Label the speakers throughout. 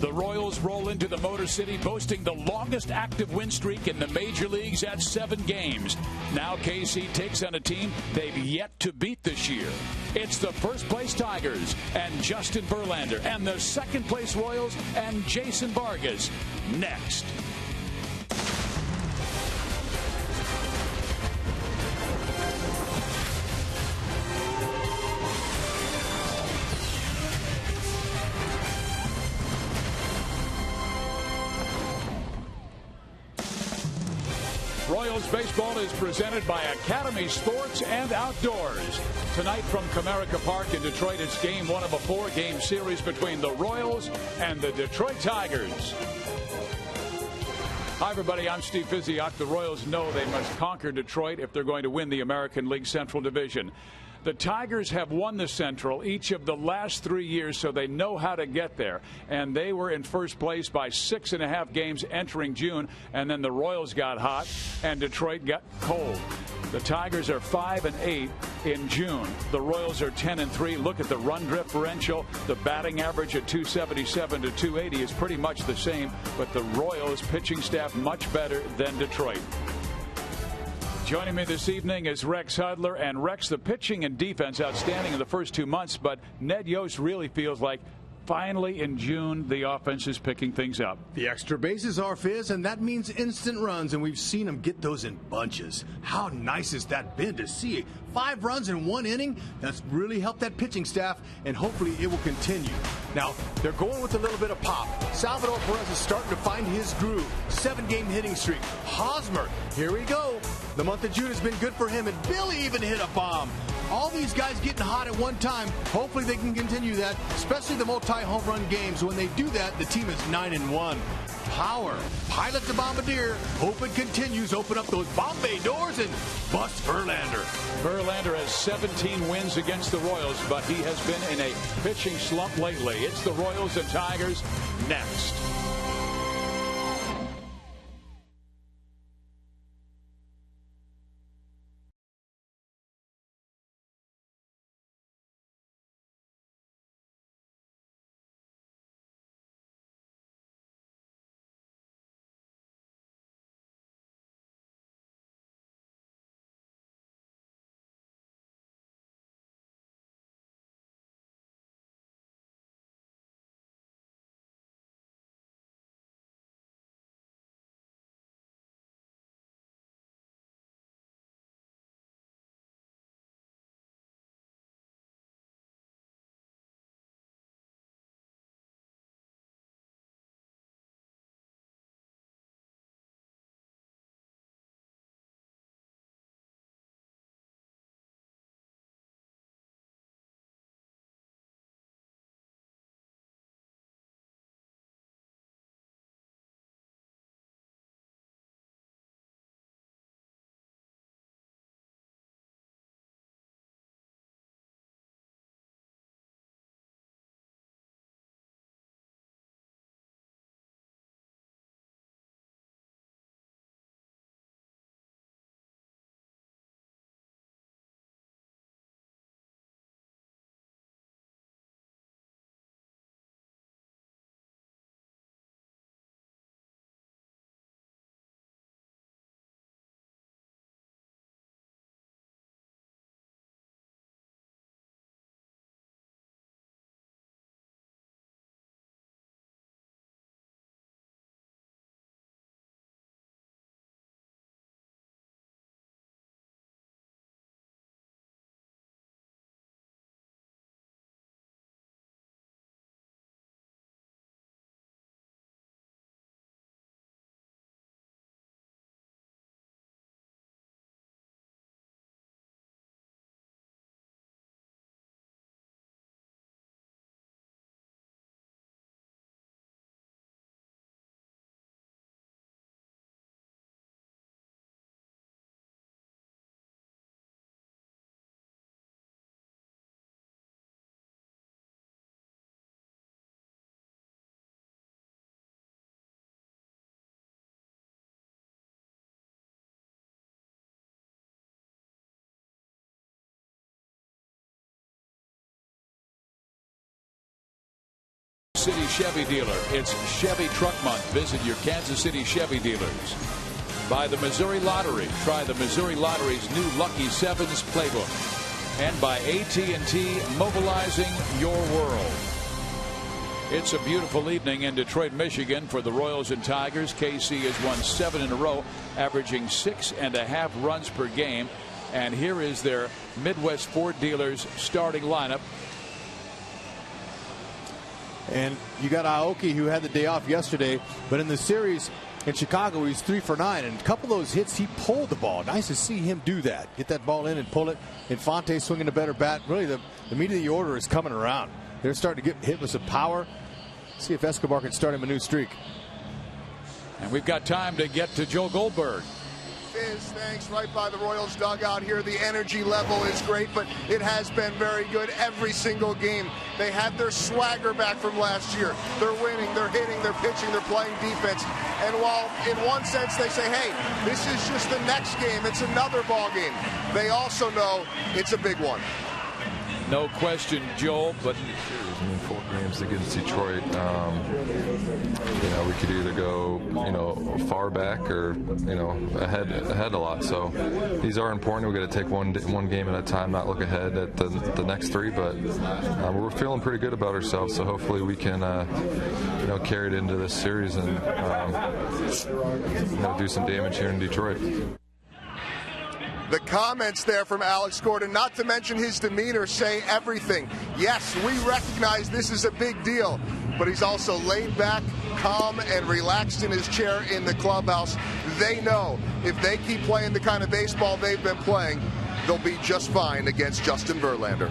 Speaker 1: The Royals roll into the Motor City, boasting the longest active win streak in the major leagues at 7 games. Now KC takes on a team they've yet to beat this year. It's the first-place Tigers and Justin Verlander, and the second-place Royals and Jason Vargas. Next. Royals baseball is presented by Academy Sports and Outdoors. Tonight from Comerica Park in Detroit, it's game 1 of a 4-game series between the Royals and the Detroit Tigers. Hi, everybody. I'm Steve Physiak. The Royals know they must conquer Detroit if they're going to win the American League Central Division. The Tigers have won the Central each of the last 3 years, so they know how to get there. And they were in first place by 6.5 games entering June, and then the Royals got hot and Detroit got cold. The Tigers are 5-8 in June. The Royals are 10-3. Look at the run differential. The batting average at 277 to 280 is pretty much the same, but the Royals pitching staff much better than Detroit. Joining me this evening is Rex Hudler. And Rex, the pitching and defense outstanding in the first 2 months, but Ned Yost really feels like finally in June the offense is picking things up.
Speaker 2: The extra bases are, Fizz, and that means instant runs, and we've seen them get those in bunches. How nice has that been to see? 5 runs in 1 inning? That's really helped that pitching staff, and hopefully it will continue. Now, they're going with a little bit of pop. Salvador Perez is starting to find his groove. 7-game hitting streak. Hosmer, here we go. The month of June has been good for him, and Billy even hit a bomb. All these guys getting hot at one time. Hopefully they can continue that, especially the multi-home run games. When they do that, the team is 9-1. Power. Pilot the Bombardier. Hope it continues. Open up those Bombay doors and bust Verlander.
Speaker 1: Verlander has 17 wins against the Royals, but he has been in a pitching slump lately. It's the Royals and Tigers next. City Chevy dealer. It's Chevy Truck Month. Visit your Kansas City Chevy dealers. By the Missouri Lottery. Try the Missouri Lottery's new Lucky Sevens playbook. And by AT&T, mobilizing your world. It's a beautiful evening in Detroit, Michigan for the Royals and Tigers. KC has won 7 in a row, averaging 6.5 runs per game. And here is their Midwest Ford dealers starting lineup.
Speaker 2: And you got Aoki, who had the day off yesterday, but in the series in Chicago, he's 3 for 9, and a couple of those hits, he pulled the ball. Nice to see him do that. Get that ball in and pull it. Infante swinging a better bat. Really, the meat of the order is coming around. They're starting to get hit with some power. See if Escobar can start him a new streak.
Speaker 1: And we've got time to get to Joe Goldberg.
Speaker 3: Thanks. Right by the Royals dugout here. The energy level is great, but it has been very good every single game. They had their swagger back from last year. They're winning, they're hitting, they're pitching, they're playing defense. And while in one sense they say, hey, this is just the next game, it's another ball game, they also know it's a big one.
Speaker 1: No question, Joel, but
Speaker 4: 4 games against Detroit. We could either go, far back or, ahead a lot. So these are important. We got to take one game at a time, not look ahead at the next 3. But we're feeling pretty good about ourselves. So hopefully we can, carry it into this series and do some damage here in Detroit.
Speaker 3: The comments there from Alex Gordon, not to mention his demeanor, say everything. Yes, we recognize this is a big deal, but he's also laid back, calm, and relaxed in his chair in the clubhouse. They know if they keep playing the kind of baseball they've been playing, they'll be just fine against Justin Verlander.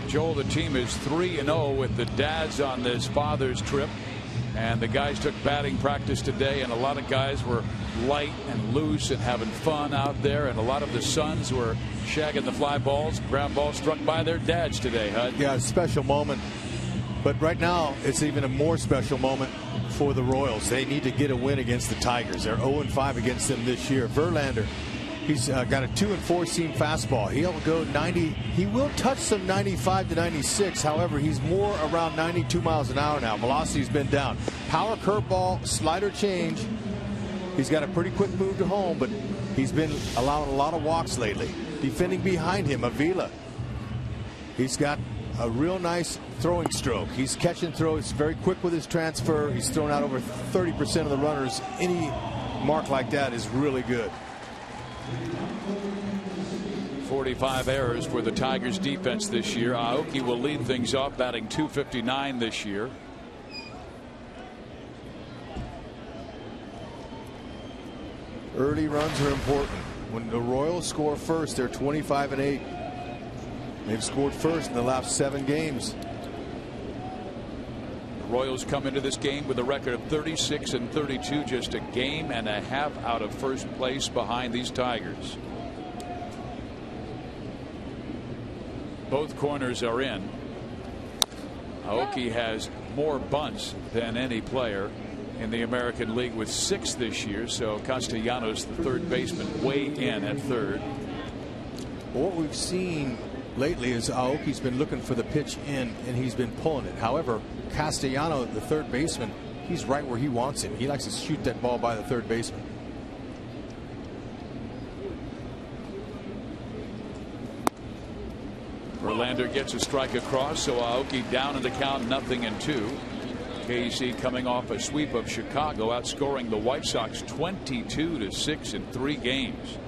Speaker 1: Joel, the team is 3-0 with the dads on this father's trip. And the guys took batting practice today, and a lot of guys were light and loose and having fun out there. And a lot of the sons were shagging the fly balls, ground balls struck by their dads today, Hud.
Speaker 2: Yeah, a special moment. But right now, it's even a more special moment for the Royals. They need to get a win against the Tigers. They're 0-5 against them this year. Verlander, he's got a 2-4 seam fastball. He'll go 90. He will touch some 95 to 96. However, he's more around 92 miles an hour now. Velocity's been down. Power curveball, slider change. He's got a pretty quick move to home, but he's been allowing a lot of walks lately. Defending behind him, Avila. He's got a real nice throwing stroke. He's catching throws very quick with his transfer. He's thrown out over 30% of the runners. Any mark like that is really good.
Speaker 1: 45 errors for the Tigers defense this year. Aoki will lead things off, batting .259 this year.
Speaker 2: Early runs are important. When the Royals score first, they're 25-8. They've scored first in the last 7 games.
Speaker 1: The Royals come into this game with a record of 36-32, just a game and a half out of first place behind these Tigers. Both corners are in. Aoki has more bunts than any player in the American League with 6 this year, so Castellanos, the third baseman, way in at third.
Speaker 2: What we've seen lately is Aoki's been looking for the pitch in, and he's been pulling it. However, Castellanos, the third baseman, he's right where he wants him. He likes to shoot that ball by the third baseman.
Speaker 1: Verlander gets a strike across, so Aoki down in the count, 0-2. KC coming off a sweep of Chicago, outscoring the White Sox 22-6 in 3 games.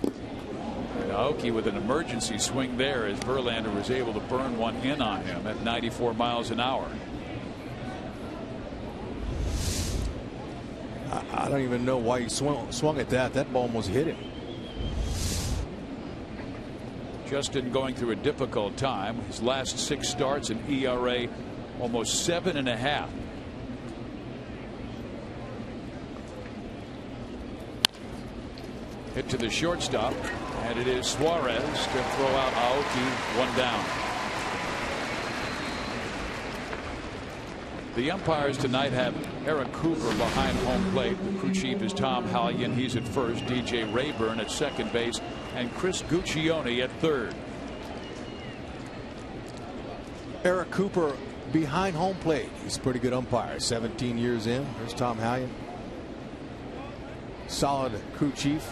Speaker 1: And Aoki with an emergency swing there as Verlander was able to burn one in on him at 94 miles an hour.
Speaker 2: I don't even know why he swung at that. That ball almost hit him.
Speaker 1: Justin going through a difficult time. His last 6 starts, an ERA almost 7.5. Hit to the shortstop, and it is Suarez to throw out Aoki, 1 down. The umpires tonight have Eric Cooper behind home plate. The crew chief is Tom Hallion. He's at first. DJ Rayburn at second base. and Chris Guccione at third.
Speaker 2: Eric Cooper behind home plate. He's a pretty good umpire. 17 years in. There's Tom Hallion. Solid crew chief.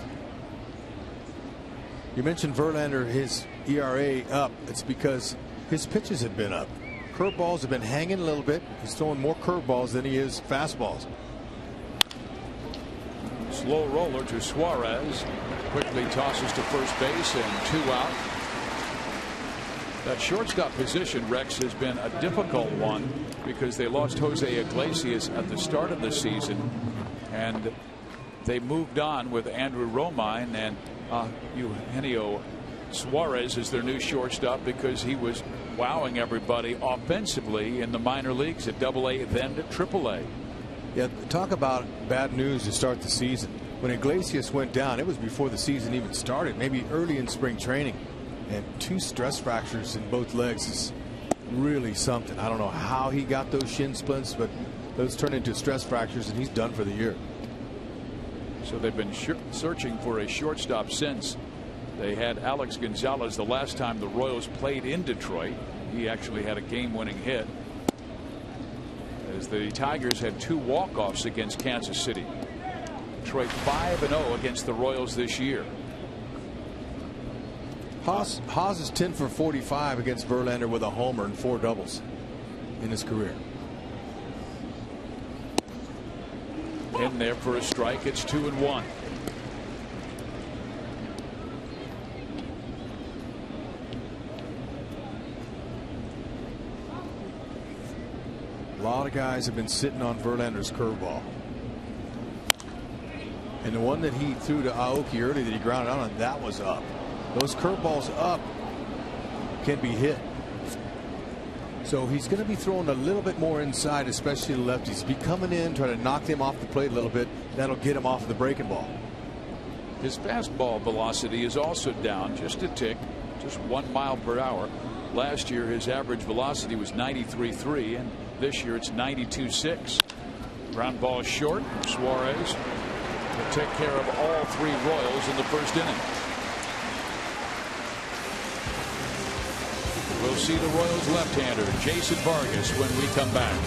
Speaker 2: You mentioned Verlander, his ERA up. It's because his pitches have been up. Curveballs have been hanging a little bit. He's throwing more curveballs than he is fastballs.
Speaker 1: Slow roller to Suarez. Quickly tosses to first base and 2 out. That shortstop position, Rex, has been a difficult one because they lost Jose Iglesias at the start of the season, and they moved on with Andrew Romine, and Eugenio Suarez is their new shortstop because he was wowing everybody offensively in the minor leagues at AA, then to AAA.
Speaker 2: Yeah, talk about bad news to start the season. When Iglesias went down, it was before the season even started, maybe early in spring training. And 2 stress fractures in both legs is really something. I don't know how he got those shin splints, but those turned into stress fractures, and he's done for the year.
Speaker 1: So they've been searching for a shortstop since. They had Alex Gonzalez the last time the Royals played in Detroit. He actually had a game-winning hit, as the Tigers had 2 walk-offs against Kansas City. Detroit 5-0 against the Royals this year.
Speaker 2: Haas is 10 for 45 against Verlander with a homer and 4 doubles in his career.
Speaker 1: In there for a strike. It's 2-1.
Speaker 2: A lot of guys have been sitting on Verlander's curveball. And the one that he threw to Aoki early that he grounded on, that was up. Those curveballs up can be hit. So he's going to be throwing a little bit more inside, especially the lefties. Be coming in, trying to knock them off the plate a little bit. That'll get him off the breaking ball.
Speaker 1: His fastball velocity is also down just a tick, just 1 mile per hour. Last year his average velocity was 93.3, and this year it's 92.6. Ground ball short. Suarez will take care of all 3 Royals in the first inning. We'll see the Royals left-hander Jason Vargas when we come back.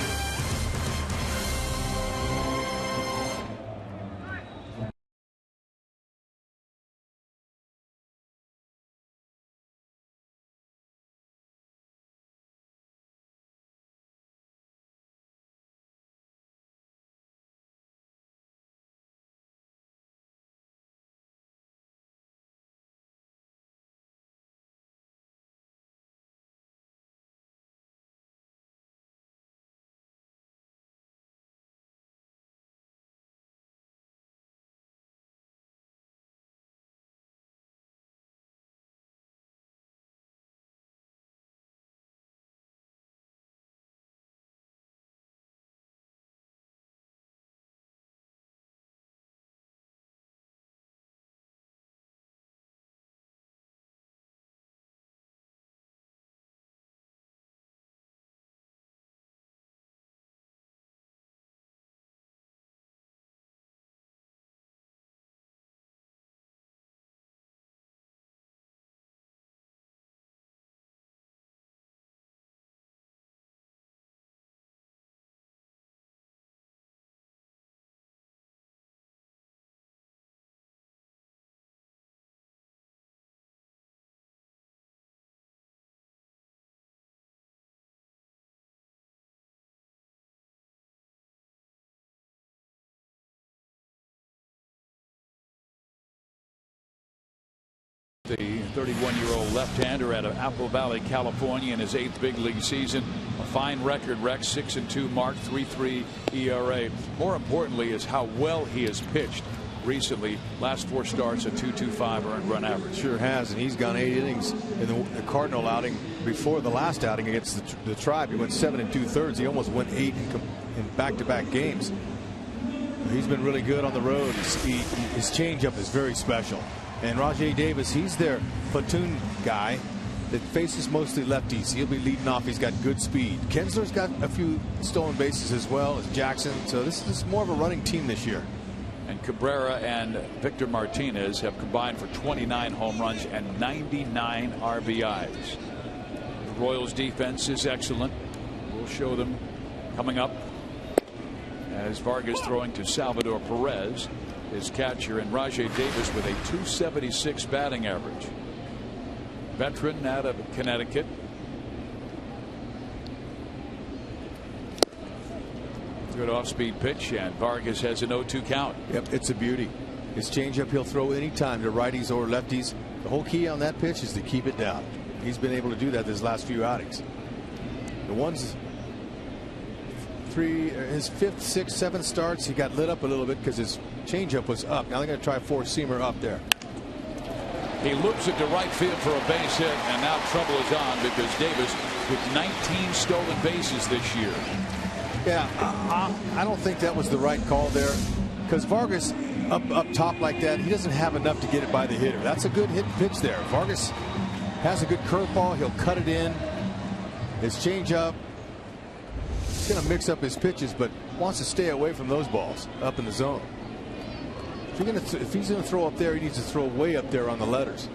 Speaker 1: The 31-year-old left-hander out of Apple Valley, California, in his 8th big league season. A fine record, Rex, 6-2 mark, 3.3 ERA. More importantly is how well he has pitched recently. Last 4 starts, a 2.25 earned run average.
Speaker 2: Sure has, and he's gone 8 innings in the Cardinal outing before the last outing against the Tribe. He went 7 2/3. He almost went 8 in back-to-back games. He's been really good on the road. His changeup is very special. And Rajai Davis, he's their platoon guy that faces mostly lefties. He'll be leading off. He's got good speed. Kinsler's got a few stolen bases as well as Jackson. So this is more of a running team this year.
Speaker 1: And Cabrera and Victor Martinez have combined for 29 home runs and 99 RBIs. The Royals defense is excellent. We'll show them coming up as Vargas throwing to Salvador Perez, his catcher, and Rajai Davis with a .276 batting average. Veteran out of Connecticut. Good off-speed pitch, and Vargas has an 0-2 count.
Speaker 2: Yep, it's a beauty. His changeup he'll throw anytime to righties or lefties. The whole key on that pitch is to keep it down. He's been able to do that his last few outings. The ones his 5th, 6th, 7th starts, he got lit up a little bit because his changeup was up. Now they're going to try a four-seamer up there.
Speaker 1: He loops it to right field for a base hit, and now trouble is on because Davis with 19 stolen bases this year.
Speaker 2: Yeah, I don't think that was the right call there, because Vargas up top like that, he doesn't have enough to get it by the hitter. That's a good hit pitch there. Vargas has a good curveball. He'll cut it in. His changeup. He's going to mix up his pitches, but wants to stay away from those balls up in the zone. If he's going to throw up there, he needs to throw way up there on the letters.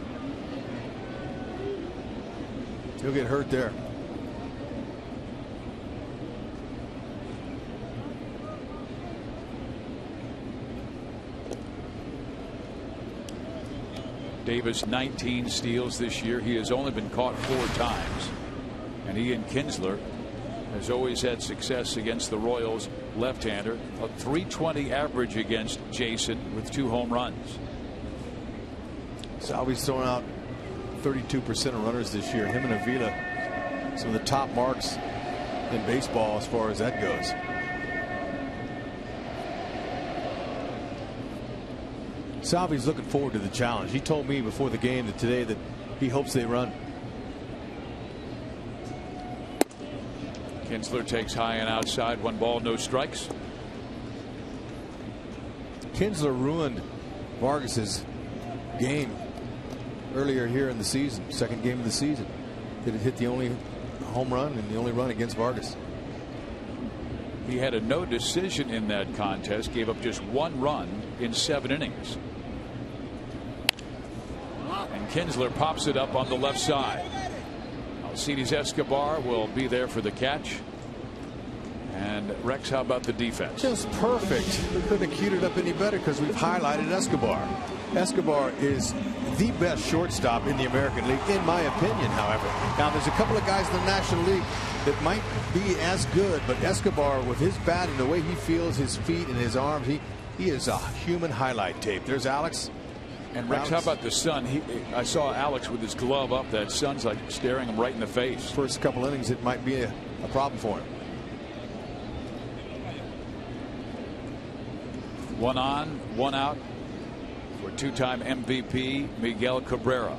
Speaker 2: He'll get hurt there.
Speaker 1: Davis 19 steals this year. He has only been caught 4 times, and he and Kinsler has always had success against the Royals left-hander. A .320 average against Jason with 2 home runs.
Speaker 2: Salvi's thrown out 32% of runners this year. Him and Avila, some of the top marks in baseball as far as that goes. Salvi's looking forward to the challenge. He told me before the game today that he hopes they run.
Speaker 1: Kinsler takes high and outside. 1 ball, no strikes.
Speaker 2: Kinsler ruined Vargas's game earlier here in the season. 2nd game of the season. Did it hit the only home run and the only run against Vargas.
Speaker 1: He had a no decision in that contest. Gave up just 1 run in 7 innings. And Kinsler pops it up on the left side. Alcides Escobar will be there for the catch. And Rex, how about the defense?
Speaker 2: Just perfect. We couldn't have queued it up any better because we've highlighted Escobar. Escobar is the best shortstop in the American League, in my opinion, however. Now, there's a couple of guys in the National League that might be as good, but Escobar, with his bat and the way he feels his feet and his arms, he is a human highlight tape. There's Alex.
Speaker 1: And Rex, how about the sun? I saw Alex with his glove up. That sun's like staring him right in the face.
Speaker 2: First couple innings, it might be a problem for him.
Speaker 1: 1 on, 1 out for 2-time MVP Miguel Cabrera.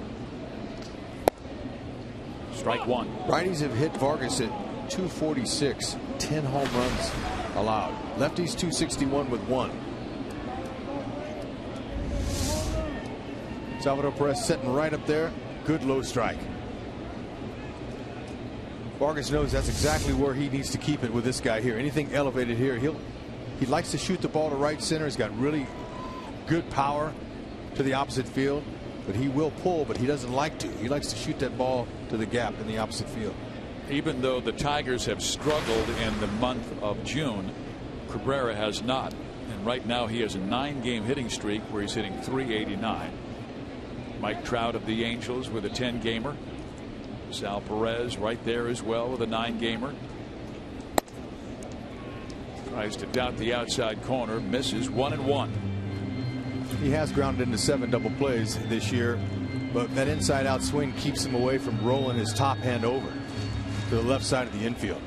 Speaker 1: Strike 1.
Speaker 2: Righties have hit Vargas at .246, 10 home runs allowed. Lefties .261 with 1. Salvador Perez sitting right up there. Good low strike. Vargas knows that's exactly where he needs to keep it with this guy here. Anything elevated here, he likes to shoot the ball to right center. He's got really good power to the opposite field, but he will pull, but he doesn't like to. He likes to shoot that ball to the gap in the opposite field.
Speaker 1: Even though the Tigers have struggled in the month of June, Cabrera has not. And right now he has a 9-game hitting streak where he's hitting .389. Mike Trout of the Angels with a 10-gamer. Sal Perez right there as well with a 9-gamer. Tries to dot the outside corner, misses. 1-1.
Speaker 2: He has grounded into 7 double plays this year, but that inside out swing keeps him away from rolling his top hand over to the left side of the infield.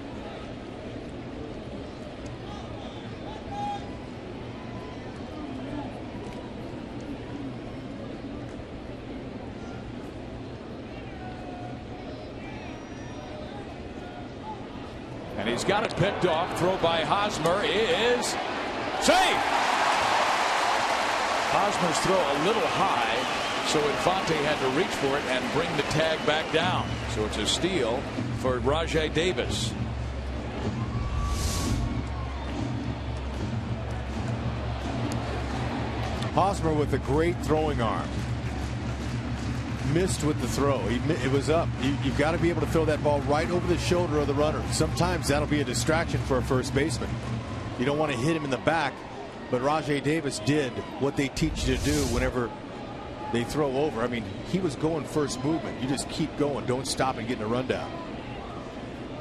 Speaker 1: And he's got it picked off. Throw by Hosmer is safe. Hosmer's throw a little high, so Infante had to reach for it and bring the tag back down. So it's a steal for Rajai Davis.
Speaker 2: Hosmer with a great throwing arm. Missed with the throw. It was up. You've got to be able to throw that ball right over the shoulder of the runner. Sometimes that'll be a distraction for a first baseman. You don't want to hit him in the back, but Rajai Davis did what they teach you to do whenever they throw over. I mean, he was going first movement. You just keep going. Don't stop and get in a rundown.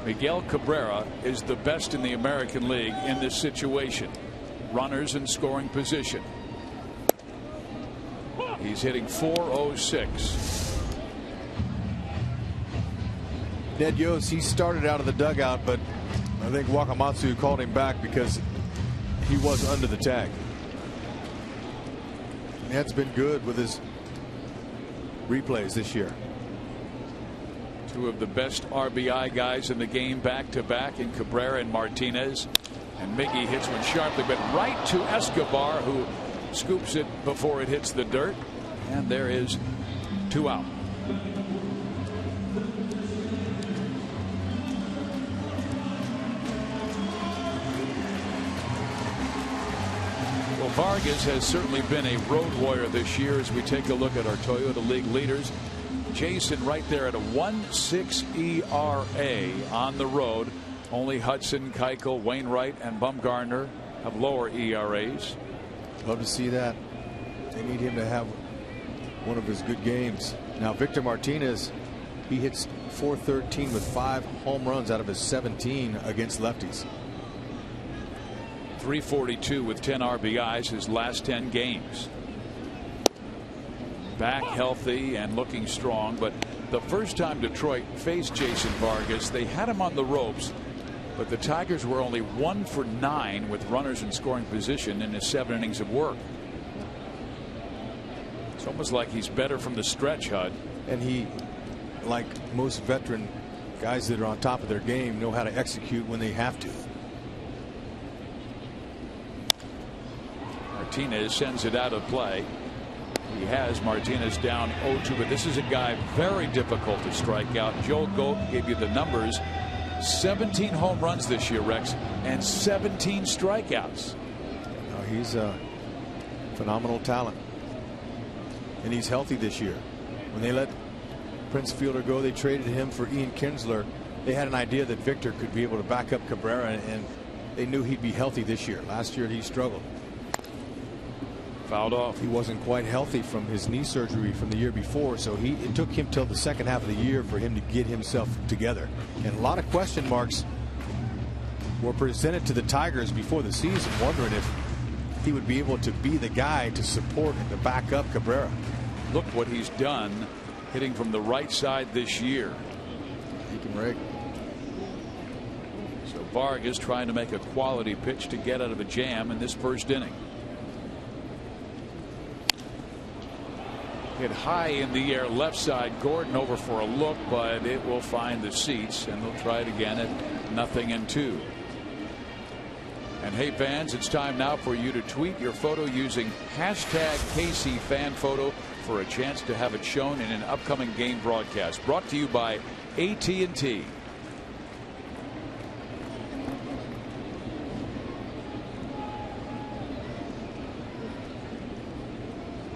Speaker 1: Miguel Cabrera is the best in the American League in this situation. Runners in scoring position. He's hitting .406.
Speaker 2: Ned Yost, he started out of the dugout, but I think Wakamatsu called him back because he was under the tag. Ned's been good with his replays this year.
Speaker 1: Two of the best RBI guys in the game back to back in Cabrera and Martinez. And Miggy hits one sharply, but right to Escobar, who scoops it before it hits the dirt. And there is 2 out. Well, Vargas has certainly been a road warrior this year as we take a look at our Toyota League leaders. Jason right there at a 1.6 ERA on the road. Only Hudson, Keuchel, Wainwright, and Bumgarner have lower ERAs.
Speaker 2: Love to see that. They need him to have one of his good games. Now Victor Martinez, he hits .413 with 5 home runs out of his 17 against lefties.
Speaker 1: .342 with 10 RBIs his last 10 games. Back healthy and looking strong, but the first time Detroit faced Jason Vargas, they had him on the ropes, but the Tigers were only 1 for 9 with runners in scoring position in his 7 innings of work. It's almost like he's better from the stretch, Hud.
Speaker 2: And he, like most veteran guys that are on top of their game, know how to execute when they have to.
Speaker 1: Martinez sends it out of play. He has Martinez down 0-2, but this is a guy very difficult to strike out. Joe Goat gave you the numbers. 17 home runs this year, Rex, and 17 strikeouts.
Speaker 2: He's a phenomenal talent. And he's healthy this year. When they let Prince Fielder go, they traded him for Ian Kinsler. They had an idea that Victor could be able to back up Cabrera, and they knew he'd be healthy this year. Last year he struggled.
Speaker 1: Fouled off.
Speaker 2: He wasn't quite healthy from his knee surgery from the year before, so it took him till the second half of the year for him to get himself together. And a lot of question marks were presented to the Tigers before the season, wondering if he would be able to be the guy to support and to back up Cabrera.
Speaker 1: Look what he's done hitting from the right side this year.
Speaker 2: He can rig.
Speaker 1: So Vargas trying to make a quality pitch to get out of a jam in this first inning. Hit high in the air left side. Gordon over for a look, but it will find the seats, and they'll try it again at 0-2. And hey fans, it's time now for you to tweet your photo using #KCFanPhoto for a chance to have it shown in an upcoming game broadcast. Brought to you by AT&T.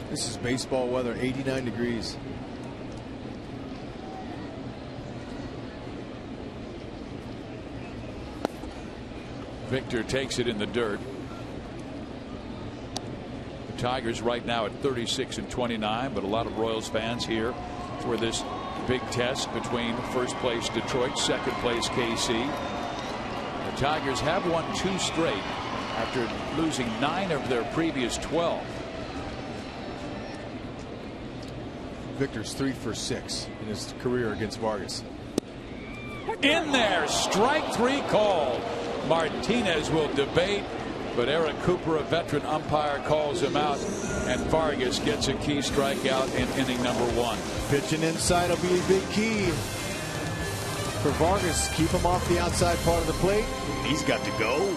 Speaker 2: This is baseball weather, 89 degrees.
Speaker 1: Victor takes it in the dirt. The Tigers right now at 36-29, but a lot of Royals fans here for this big test between first place Detroit, second place KC. The Tigers have won 2 straight after losing 9 of their previous 12.
Speaker 2: Victor's 3 for 6 in his career against Vargas.
Speaker 1: In there, strike 3 called. Martinez will debate, but Eric Cooper, a veteran umpire, calls him out, and Vargas gets a key strikeout in inning number 1.
Speaker 2: Pitching inside will be a big key for Vargas. Keep him off the outside part of the plate. He's got to go.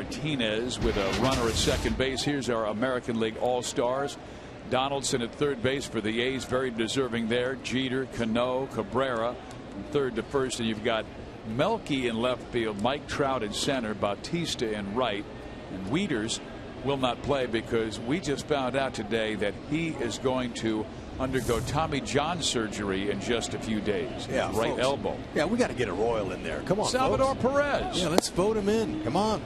Speaker 1: Martinez with a runner at second base. Here's our American League All-Stars. Donaldson at third base for the A's, very deserving there. Jeter, Cano, Cabrera from third to first, and you've got Melky in left field, Mike Trout in center, Bautista in right, and Wieters will not play because we just found out today that he is going to undergo Tommy John surgery in just a few days.
Speaker 2: Yeah,
Speaker 1: right
Speaker 2: folks.
Speaker 1: Elbow.
Speaker 2: Yeah, we got to get a Royal in there. Come on,
Speaker 1: Salvador
Speaker 2: folks.
Speaker 1: Perez.
Speaker 2: Yeah, let's vote him in. Come on.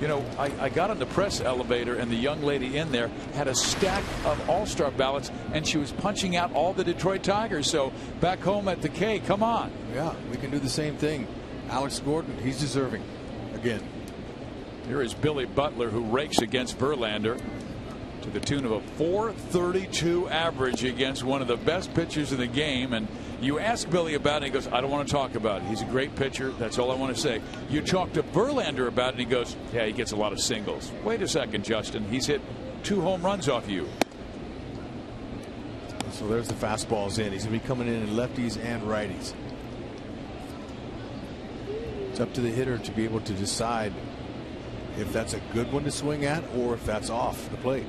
Speaker 1: You know, I got on the press elevator and the young lady in there had a stack of all-star ballots and she was punching out all the Detroit Tigers. So back home at the K, come on.
Speaker 2: Yeah, we can do the same thing. Alex Gordon, he's deserving again.
Speaker 1: Here is Billy Butler, who rakes against Verlander to the tune of a .432 average against one of the best pitchers in the game. And you ask Billy about it, he goes, I don't want to talk about it. He's a great pitcher. That's all I want to say. You talk to Verlander about it, and he goes, yeah, he gets a lot of singles. Wait a second, Justin. He's hit 2 home runs off you.
Speaker 2: So there's the fastballs in. He's going to be coming in lefties and righties. It's up to the hitter to be able to decide if that's a good one to swing at or if that's off the plate.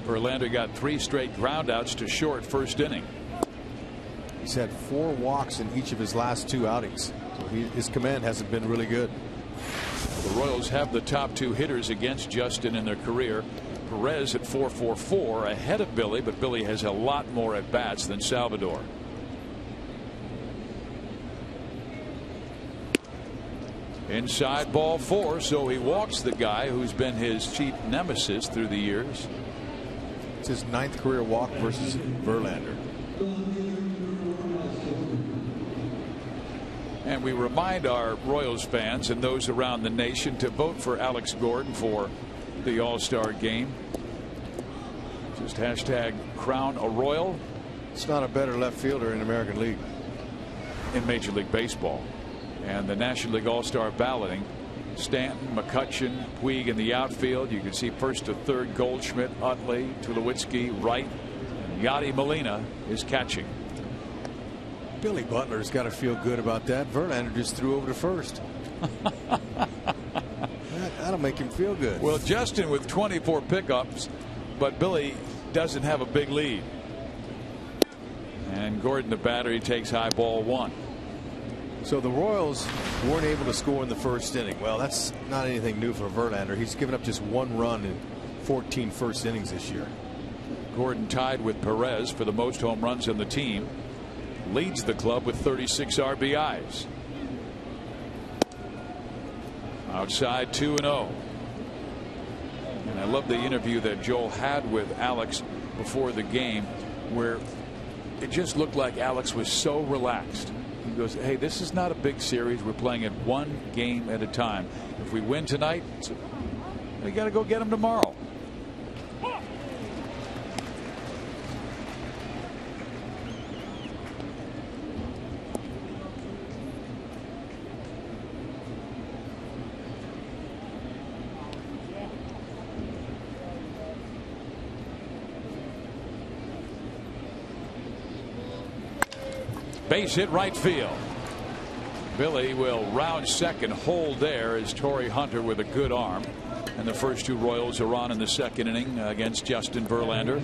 Speaker 1: Verlander got 3 straight groundouts to short first inning.
Speaker 2: He's had 4 walks in each of his last 2 outings. So his command hasn't been really good.
Speaker 1: The Royals have the top 2 hitters against Justin in their career. Perez at .444 ahead of Billy, but Billy has a lot more at bats than Salvador. Inside ball 4, so he walks the guy who's been his chief nemesis through the years.
Speaker 2: It's his 9th career walk versus Verlander.
Speaker 1: And we remind our Royals fans and those around the nation to vote for Alex Gordon for the All-Star game. Just hashtag crown a Royal.
Speaker 2: It's not a better left fielder in the American League.
Speaker 1: In Major League Baseball. And the National League All-Star balloting, Stanton, McCutchen, Puig in the outfield. You can see first to third Goldschmidt, Utley, Tulowitzki, Wright, and Yadi Molina is catching.
Speaker 2: Billy Butler's got to feel good about that. Verlander just threw over to first. That'll make him feel good.
Speaker 1: Well, Justin with 24 pickups, but Billy doesn't have a big lead. And Gordon, the batter, he takes high ball 1.
Speaker 2: So the Royals weren't able to score in the first inning. Well, that's not anything new for Verlander. He's given up just 1 run in 14 first innings this year.
Speaker 1: Gordon tied with Perez for the most home runs in the team. Leads the club with 36 RBIs. Outside 2-0. And I love the interview that Joel had with Alex before the game, where it just looked like Alex was so relaxed. He goes, hey, this is not a big series. We're playing it 1 game at a time. If we win tonight, we got to go get them tomorrow. Base hit right field. Billy will round second, hold there as Torrey Hunter with a good arm. And the first 2 Royals are on in the second inning against Justin Verlander.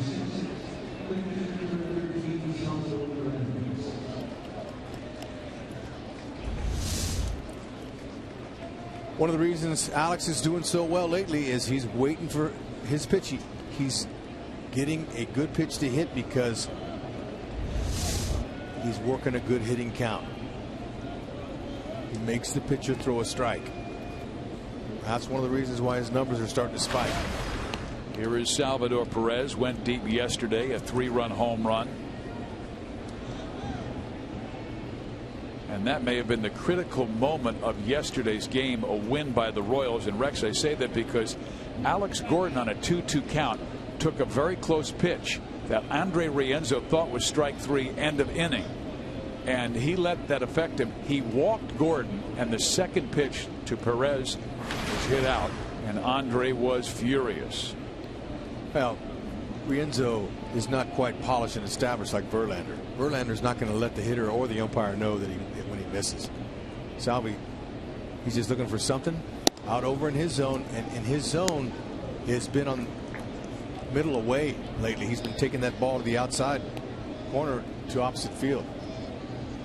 Speaker 2: One of the reasons Alex is doing so well lately is he's waiting for his pitch. He's getting a good pitch to hit because he's working a good hitting count. He makes the pitcher throw a strike. That's one of the reasons why his numbers are starting to spike.
Speaker 1: Here is Salvador Perez. Went deep yesterday, a 3-run home run. And that may have been the critical moment of yesterday's game, a win by the Royals. And Rex, I say that because Alex Gordon on a 2-2 count took a very close pitch that Andre Rienzo thought was strike 3, end of inning. And he let that affect him. He walked Gordon, and the second pitch to Perez was hit out, and Andre was furious.
Speaker 2: Well, Rienzo is not quite polished and established like Verlander. Verlander's not going to let the hitter or the umpire know that when he misses. Salvi, he's just looking for something. out over in his zone, and in his zone has been on middle away lately. He's been taking that ball to the outside corner to opposite field.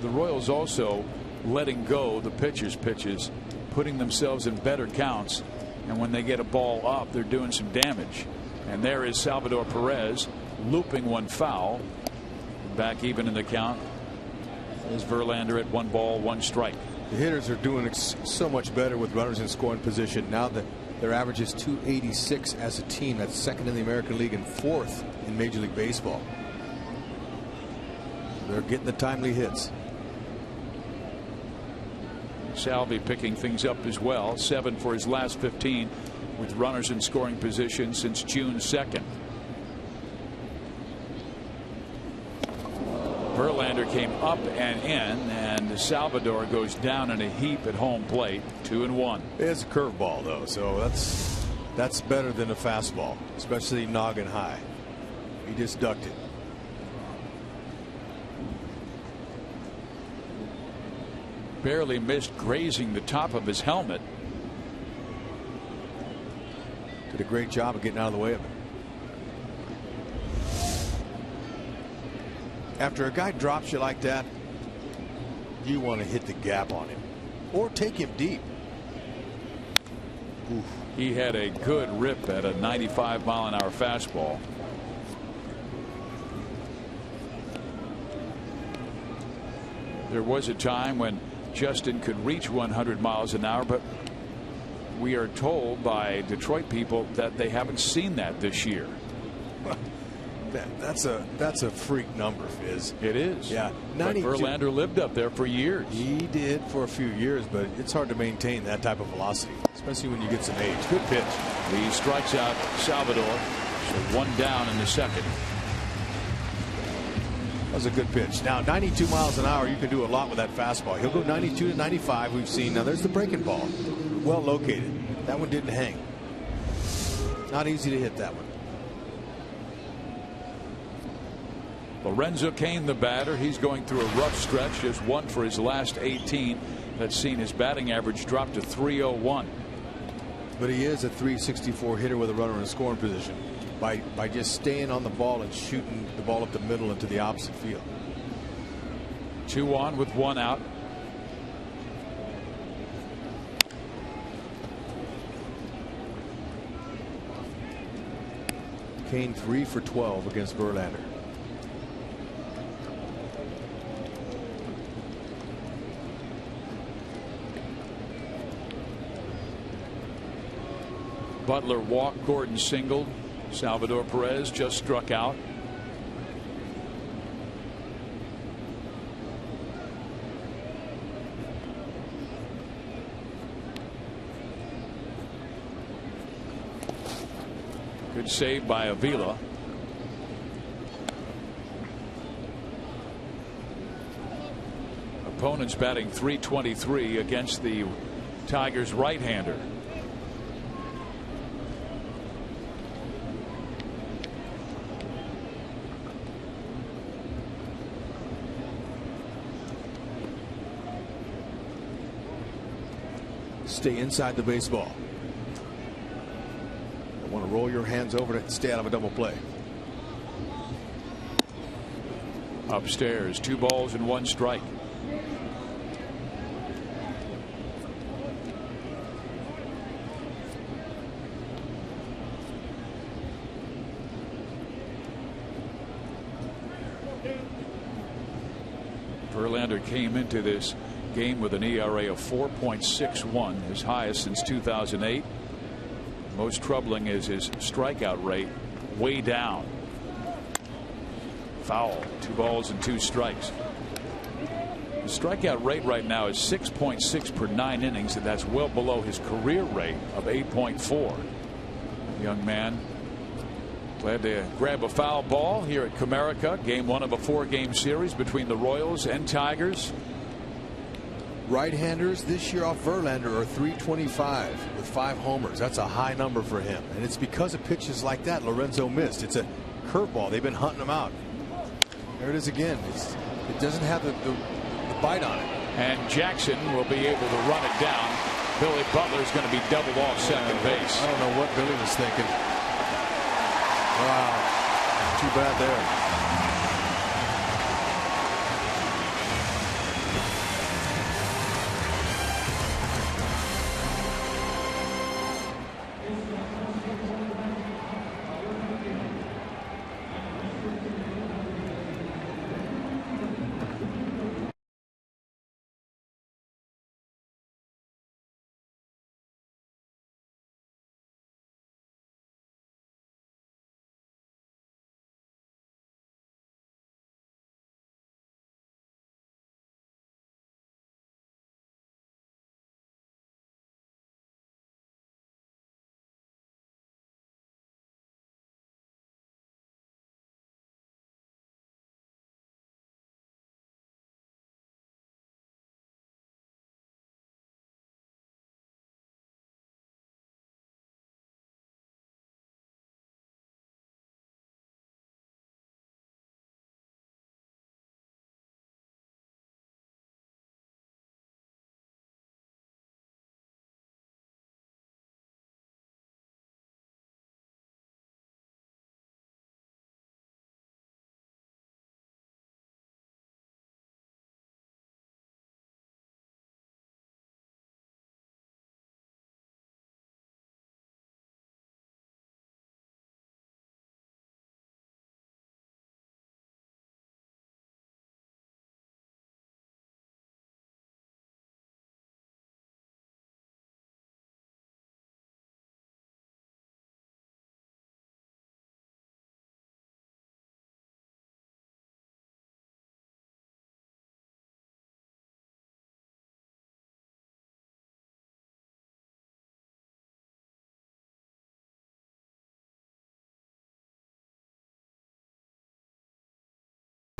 Speaker 1: The Royals also letting go the pitchers' pitches, putting themselves in better counts, and when they get a ball up, they're doing some damage. And there is Salvador Perez looping one foul. Back even in the count is Verlander at 1 ball, 1 strike.
Speaker 2: The hitters are doing so much better with runners in scoring position now that their average is 286 as a team. That's second in the American League and 4th in Major League Baseball. They're getting the timely hits.
Speaker 1: Salvi picking things up as well. 7 for his last 15 with runners in scoring position since June 2nd. Verlander came up and in, and Salvador goes down in a heap at home plate. 2-1.
Speaker 2: It's a curveball though, so that's better than a fastball, especially noggin high. He just ducked it.
Speaker 1: Barely missed grazing the top of his helmet.
Speaker 2: Did a great job of getting out of the way of it. After a guy drops you like that, you want to hit the gap on him or take him deep.
Speaker 1: Oof. He had a good rip at a 95-mile-an-hour fastball. There was a time when Justin could reach 100 miles an hour, but we are told by Detroit people that they haven't seen that this year.
Speaker 2: That's a freak number, Fizz.
Speaker 1: It is.
Speaker 2: Yeah.
Speaker 1: But Verlander lived up there for years.
Speaker 2: He did for a few years, but it's hard to maintain that type of velocity, especially when you get some age. Good pitch.
Speaker 1: He strikes out Salvador. So 1 down in the second.
Speaker 2: That was a good pitch. Now 92 miles an hour, you can do a lot with that fastball. He'll go 92 to 95. We've seen. Now there's the breaking ball. Well located. That one didn't hang. Not easy to hit that one.
Speaker 1: Lorenzo Cain, the batter, he's going through a rough stretch. Just 1 for his last 18. That's seen his batting average drop to 301.
Speaker 2: But he is a 364 hitter with a runner in scoring position by just staying on the ball and shooting the ball up the middle into the opposite field.
Speaker 1: 2 on with 1 out.
Speaker 2: Cain 3 for 12 against Verlander.
Speaker 1: Butler walked, Gordon singled. Salvador Perez just struck out. Good save by Avila. Opponents batting .323 against the Tigers right-hander.
Speaker 2: Stay inside the baseball. You want to roll your hands over to stay out of a double play.
Speaker 1: Upstairs, 2 balls and 1 strike. Verlander came into this game with an ERA of 4.61, his highest since 2008. Most troubling is his strikeout rate, way down. Foul. 2 balls and 2 strikes. The strikeout rate right now is 6.6 per 9 innings, and that's well below his career rate of 8.4. Young man glad to grab a foul ball here at Comerica. Game 1 of a 4-game series between the Royals and Tigers.
Speaker 2: Right-handers this year off Verlander are .325 with 5 homers. That's a high number for him, and it's because of pitches like that Lorenzo missed. It's a curveball. They've been hunting him out. There it is again. It doesn't have the bite on it.
Speaker 1: And Jackson will be able to run it down Billy Butler's going to be doubled off second base.
Speaker 2: I don't know what Billy was thinking. Wow. Too bad there.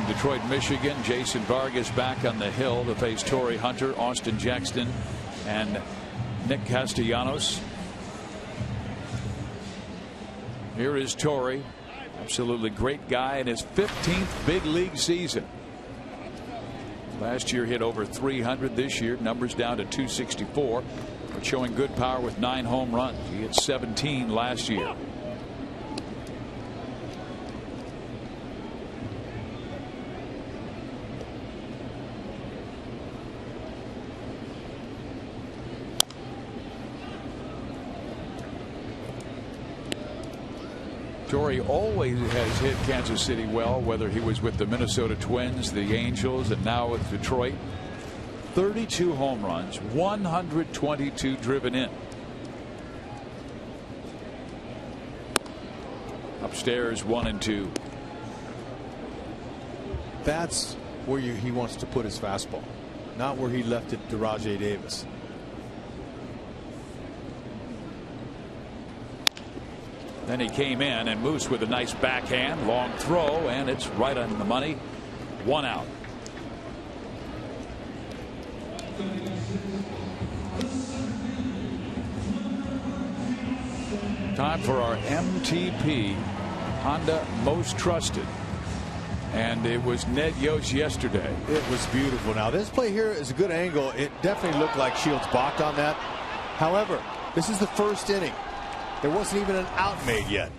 Speaker 1: Detroit, Michigan. Jason Vargas back on the hill to face Torrey Hunter, Austin Jackson, and Nick Castellanos. Here is Torrey. Absolutely great guy in his 15th big league season. Last year hit over 300. This year numbers down to 264, but showing good power with 9 home runs. He hit 17 last year. Torrey always has hit Kansas City well, whether he was with the Minnesota Twins, the Angels, and now with Detroit. 32 home runs, 122 driven in. Upstairs, 1-2.
Speaker 2: That's where he wants to put his fastball, not where he left it to Rajay Davis.
Speaker 1: Then he came in, and Moose with a nice backhand, long throw, and it's right on the money. 1 out. Time for our MTP Honda Most Trusted. And it was Ned Yost yesterday.
Speaker 2: It was beautiful. Now this play here is a good angle. It definitely looked like Shields balked on that. However, this is the first inning. There wasn't even an out made yet.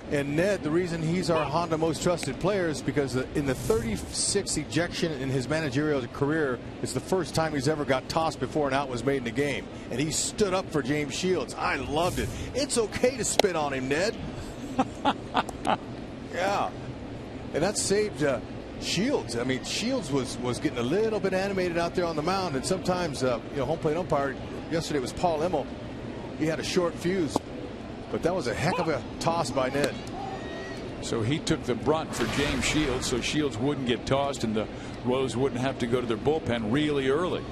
Speaker 2: And Ned, the reason he's our Honda Most Trusted player is because in the 36th ejection in his managerial career, it's the first time he's ever got tossed before an out was made in the game. And he stood up for James Shields. I loved it. It's okay to spit on him, Ned. Yeah. And that saved Shields. I mean, Shields was getting a little bit animated out there on the mound. And sometimes, home plate umpire, yesterday was Paul Emmel. He had a short fuse, but that was a heck of a toss by Ned.
Speaker 1: So he took the brunt for James Shields, so Shields wouldn't get tossed and the Royals wouldn't have to go to their bullpen really early.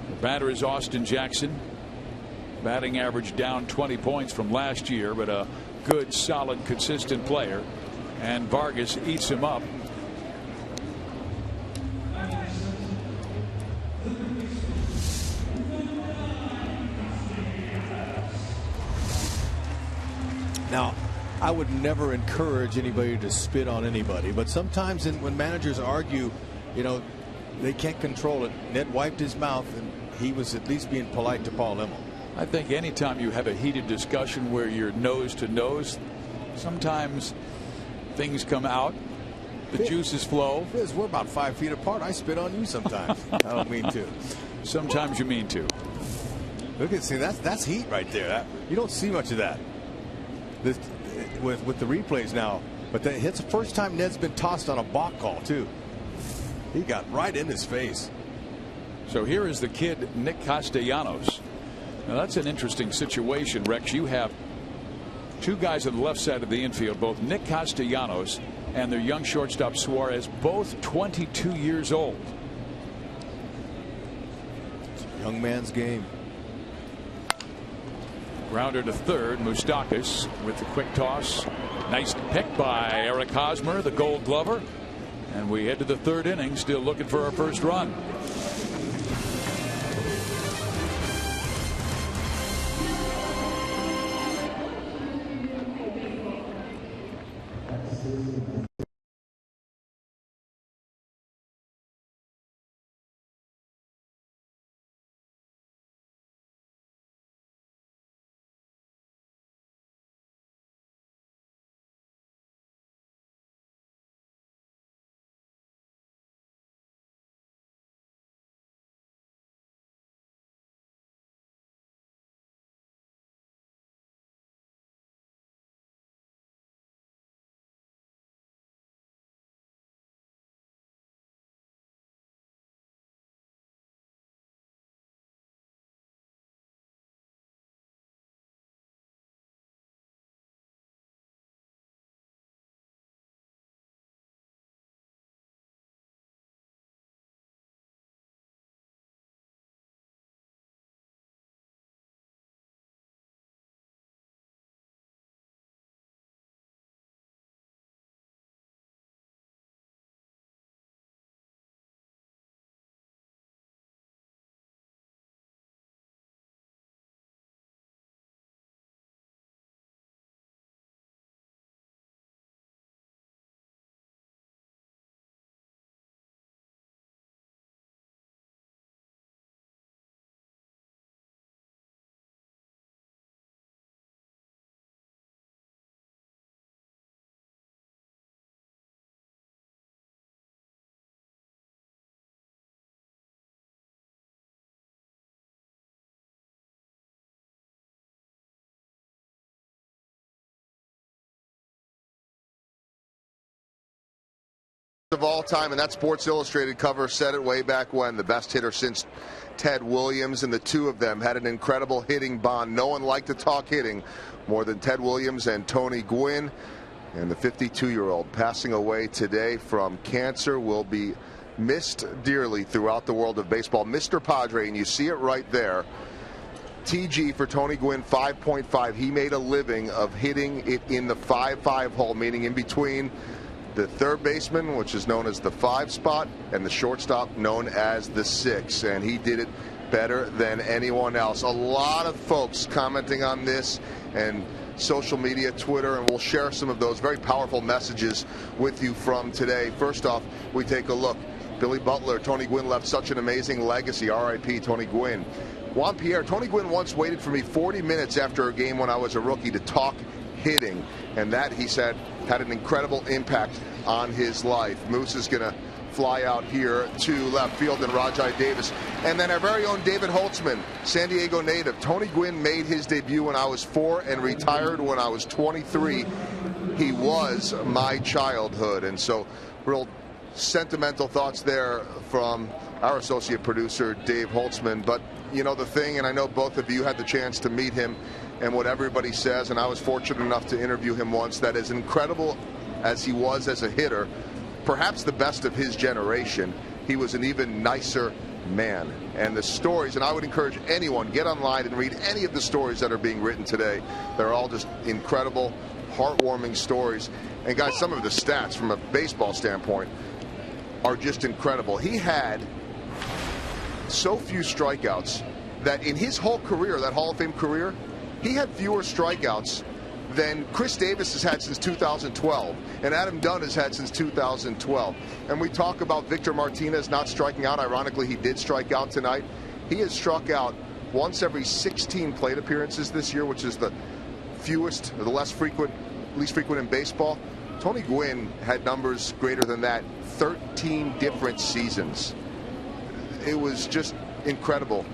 Speaker 1: The batter is Austin Jackson. Batting average down 20 points from last year, but a good, solid, consistent player. And Vargas eats him up.
Speaker 2: Now, I would never encourage anybody to spit on anybody, but sometimes when managers argue, they can't control it. Ned wiped his mouth, and he was at least being polite to Paul Emmel.
Speaker 1: I think anytime you have a heated discussion where you're nose to nose, sometimes things come out. The juices flow.
Speaker 2: Fizz, we're about 5 feet apart. I spit on you sometimes. I don't mean to.
Speaker 1: Sometimes you mean to.
Speaker 2: Look at, see, that's heat right there. You don't see much of that with the replays now. But it's the first time Ned's been tossed on a balk call too. He got right in his face.
Speaker 1: So here is the kid Nick Castellanos. Now that's an interesting situation, Rex. You have two guys on the left side of the infield, both Nick Castellanos and their young shortstop Suarez, both 22 years old.
Speaker 2: It's a young man's game.
Speaker 1: Grounder to third. Moustakas with the quick toss. Nice pick by Eric Hosmer, the Gold Glover. And we head to the third inning, still looking for our first run.
Speaker 3: Of all time, and that Sports Illustrated cover said it way back when, the best hitter since Ted Williams, and the two of them had an incredible hitting bond. No one liked to talk hitting more than Ted Williams and Tony Gwynn. And the 52-year-old passing away today from cancer will be missed dearly throughout the world of baseball. Mr. Padre, and you see it right there. TG for Tony Gwynn, 5.5. He made a living of hitting it in the 5-5 hole, meaning in between the third baseman, which is known as the 5 spot, and the shortstop known as the 6, and he did it better than anyone else. A lot of folks commenting on this and social media, Twitter, and we'll share some of those very powerful messages with you from today. First off, we take a look. Billy Butler, Tony Gwynn left such an amazing legacy. R.I.P. Tony Gwynn. Juan Pierre, Tony Gwynn once waited for me 40 minutes after a game when I was a rookie to talk hitting, and that, he said, had an incredible impact on his life. Moose is going to fly out here to left field, and Rajai Davis. And then our very own David Holtzman, San Diego native. Tony Gwynn made his debut when I was 4 and retired when I was 23. He was my childhood. And so real sentimental thoughts there from our associate producer, Dave Holtzman. But, you know, the thing, and I know both of you had the chance to meet him, and what everybody says, and I was fortunate enough to interview him once, that as incredible as he was as a hitter, perhaps the best of his generation, he was an even nicer man. And the stories, and I would encourage anyone, get online and read any of the stories that are being written today. They're all just incredible, heartwarming stories. And guys, some of the stats from a baseball standpoint are just incredible. He had so few strikeouts that in his whole career, that Hall of Fame career, he had fewer strikeouts than Chris Davis has had since 2012, and Adam Dunn has had since 2012. And we talk about Victor Martinez not striking out. Ironically, he did strike out tonight. He has struck out once every 16 plate appearances this year, which is the fewest or the least frequent in baseball. Tony Gwynn had numbers greater than that 13 different seasons. It was just incredible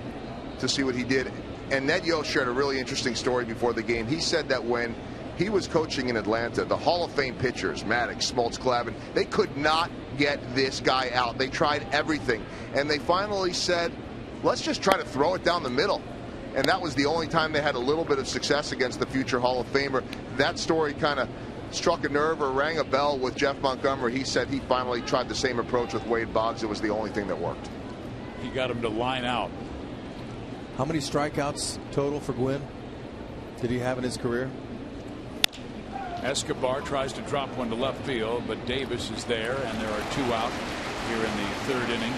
Speaker 3: to see what he did. And Ned Yost shared a really interesting story before the game. He said that when he was coaching in Atlanta, the Hall of Fame pitchers, Maddox, Smoltz, Glavine, they could not get this guy out. They tried everything. And they finally said, let's just try to throw it down the middle. And that was the only time they had a little bit of success against the future Hall of Famer. That story kind of struck a nerve or rang a bell with Jeff Montgomery. He said he finally tried the same approach with Wade Boggs. It was the only thing that worked.
Speaker 1: He got him to line out.
Speaker 2: How many strikeouts total for Gwynn did he have in his career?
Speaker 1: Escobar tries to drop one to left field, but Davis is there, and there are 2 out here in the 3rd inning.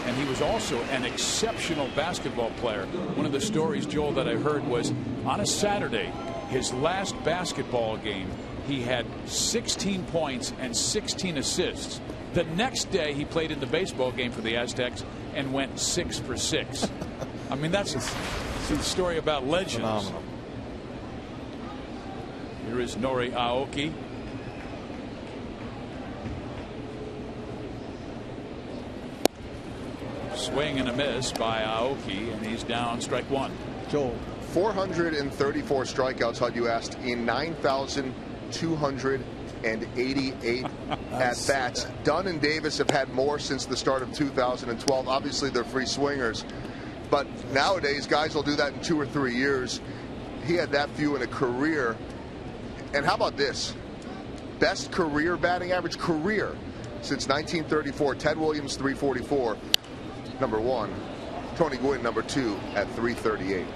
Speaker 1: And he was also an exceptional basketball player. One of the stories, Joel, that I heard was on a Saturday, his last basketball game, he had 16 points and 16 assists. The next day, he played in the baseball game for the Aztecs and went 6 for 6. I mean, that's a story about legends.
Speaker 2: Phenomenal.
Speaker 1: Here is Nori Aoki. Swing and a miss by Aoki, and he's down, strike 1.
Speaker 2: Joel.
Speaker 3: 434 strikeouts, Hud, you asked, in 9,288 at-bats. Dunn and Davis have had more since the start of 2012. Obviously, they're free swingers. But nowadays, guys will do that in 2 or 3 years. He had that few in a career. And how about this? Best career batting average, since 1934. Ted Williams, 344, number 1. Tony Gwynn, number 2, at 338.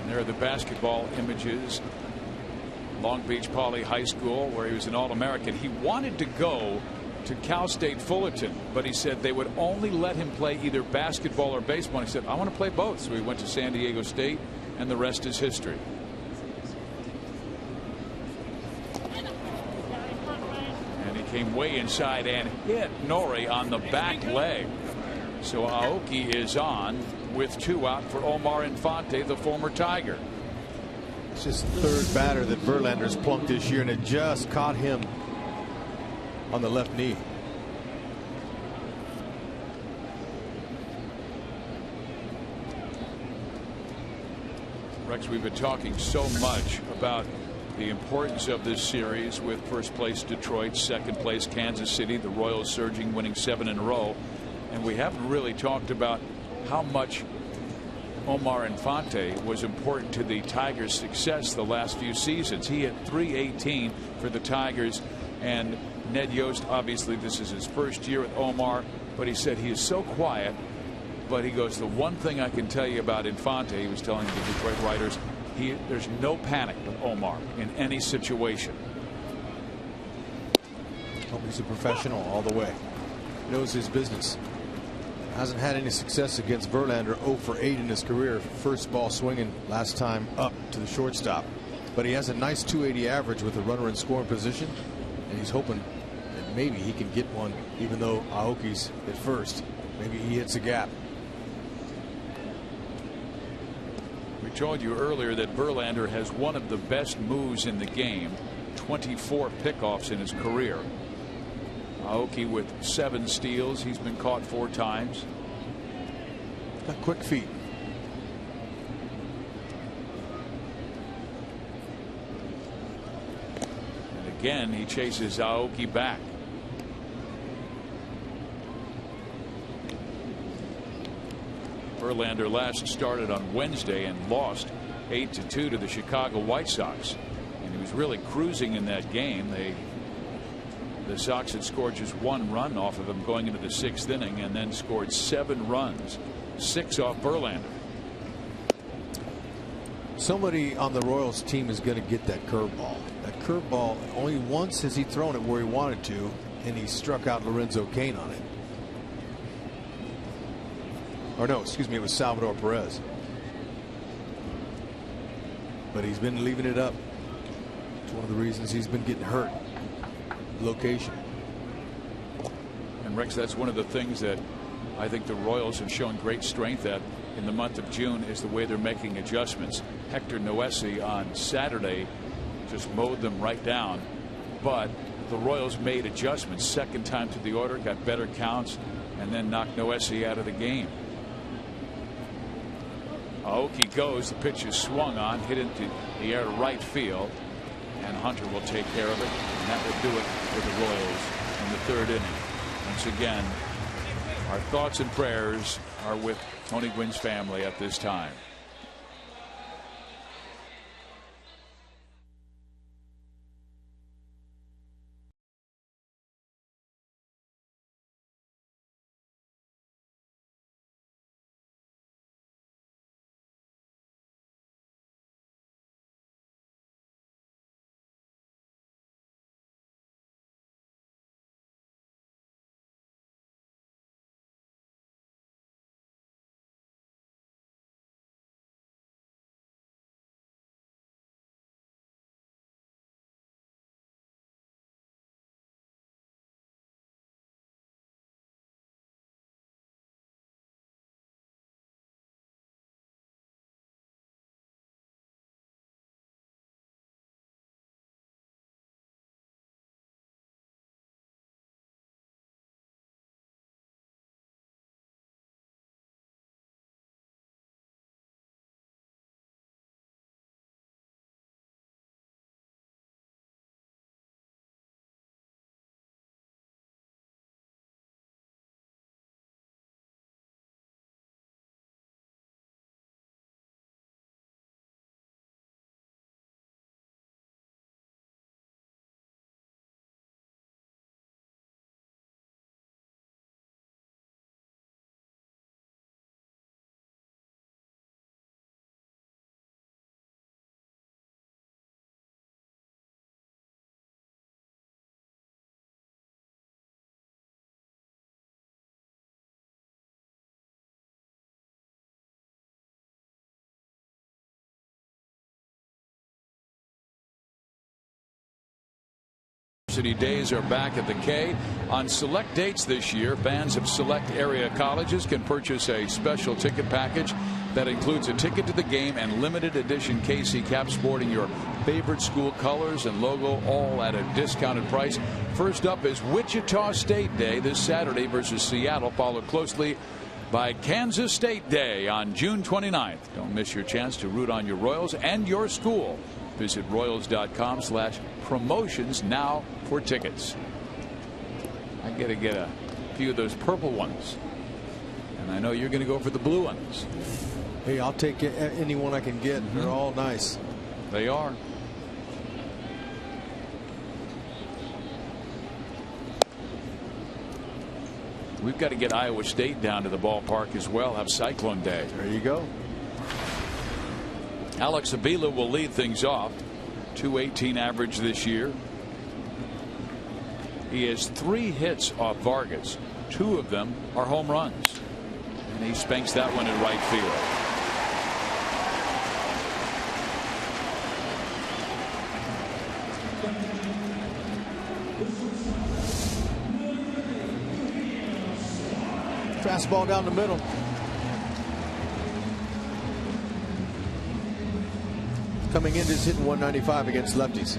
Speaker 1: And there are the basketball images. Long Beach Poly High School, where he was an All-American. He wanted to go to Cal State Fullerton, but he said they would only let him play either basketball or baseball. And he said, I want to play both. So he went to San Diego State, and the rest is history. And he came way inside and hit Nori on the back leg. So Aoki is on with 2 out for Omar Infante, the former Tiger.
Speaker 2: It's his 3rd batter that Verlander's plunked this year, and it just caught him on the left knee.
Speaker 1: Rex, we've been talking so much about the importance of this series with first place Detroit, second place Kansas City, the Royals surging, winning 7 in a row. And we haven't really talked about how much Omar Infante was important to the Tigers' success the last few seasons. He hit .318 for the Tigers, and Ned Yost, obviously this is his first year with Omar, but he said he is so quiet. But he goes, the one thing I can tell you about Infante, he was telling the Detroit writers, there's no panic with Omar in any situation.
Speaker 2: Oh, he's a professional all the way. Knows his business. Hasn't had any success against Verlander. 0 for 8 in his career. First ball swinging last time up to the shortstop. But he has a nice .280 average with a runner in scoring position, and he's hoping that maybe he can get one, even though Aoki's at first. Maybe he hits a gap.
Speaker 1: We told you earlier that Verlander has one of the best moves in the game, 24 pickoffs in his career. Aoki with 7 steals. He's been caught 4 times.
Speaker 2: Got quick feet.
Speaker 1: And again, he chases Aoki back. Verlander last started on Wednesday and lost 8-2 to the Chicago White Sox. And he was really cruising in that game. The Sox had scored just 1 run off of him going into the 6th inning, and then scored 7 runs, 6 off Verlander.
Speaker 2: Somebody on the Royals team is going to get that curveball. That curveball, only once has he thrown it where he wanted to, and he struck out Lorenzo Cain on it. Or no, excuse me, it was Salvador Perez. But he's been leaving it up. It's one of the reasons he's been getting hurt. Location.
Speaker 1: And Rex, that's one of the things that I think the Royals have shown great strength at in the month of June is the way they're making adjustments. Hector Noesi on Saturday just mowed them right down, but the Royals made adjustments. Second time to the order, got better counts, and then knocked Noesi out of the game. Aoki goes. The pitch is swung on, hit into the air to right field, and Hunter will take care of it, and that will do it for the Royals in the third inning. Once again, our thoughts and prayers are with Tony Gwynn's family at this time. Days are back at the K. On select dates this year, fans of select area colleges can purchase a special ticket package that includes a ticket to the game and limited edition KC caps sporting your favorite school colors and logo, all at a discounted price. First up is Wichita State Day this Saturday versus Seattle, followed closely by Kansas State Day on June 29th. Don't miss your chance to root on your Royals and your school. Visit Royals.com/promotions now for tickets. I gotta get a few of those purple ones, and I know you're going to go for the blue ones.
Speaker 5: Hey, I'll take any one I can get. They're all nice.
Speaker 1: They are. We've got to get Iowa State down to the ballpark as well. Have Cyclone Day.
Speaker 5: There you go.
Speaker 1: Alex Avila will lead things off. .218 average this year. He has 3 hits off Vargas. 2 of them are home runs. And he spanks that one in right field.
Speaker 5: Fastball down the middle. Coming in, just hitting 195 against lefties.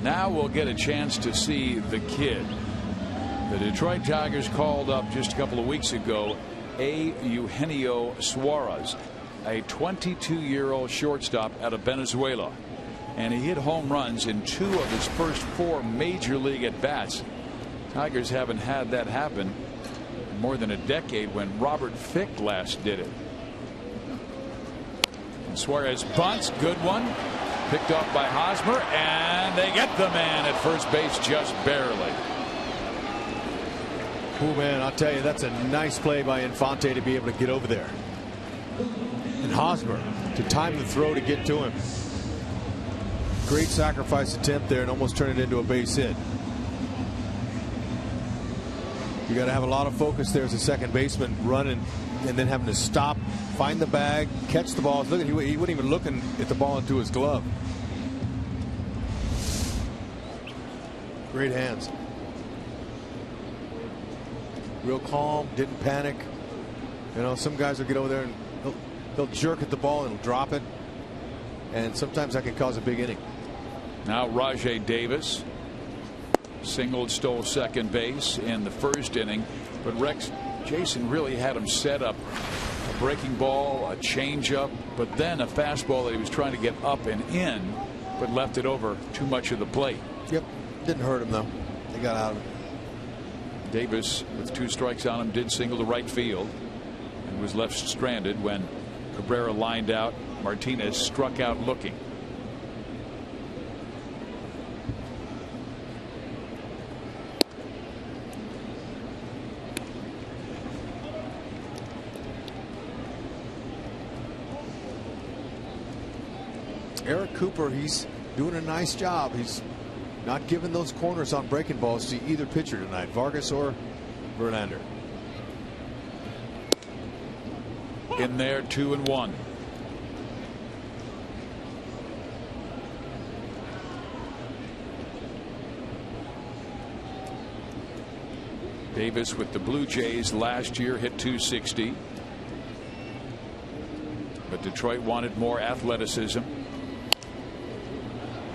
Speaker 1: Now we'll get a chance to see the kid. The Detroit Tigers called up just a couple of weeks ago Eugenio Suarez, a 22-year-old shortstop out of Venezuela. And he hit home runs in 2 of his first 4 major league at-bats. Tigers haven't had that happen in more than a decade, when Robert Fick last did it. And Suarez bunts, good one, picked off by Hosmer, and they get the man at first base just barely.
Speaker 5: Oh man, I'll tell you, that's a nice play by Infante to be able to get over there. And Hosmer to time the throw to get to him. Great sacrifice attempt there and almost turned it into a base hit. You got to have a lot of focus there as a second baseman, running and then having to stop, find the bag, catch the ball. Look, he wasn't even looking at the ball into his glove. Great hands. real calm, didn't panic. You know, some guys will get over there and they'll jerk at the ball and drop it, and sometimes that can cause a big inning.
Speaker 1: Now Rajay Davis singled, stole second base in the first inning, but Jason really had him set up a breaking ball, a changeup, but then a fastball that he was trying to get up and in, but left it over too much of the plate.
Speaker 5: Yep, didn't hurt him though. They got out of it.
Speaker 1: Davis, with 2 strikes on him, did single to right field and was left stranded when Cabrera lined out. Martinez struck out looking.
Speaker 5: Eric Cooper, he's doing a nice job. He's not giving those corners on breaking balls to either pitcher tonight, Vargas or Verlander.
Speaker 1: In there, 2-1. Davis with the Blue Jays last year hit .260. But Detroit wanted more athleticism.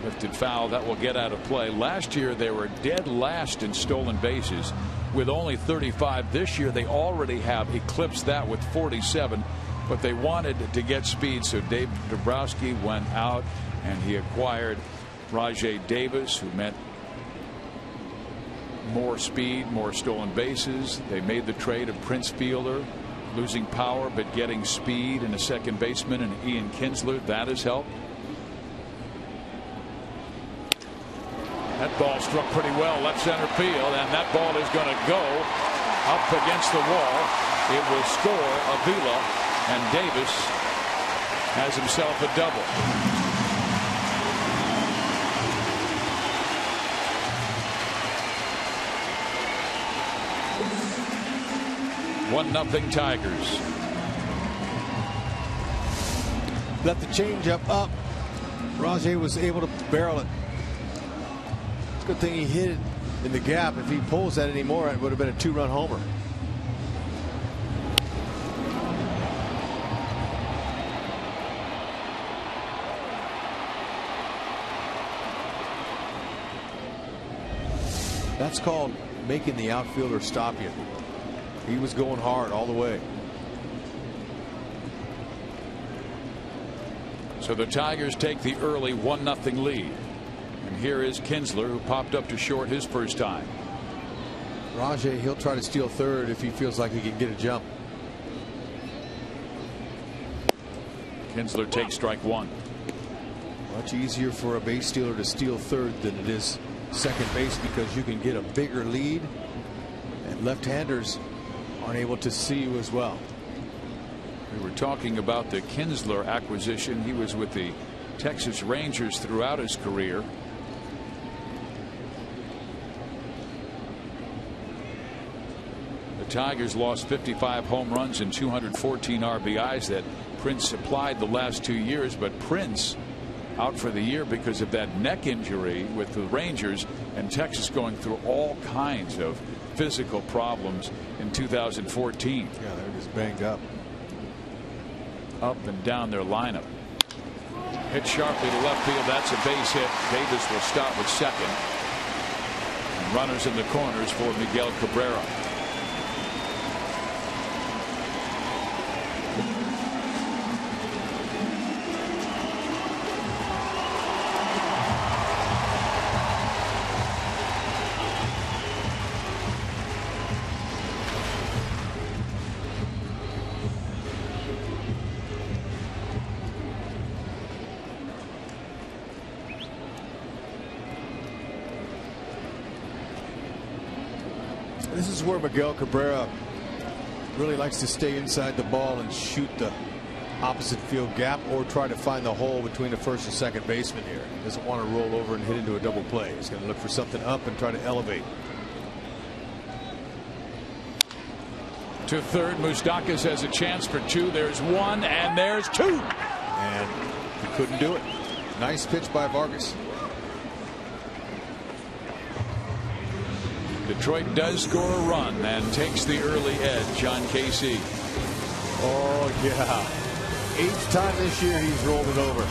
Speaker 1: Lifted foul, that will get out of play. Last year they were dead last in stolen bases with only 35. This year they already have eclipsed that with 47, but they wanted to get speed, so Dave Dombrowski went out and he acquired Rajay Davis, who meant more speed, more stolen bases. They made the trade of Prince Fielder, losing power but getting speed, and a second baseman and Ian Kinsler. That has helped. That ball struck pretty well left center field, and that ball is going to go up against the wall. It will score Avila, and Davis has himself a double. 1-0 Tigers.
Speaker 5: Let the changeup up. Rajay was able to barrel it. Good thing he hit it in the gap. If he pulls that anymore, it would have been a 2-run homer. That's called making the outfielder stop you. He was going hard all the way.
Speaker 1: So the Tigers take the early 1-0 lead. And here is Kinsler, who popped up to short his first time.
Speaker 5: Rajay, he'll try to steal third if he feels like he can get a jump.
Speaker 1: Kinsler takes strike one.
Speaker 5: Much easier for a base stealer to steal third than it is second base, because you can get a bigger lead, and left-handers aren't able to see you as well.
Speaker 1: We were talking about the Kinsler acquisition. He was with the Texas Rangers throughout his career. The Tigers lost 55 home runs and 214 RBIs that Prince supplied the last 2 years, but Prince out for the year because of that neck injury with the Rangers, and Texas going through all kinds of physical problems in 2014.
Speaker 5: Yeah, they're just banged up.
Speaker 1: Up and down their lineup. Hit sharply to left field. That's a base hit. Davis will stop at second. And runners in the corners for Miguel Cabrera.
Speaker 5: This is where Miguel Cabrera really likes to stay inside the ball and shoot the opposite field gap, or try to find the hole between the first and second baseman here. He doesn't want to roll over and hit into a double play. He's going to look for something up and try to elevate.
Speaker 1: To third, Moustakas has a chance for two. There's one, and there's two.
Speaker 5: And he couldn't do it. Nice pitch by Vargas.
Speaker 1: The Detroit does score a run and takes the early edge on KC.
Speaker 5: Oh, yeah. 8th time this year he's rolled it over.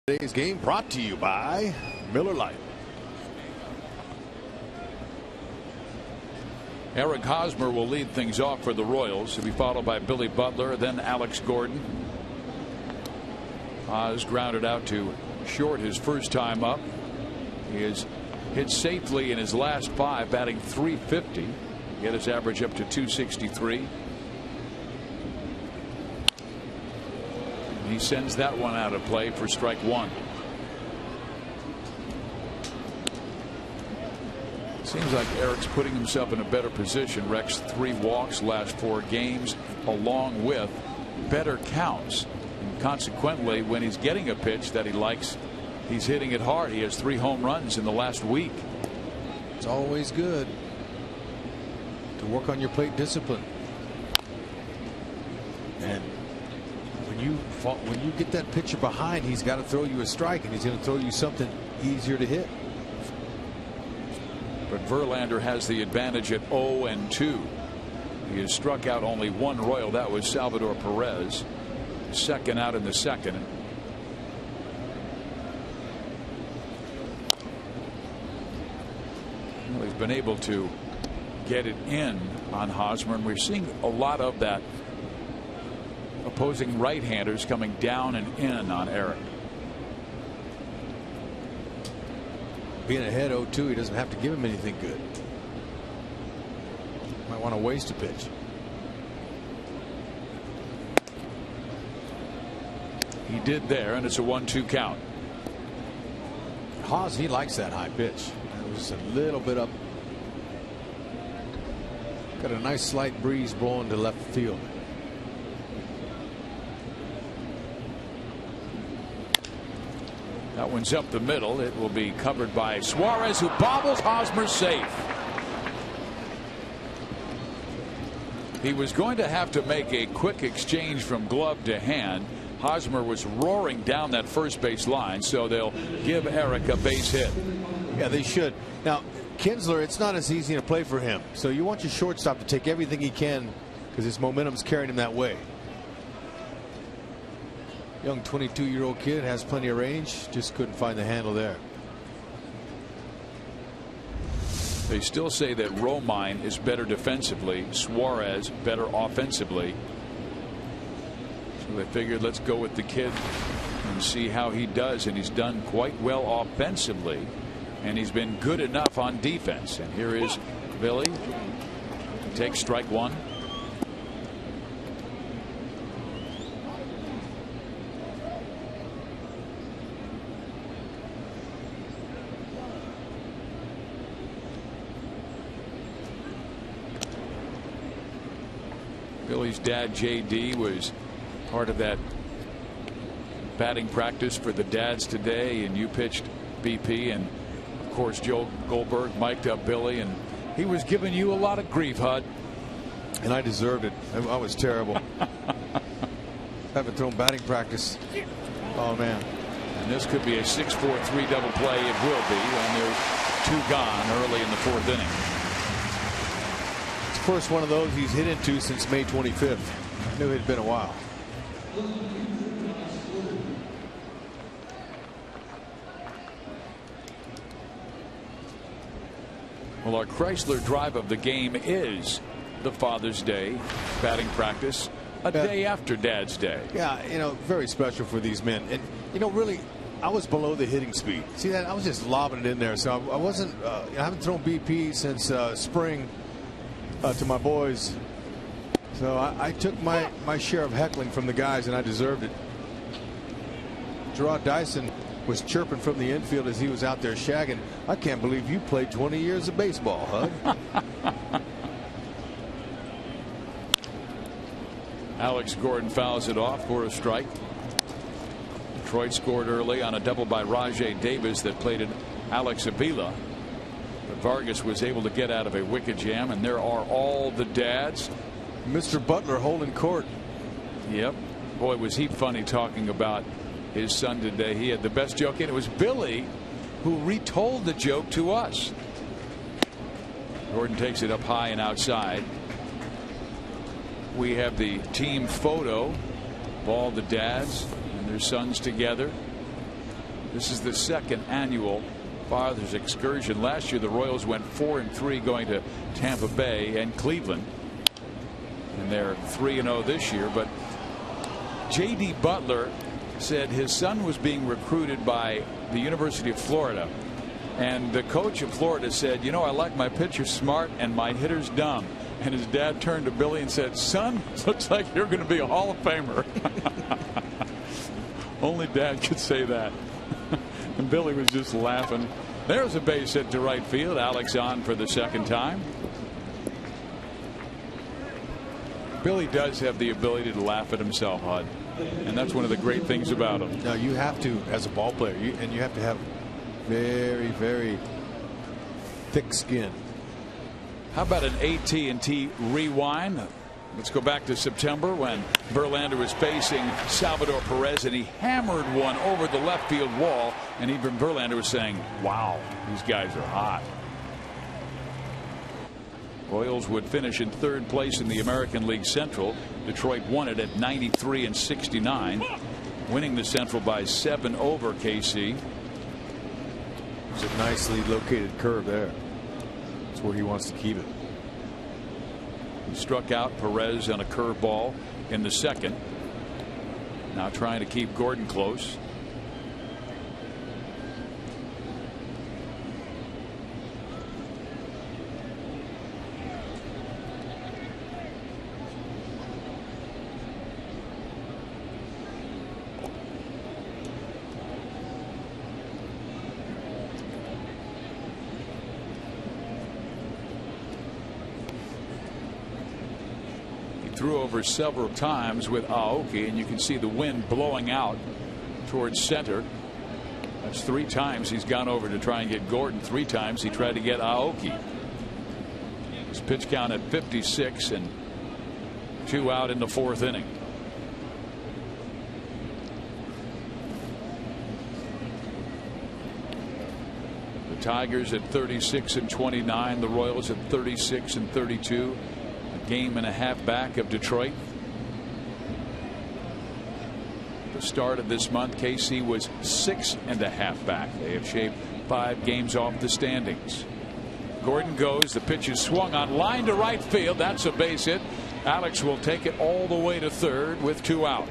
Speaker 5: Today's game brought to you by Miller Lite.
Speaker 1: Eric Hosmer will lead things off for the Royals. He'll be followed by Billy Butler, then Alex Gordon. Oz grounded out to short his first time up. He has hit safely in his last 5, batting .350. Get his average up to .263. He sends that one out of play for strike 1. Seems like Eric's putting himself in a better position. Rex 3 walks last 4 games, along with better counts. And consequently, when he's getting a pitch that he likes, he's hitting it hard. He has 3 home runs in the last week.
Speaker 5: It's always good to work on your plate discipline. And when you get that pitcher behind, he's got to throw you a strike, and he's going to throw you something easier to hit.
Speaker 1: But Verlander has the advantage at 0-2. He has struck out only 1 Royal. That was Salvador Perez. Second out in the second. Well, he's been able to get it in on Hosmer, and we're seeing a lot of that. Opposing right-handers coming down and in on Eric.
Speaker 5: Being ahead 0-2, he doesn't have to give him anything good. Might want to waste a pitch.
Speaker 1: He did there, and it's a 1-2 count.
Speaker 5: Haas, he likes that high pitch. It was a little bit up. Got a nice slight breeze blowing to left field.
Speaker 1: That one's up the middle. It will be covered by Suarez, who bobbles. Hosmer safe. He was going to have to make a quick exchange from glove to hand. Hosmer was roaring down that first base line, so they'll give Eric a base hit.
Speaker 5: Yeah, they should. Now, Kinsler, it's not as easy to play for him. So you want your shortstop to take everything he can because his momentum's carrying him that way. Young 22-year-old kid, has plenty of range, just couldn't find the handle there.
Speaker 1: They still say that Romine is better defensively, Suarez better offensively. So they figured, let's go with the kid and see how he does, and he's done quite well offensively, and he's been good enough on defense. And here is Billy. Takes strike 1. His dad, J.D., was part of that batting practice for the dads today, and you pitched BP, and of course Joe Goldberg mic'd up Billy, and he was giving you a lot of grief, Hud.
Speaker 5: And I deserved it. I was terrible. Haven't thrown batting practice. Oh, man.
Speaker 1: And this could be a 6-4-3 double play. It will be when there's 2 gone early in the 4th inning.
Speaker 5: It's the first one of those he's hit into since May 25th. I knew it had been a while.
Speaker 1: Well, our Chrysler drive of the game is the Father's Day batting practice, a day after Dad's Day.
Speaker 5: Yeah, you know, very special for these men. And, you know, really, I was below the hitting speed. See that? I was just lobbing it in there. So I wasn't, I haven't thrown BP since spring to my boys. So I took my share of heckling from the guys, and I deserved it. Gerard Dyson was chirping from the infield as he was out there shagging. I can't believe you played 20 years of baseball, Hud.
Speaker 1: Alex Gordon fouls it off for a strike. Detroit scored early on a double by Rajai Davis that plated Alex Avila. But Vargas was able to get out of a wicket jam, and there are all the dads.
Speaker 5: Mr. Butler holding court.
Speaker 1: Yep. Boy, was he funny talking about his son today. He had the best joke, and it was Billy who retold the joke to us. Gordon takes it up high and outside. We have the team photo of all the dads and their sons together. This is the 2nd annual Father's Excursion. Last year the Royals went 4-3 going to Tampa Bay and Cleveland, and they're 3-0 this year. But J.D. Butler said his son was being recruited by the University of Florida, and the coach of Florida said, you know, I like my pitchers smart and my hitters dumb. And his dad turned to Billy and said, son, looks like you're going to be a Hall of Famer. Only dad could say that. And Billy was just laughing. There's a base hit to right field. Alex on for the 2nd time. Billy does have the ability to laugh at himself, Hud. And that's one of the great things about him.
Speaker 5: Now, you have to, as a ball player, and you have to have very, very thick skin.
Speaker 1: How about an AT&T rewind? Let's go back to September when Verlander was facing Salvador Perez, and he hammered one over the left field wall, and even Verlander was saying, wow, these guys are hot. Royals would finish in 3rd place in the American League Central. Detroit won it at 93-69, winning the Central by 7 over KC.
Speaker 5: It's a nicely located curve there. That's where he wants to keep it.
Speaker 1: He struck out Perez on a curveball in the 2nd. Now trying to keep Gordon close. Threw over several times with Aoki, and you can see the wind blowing out towards center. That's 3 times he's gone over to try and get Gordon. 3 times he tried to get Aoki. His pitch count at 56 and 2 out in the 4th inning. The Tigers at 36-29. The Royals at 36-32. Game and a half back of Detroit. The start of this month, KC was 6.5 back. They have shaved 5 games off the standings. Gordon goes. The pitch is swung on, line to right field. That's a base hit. Alex will take it all the way to 3rd with 2 out.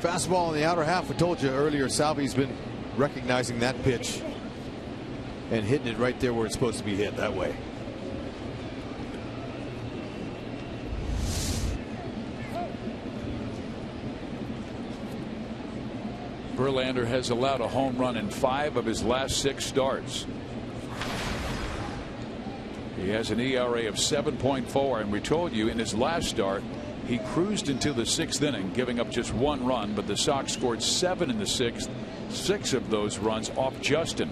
Speaker 5: Fastball in the outer half. I told you earlier, Salvi's been recognizing that pitch and hitting it right there where it's supposed to be hit, that way.
Speaker 1: Verlander has allowed a home run in 5 of his last 6 starts. He has an ERA of 7.4, and we told you in his last start he cruised into the 6th inning, giving up just 1 run, but the Sox scored 7 in the 6th, 6 of those runs off Justin.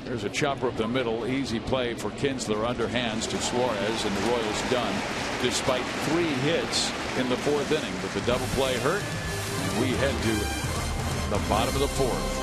Speaker 1: There's a chopper up the middle, easy play for Kinsler, underhands to Suarez, and the Royals done despite 3 hits in the 4th inning. But the double play hurt, and we head to the bottom of the 4th.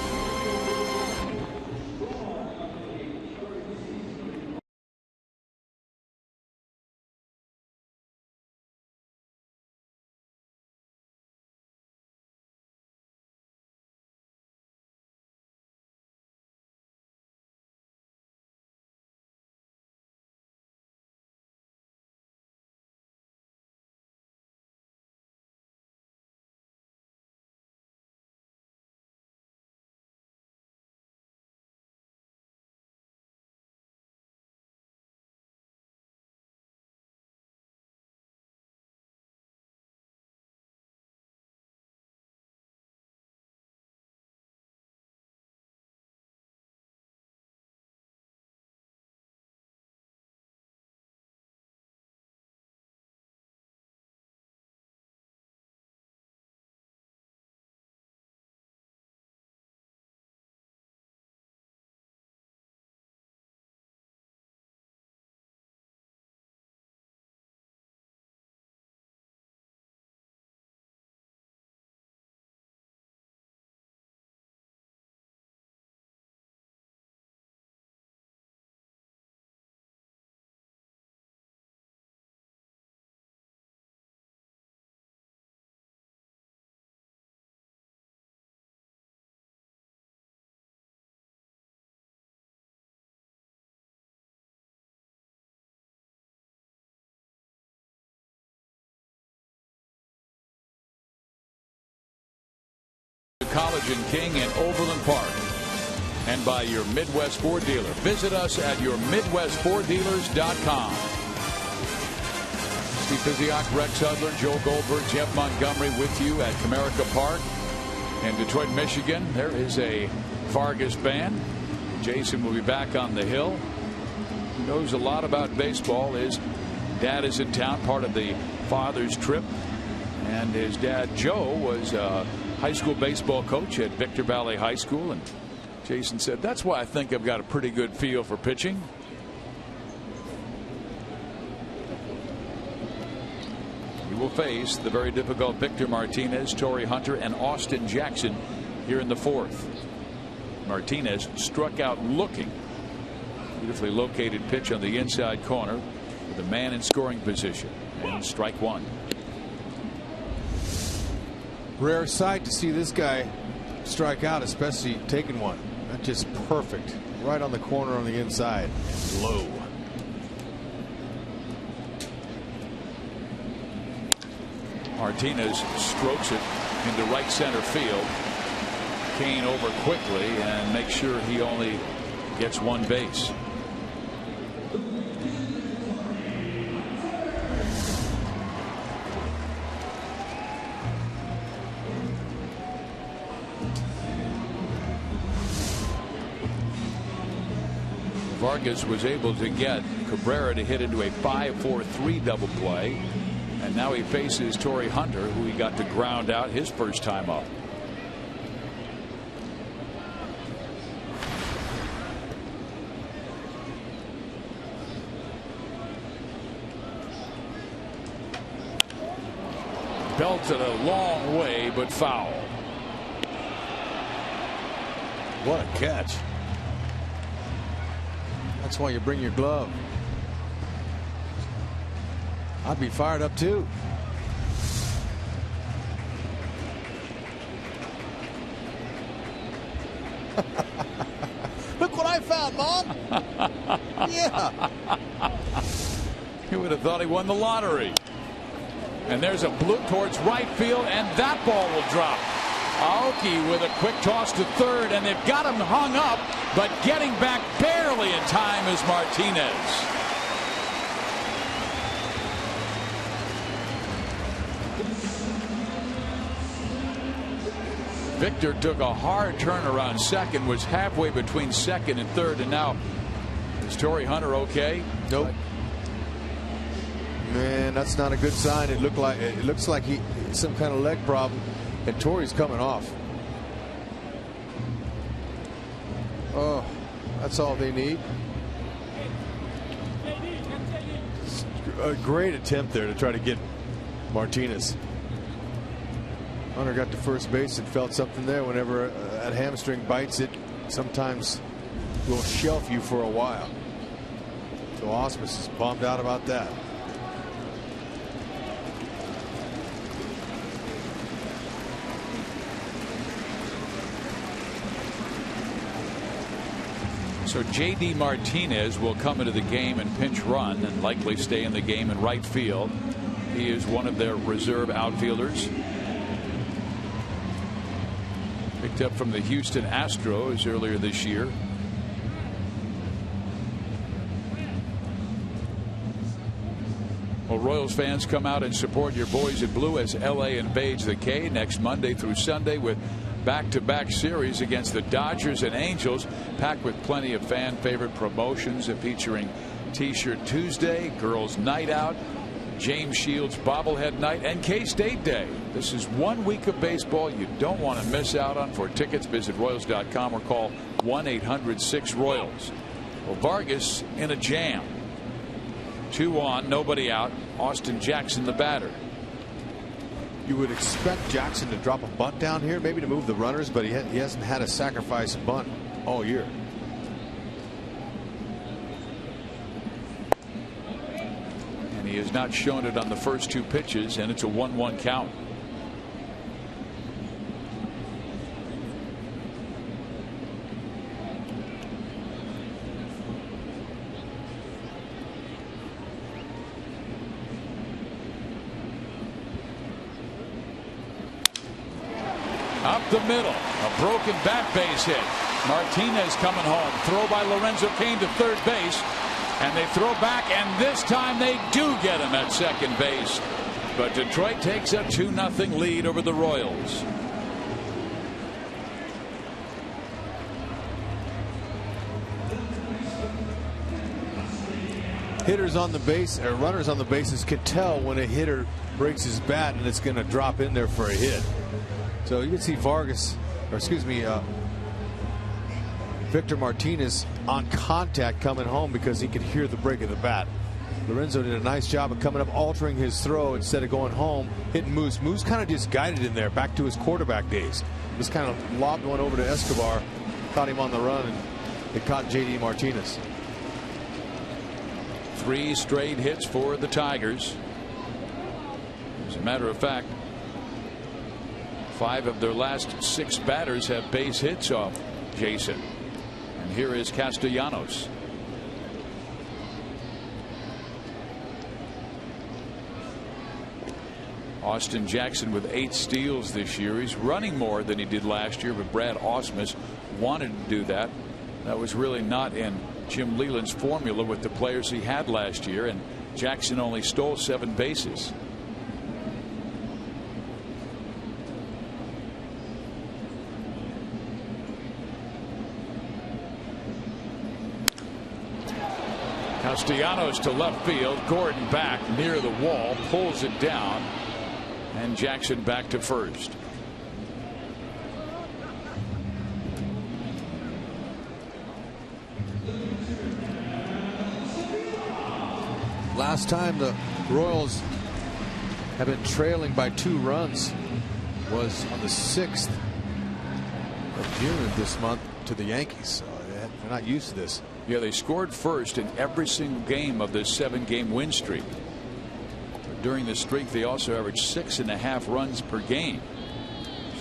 Speaker 1: College and King in Overland Park, and by your Midwest Ford dealer. Visit us at yourmidwestforddealers.com. Steve Physiak, Rex Hudler, Joe Goldberg, Jeff Montgomery with you at Comerica Park in Detroit, Michigan. There is a Vargas band. Jason will be back on the hill. He knows a lot about baseball. His dad is in town, part of the father's trip, and his dad Joe was high school baseball coach at Victor Valley High School, and Jason said that's why I think I've got a pretty good feel for pitching. He will face the very difficult Victor Martinez, Torrey Hunter, and Austin Jackson here in the 4th. Martinez struck out looking. Beautifully located pitch on the inside corner with a man in scoring position, and strike 1.
Speaker 5: Rare sight to see this guy strike out, especially taking one. That's just perfect. Right on the corner on the inside. Low.
Speaker 1: Martinez strokes it into right center field. Kane over quickly and makes sure he only gets 1 base. Vargas was able to get Cabrera to hit into a 5-4-3 double play, and now he faces Torrey Hunter, who he got to ground out his first time up. Belted a long way, but foul.
Speaker 5: What a catch. That's why you bring your glove. I'd be fired up too. Look what I found, Mom. Yeah.
Speaker 1: You would have thought he won the lottery. And there's a bloop towards right field, and that ball will drop. Aoki with a quick toss to third, and they've got him hung up, but getting back barely in time is Martinez. Victor took a hard turn around second, was halfway between second and third, and now is Torrey Hunter okay?
Speaker 5: Nope. Man, that's not a good sign. It looks like he some kind of leg problem, and Torrey's coming off. Oh, that's all they need. A great attempt there to try to get Martinez. Hunter got to first base and felt something there. Whenever that hamstring bites, it sometimes will shelf you for a while. So Ausmus is bummed out about that.
Speaker 1: So J.D. Martinez will come into the game and pinch run and likely stay in the game in right field. He is one of their reserve outfielders. Picked up from the Houston Astros earlier this year. Well, Royals fans, come out and support your boys in blue as L.A. invades the K next Monday through Sunday with back-to-back series against the Dodgers and Angels, packed with plenty of fan favorite promotions featuring T-shirt Tuesday, Girls Night Out, James Shields bobblehead night, and K-State Day. This is 1 week of baseball you don't want to miss out on. For tickets, visit Royals.com or call 1-800-6-ROYALS. Well, Vargas in a jam. 2 on, nobody out. Austin Jackson, the batter.
Speaker 5: You would expect Jackson to drop a bunt down here, maybe to move the runners, but he hasn't had a sacrifice bunt all year.
Speaker 1: And he has not shown it on the first 2 pitches, and it's a 1-1 count. Up the middle, a broken bat base hit. Martinez coming home. Throw by Lorenzo Cain to third base, and they throw back, and this time they do get him at second base. But Detroit takes a 2-0 lead over the Royals.
Speaker 5: Hitters on the base, or runners on the bases, can tell when a hitter breaks his bat and it's going to drop in there for a hit. So you can see Victor Martinez on contact coming home because he could hear the break of the bat. Lorenzo did a nice job of coming up, altering his throw instead of going home, hitting Moose. Moose kind of just guided in there back to his quarterback days. Just kind of lobbed one over to Escobar, caught him on the run, and it caught J.D. Martinez.
Speaker 1: 3 straight hits for the Tigers. As a matter of fact, 5 of their last 6 batters have base hits off Jason. And here is Castellanos. Austin Jackson with 8 steals this year. He's running more than he did last year, but Brad Ausmus wanted to do that. That was really not in Jim Leyland's formula with the players he had last year, and Jackson only stole 7 bases. Castellanos to left field. Gordon back near the wall, pulls it down, and Jackson back to first.
Speaker 5: Last time the Royals have been trailing by 2 runs was on the 6th of June of this month to the Yankees. So they're not used to this.
Speaker 1: Yeah, they scored first in every single game of this 7-game win streak. During the streak, they also averaged 6.5 runs per game.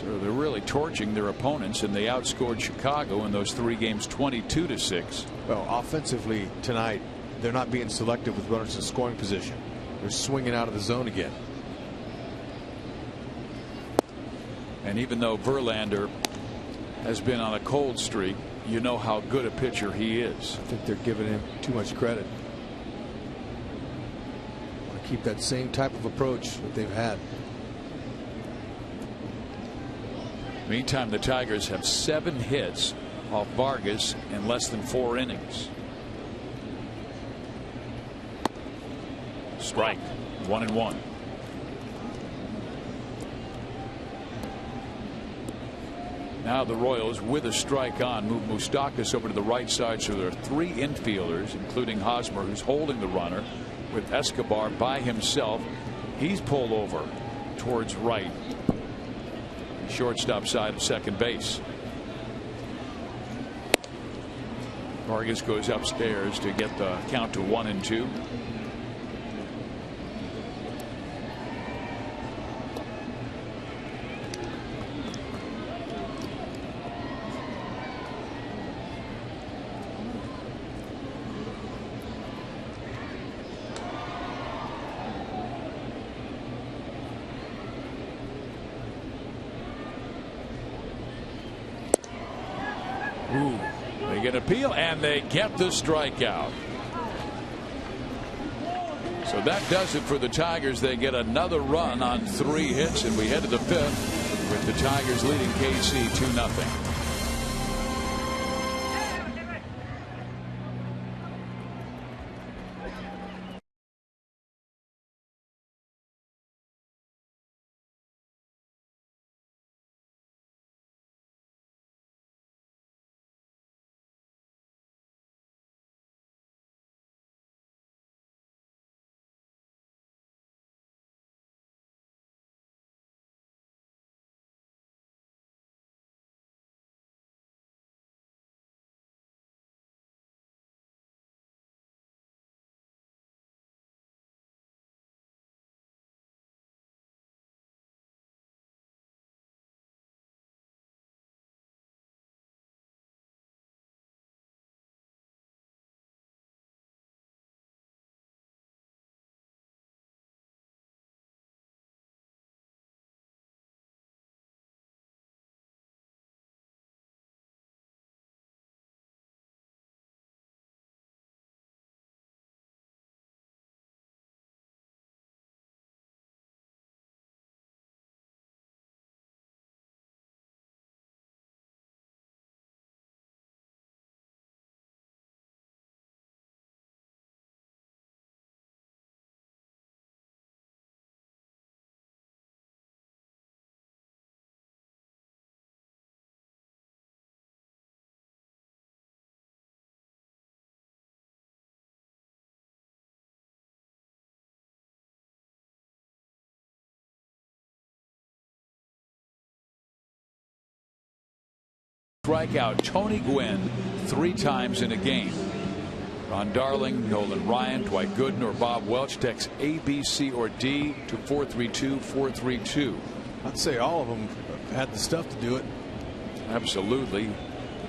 Speaker 1: So they're really torching their opponents, and they outscored Chicago in those 3 games 22-6.
Speaker 5: Well, offensively tonight, they're not being selective with runners in scoring position. They're swinging out of the zone again.
Speaker 1: And even though Verlander has been on a cold streak, you know how good a pitcher he is.
Speaker 5: I think they're giving him too much credit. Want to keep that same type of approach that they've had.
Speaker 1: Meantime, the Tigers have 7 hits off Vargas in less than 4 innings. Strike, 1-1. Now the Royals, with a strike on, move Moustakas over to the right side, so there are 3 infielders, including Hosmer, who's holding the runner, with Escobar by himself. He's pulled over towards right, shortstop side of second base. Vargas goes upstairs to get the count to 1-2. Ooh, they get appeal and they get the strikeout. So that does it for the Tigers. They get another run on 3 hits, and we head to the 5th with the Tigers leading KC 2-0. Strikeout Tony Gwynn 3 times in a game. Ron Darling, Nolan Ryan, Dwight Gooden, or Bob Welch. Text A, B, C, or D to 432-432.
Speaker 5: I'd say all of them had the stuff to do it.
Speaker 1: Absolutely.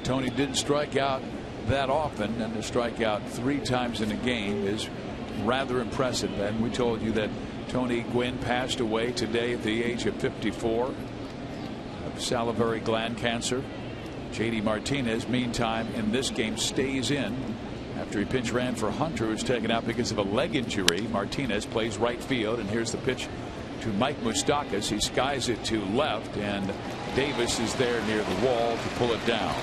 Speaker 1: Tony didn't strike out that often, and to strike out 3 times in a game is rather impressive. And we told you that Tony Gwynn passed away today at the age of 54 of salivary gland cancer. J.D. Martinez, meantime, in this game stays in after he pinch ran for Hunter, who's taken out because of a leg injury. Martinez plays right field, and here's the pitch to Mike Moustakas. He skies it to left, and Davis is there near the wall to pull it down.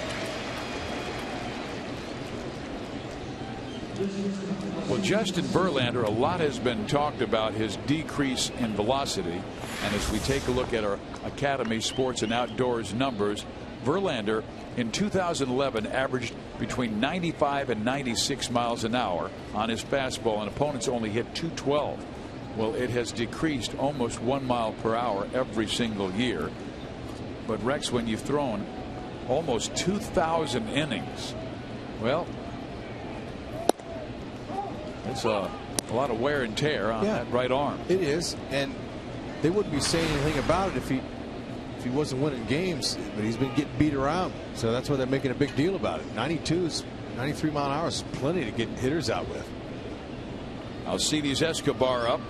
Speaker 1: Well, Justin Verlander, a lot has been talked about his decrease in velocity, and as we take a look at our Academy Sports and Outdoors numbers, Verlander in 2011 averaged between 95 and 96 miles an hour on his fastball, and opponents only hit 212. Well, it has decreased almost 1 mile per hour every single year. But Rex, when you've thrown almost 2,000 innings, well, it's a lot of wear and tear on that right arm.
Speaker 5: It is, and they wouldn't be saying anything about it if he wasn't winning games, but he's been getting beat around, so that's why they're making a big deal about it. 93 mile an hour is plenty to get hitters out with.
Speaker 1: Alcides Escobar up.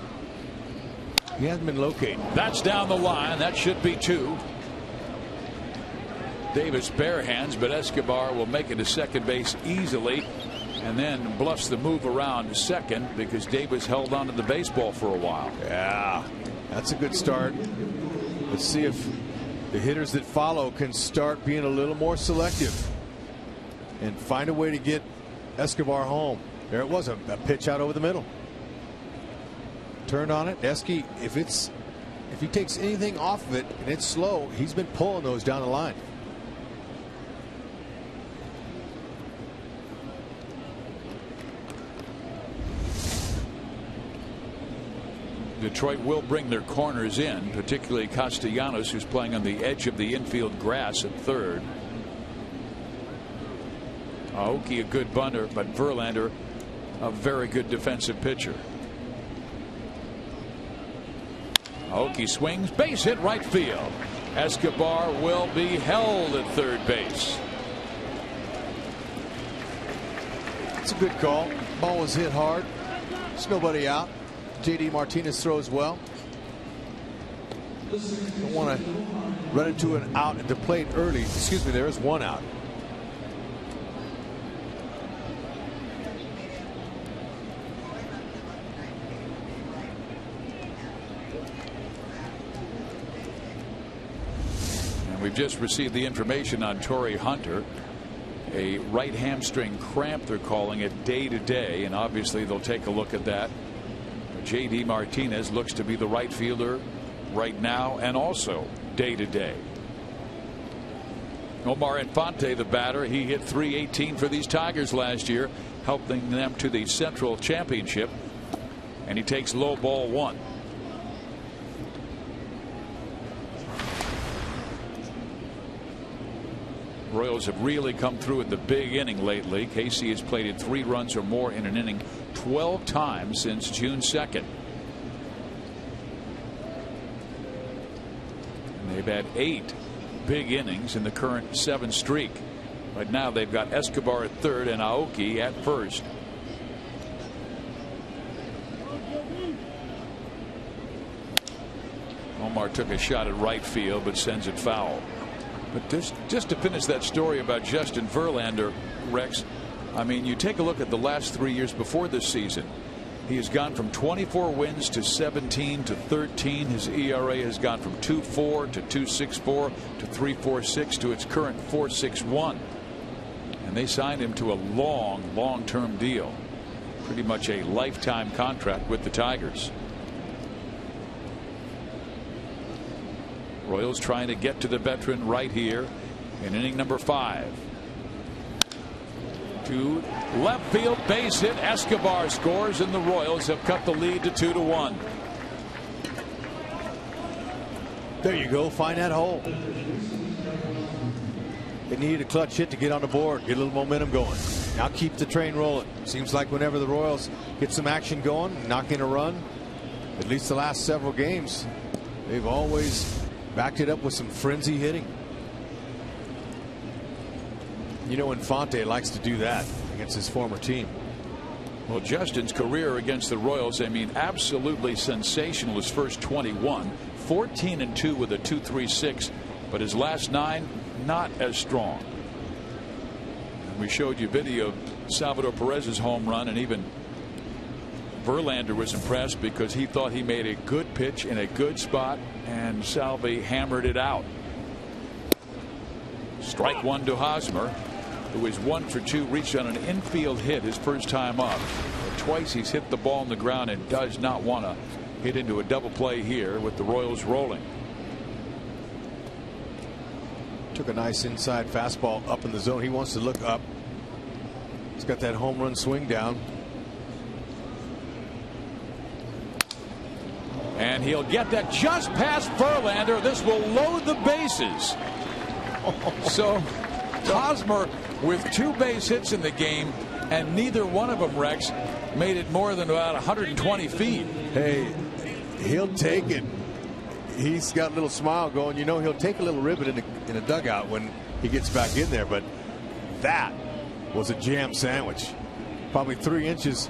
Speaker 5: He hasn't been located.
Speaker 1: That's down the line. That should be 2. Davis bare hands, but Escobar will make it to second base easily, and then bluffs the move around to second because Davis held onto the baseball for a while.
Speaker 5: Yeah, that's a good start. Let's see if the hitters that follow can start being a little more selective and find a way to get Escobar home. There it was, a pitch out over the middle. Turned on it. Esky, if he takes anything off of it and it's slow, he's been pulling those down the line.
Speaker 1: Detroit will bring their corners in, particularly Castellanos, who's playing on the edge of the infield grass at third. Aoki, a good bunter, but Verlander, a very good defensive pitcher. Aoki swings, base hit right field. Escobar will be held at third base.
Speaker 5: It's a good call. Ball was hit hard. There's nobody out. JD Martinez throws well. Don't want to run into an out at the plate early. Excuse me, there is one out.
Speaker 1: And we've just received the information on Torrey Hunter. A right hamstring cramp, they're calling it, day to day, and obviously they'll take a look at that. JD Martinez looks to be the right fielder right now and also day to day. Omar Infante, the batter, he hit .318 for these Tigers last year, helping them to the Central Championship, and he takes low ball one. Royals have really come through at the big inning lately. KC has plated 3 runs or more in an inning 12 times since June 2nd. And they've had 8 big innings in the current 7 streak. Right now they've got Escobar at third and Aoki at first. Omar took a shot at right field but sends it foul. But just to finish that story about Justin Verlander, Rex, I mean, you take a look at the last 3 years before this season. He has gone from 24 wins to 17 to 13. His ERA has gone from 2.4 to 2.64 to 3.46 to its current 4.61. And they signed him to a long-term deal. Pretty much a lifetime contract with the Tigers. Royals trying to get to the veteran right here in inning number 5. To left field, base hit. Escobar scores, and the Royals have cut the lead to 2-1.
Speaker 5: There you go. Find that hole. They needed a clutch hit to get on the board, get a little momentum going. Now keep the train rolling. Seems like whenever the Royals get some action going, knock in a run, at least the last several games, they've always backed it up with some frenzy hitting. You know, Infante likes to do that against his former team.
Speaker 1: Well, Justin's career against the Royals, I mean, absolutely sensational. His first 21, 14-2 with a 2.36, but his last 9 not as strong. And we showed you video of Salvador Perez's home run, and even Verlander was impressed because he thought he made a good pitch in a good spot, and Salvi hammered it out. Strike one to Hosmer, who is 1 for 2, reached on an infield hit his first time up. But twice he's hit the ball on the ground and does not want to hit into a double play here with the Royals rolling.
Speaker 5: Took a nice inside fastball up in the zone. He wants to look up. He's got that home run swing down.
Speaker 1: And he'll get that just past Verlander. This will load the bases. So Hosmer with 2 base hits in the game, and neither one of them, Rex, made it more than about 120 feet.
Speaker 5: Hey, he'll take it. He's got a little smile going. You know, he'll take a little ribbit in a dugout when he gets back in there. But that was a jam sandwich. Probably 3 inches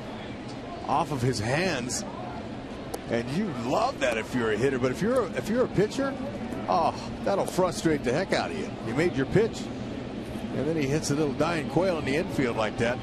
Speaker 5: off of his hands. And you love that if you're a hitter, but if you're a pitcher, oh, that'll frustrate the heck out of you. You made your pitch, and then he hits a little dying quail in the infield like that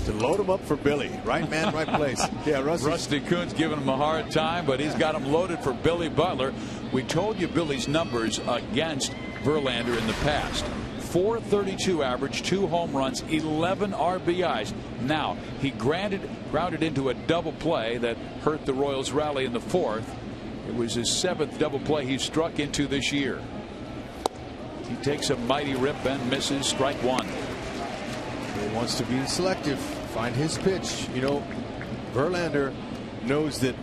Speaker 5: to load him up for Billy. Right man, right place. Yeah,
Speaker 1: Rusty Kuhn's giving him a hard time, but he's got him loaded for Billy Butler. We told you Billy's numbers against Verlander in the past. .432 average, 2 home runs, 11 RBIs. Now, he grounded into a double play that hurt the Royals' rally in the 4th. It was his 7th double play he struck into this year. He takes a mighty rip and misses, strike 1.
Speaker 5: He wants to be selective, find his pitch. You know, Verlander knows that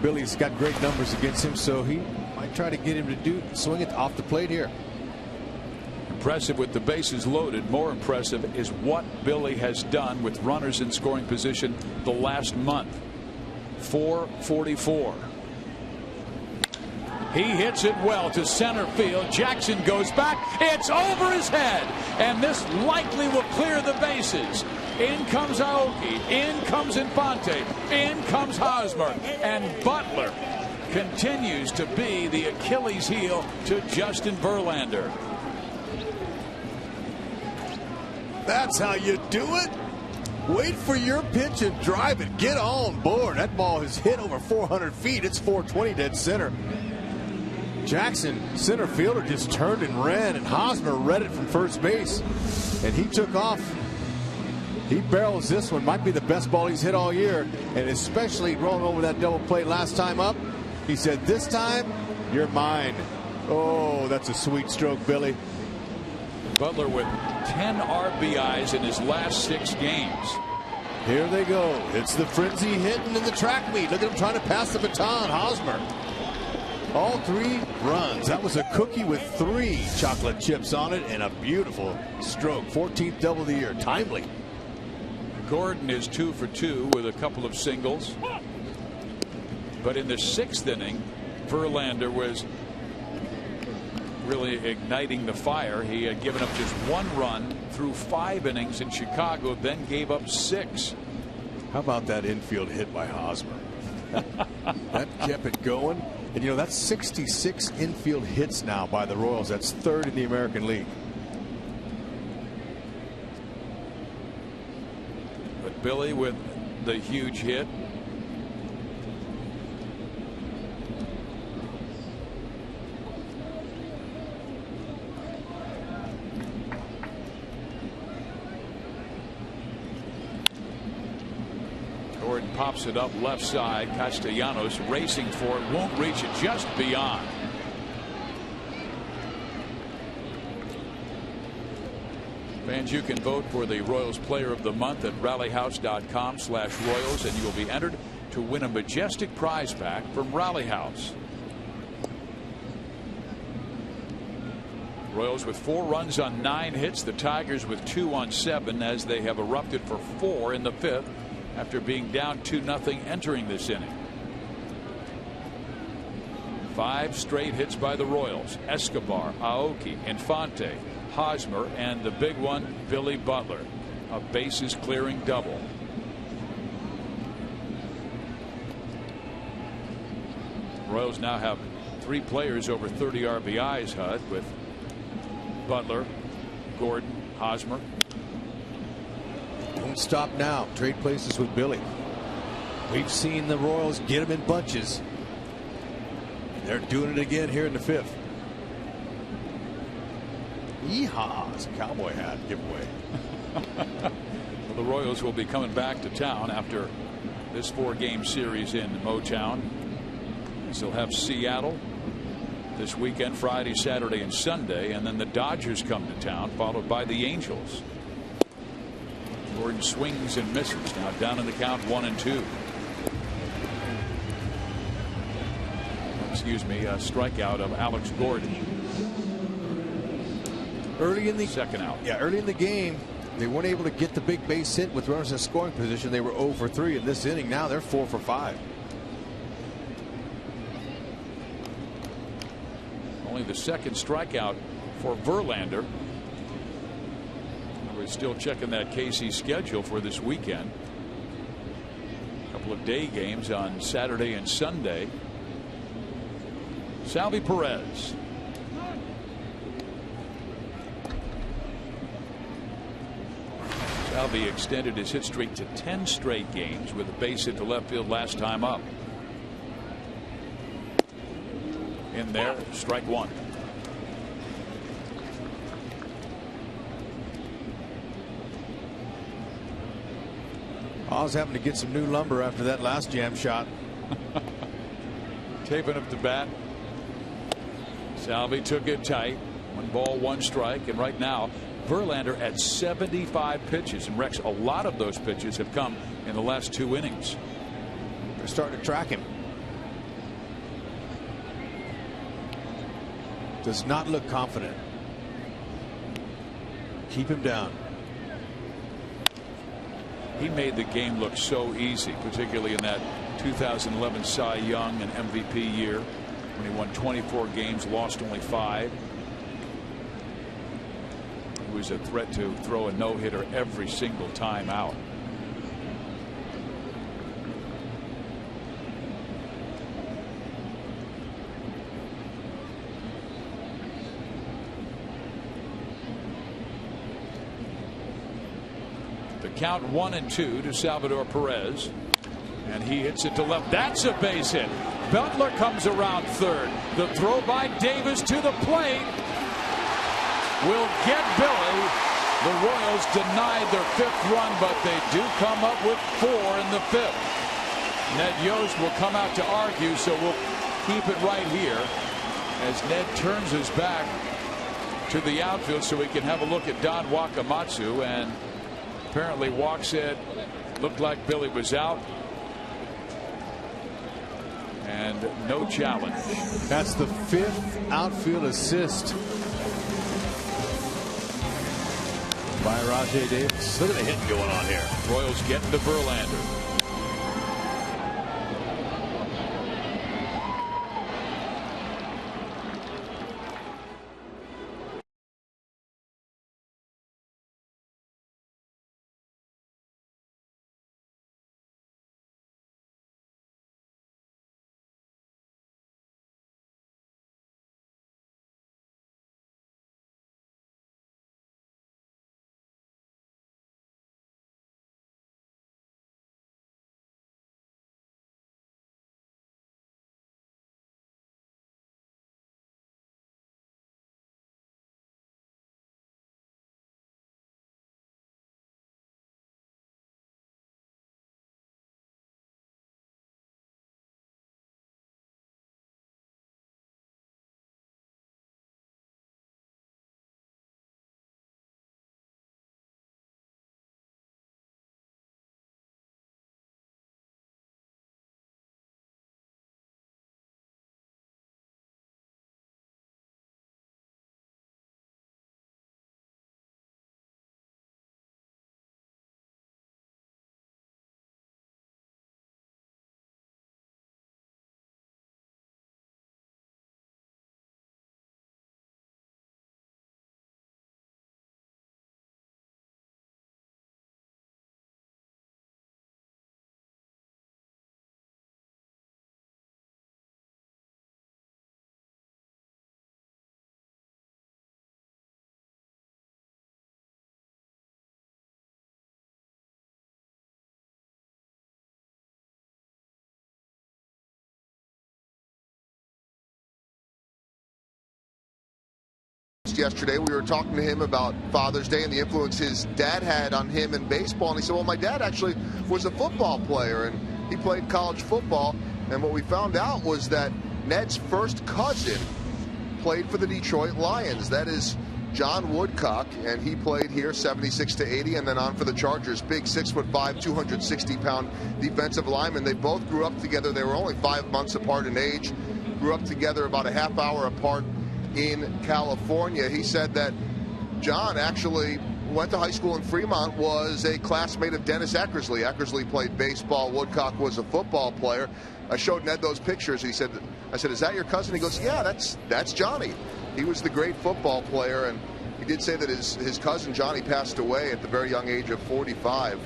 Speaker 5: Billy's got great numbers against him, so he might try to get him to swing it off the plate here.
Speaker 1: Impressive with the bases loaded. More impressive is what Billy has done with runners in scoring position the last month. .444. He hits it well to center field. Jackson goes back. It's over his head, and this likely will clear the bases. In comes Aoki. In comes Infante. In comes Hosmer. And Butler continues to be the Achilles heel to Justin Verlander.
Speaker 5: That's how you do it. Wait for your pitch and drive it. Get on board. That ball has hit over 400 feet. It's 420 dead center. Jackson, center fielder, just turned and ran, and Hosmer read it from first base, and he took off. He barrels this one. Might be the best ball he's hit all year, and especially rolling over that double play last time up. He said, "This time, you're mine." Oh, that's a sweet stroke, Billy.
Speaker 1: Butler with 10 RBIs in his last 6 games.
Speaker 5: Here they go. It's the frenzy hitting in the track meet. Look at him trying to pass the baton. Hosmer. All 3 runs. That was a cookie with 3 chocolate chips on it, and a beautiful stroke. 14th double of the year. Timely.
Speaker 1: Gordon is 2 for 2 with a couple of singles. But in the 6th inning, Verlander was really igniting the fire. He had given up just 1 run through 5 innings in Chicago, then gave up 6.
Speaker 5: How about that infield hit by Hosmer? That kept it going. And, you know, that's 66 infield hits now by the Royals. That's 3rd in the American League.
Speaker 1: But Billy with the huge hit. Gordon pops it up left side. Castellanos racing for it, won't reach it, just beyond. Fans, you can vote for the Royals Player of the Month at rallyhouse.com/Royals, and you will be entered to win a majestic prize pack from Rally House. Royals with 4 runs on 9 hits. The Tigers with 2 on 7 as they have erupted for 4 in the 5th after being down 2-0 entering this inning. 5 straight hits by the Royals. Escobar, Aoki, Infante, Hosmer, and the big one, Billy Butler. A bases clearing double. Royals now have 3 players over 30 RBIs, HUD, with Butler, Gordon, Hosmer.
Speaker 5: Don't stop now. Trade places with Billy. We've seen the Royals get him in bunches. They're doing it again here in the 5th. Yeehaw! It's a cowboy hat giveaway.
Speaker 1: Well, the Royals will be coming back to town after this 4-game series in Motown. They'll have Seattle this weekend, Friday, Saturday, and Sunday, and then the Dodgers come to town, followed by the Angels. Gordon swings and misses. Now down in the count, 1-2. Excuse me, a strikeout of Alex Gordon.
Speaker 5: Early in the
Speaker 1: second out.
Speaker 5: Yeah, early in the game, they weren't able to get the big base hit with runners in scoring position. They were 0 for 3 in this inning. Now they're 4 for 5.
Speaker 1: Only the 2nd strikeout for Verlander. We're still checking that KC schedule for this weekend. A couple of day games on Saturday and Sunday. Salvi Perez. Salvi extended his hit streak to 10 straight games with a base hit to left field last time up. In there, strike one.
Speaker 5: I was having to get some new lumber after that last jam shot.
Speaker 1: Taping up the bat. Salvi took it tight. 1 ball, 1 strike. And right now, Verlander at 75 pitches. And Rex, a lot of those pitches have come in the last 2 innings.
Speaker 5: They're starting to track him. Does not look confident. Keep him down.
Speaker 1: He made the game look so easy, particularly in that 2011 Cy Young and MVP year when he won 24 games, lost only 5. He was a threat to throw a no-hitter every single time out. Count 1-2 to Salvador Perez, and he hits it to left. That's a base hit. Butler comes around third. The throw by Davis to the plate will get Billy. The Royals denied their 5th run, but they do come up with 4 in the 5th. Ned Yost will come out to argue, so we'll keep it right here as Ned turns his back to the outfield so we can have a look at Don Wakamatsu. And apparently Walk said looked like Billy was out and no challenge.
Speaker 5: That's the 5th outfield assist by Rajai Davis. Look at the hit going on here.
Speaker 1: Royals getting to Verlander.
Speaker 3: Yesterday we were talking to him about Father's Day and the influence his dad had on him in baseball, and he said, well, my dad actually was a football player and he played college football. And what we found out was that Ned's first cousin played for the Detroit Lions. That is John Woodcock, and he played here 76 to 80 and then on for the Chargers. Big 6'5", 260-pound defensive lineman. They both grew up together. They were only 5 months apart in age. Grew up together about a half hour apart in California. He said that John actually went to high school in Fremont, was a classmate of Dennis Eckersley. Eckersley played baseball. Woodcock was a football player. I showed Ned those pictures. He said, I said, is that your cousin? He goes, yeah, that's Johnny. He was the great football player, and he did say that his cousin Johnny passed away at the very young age of 45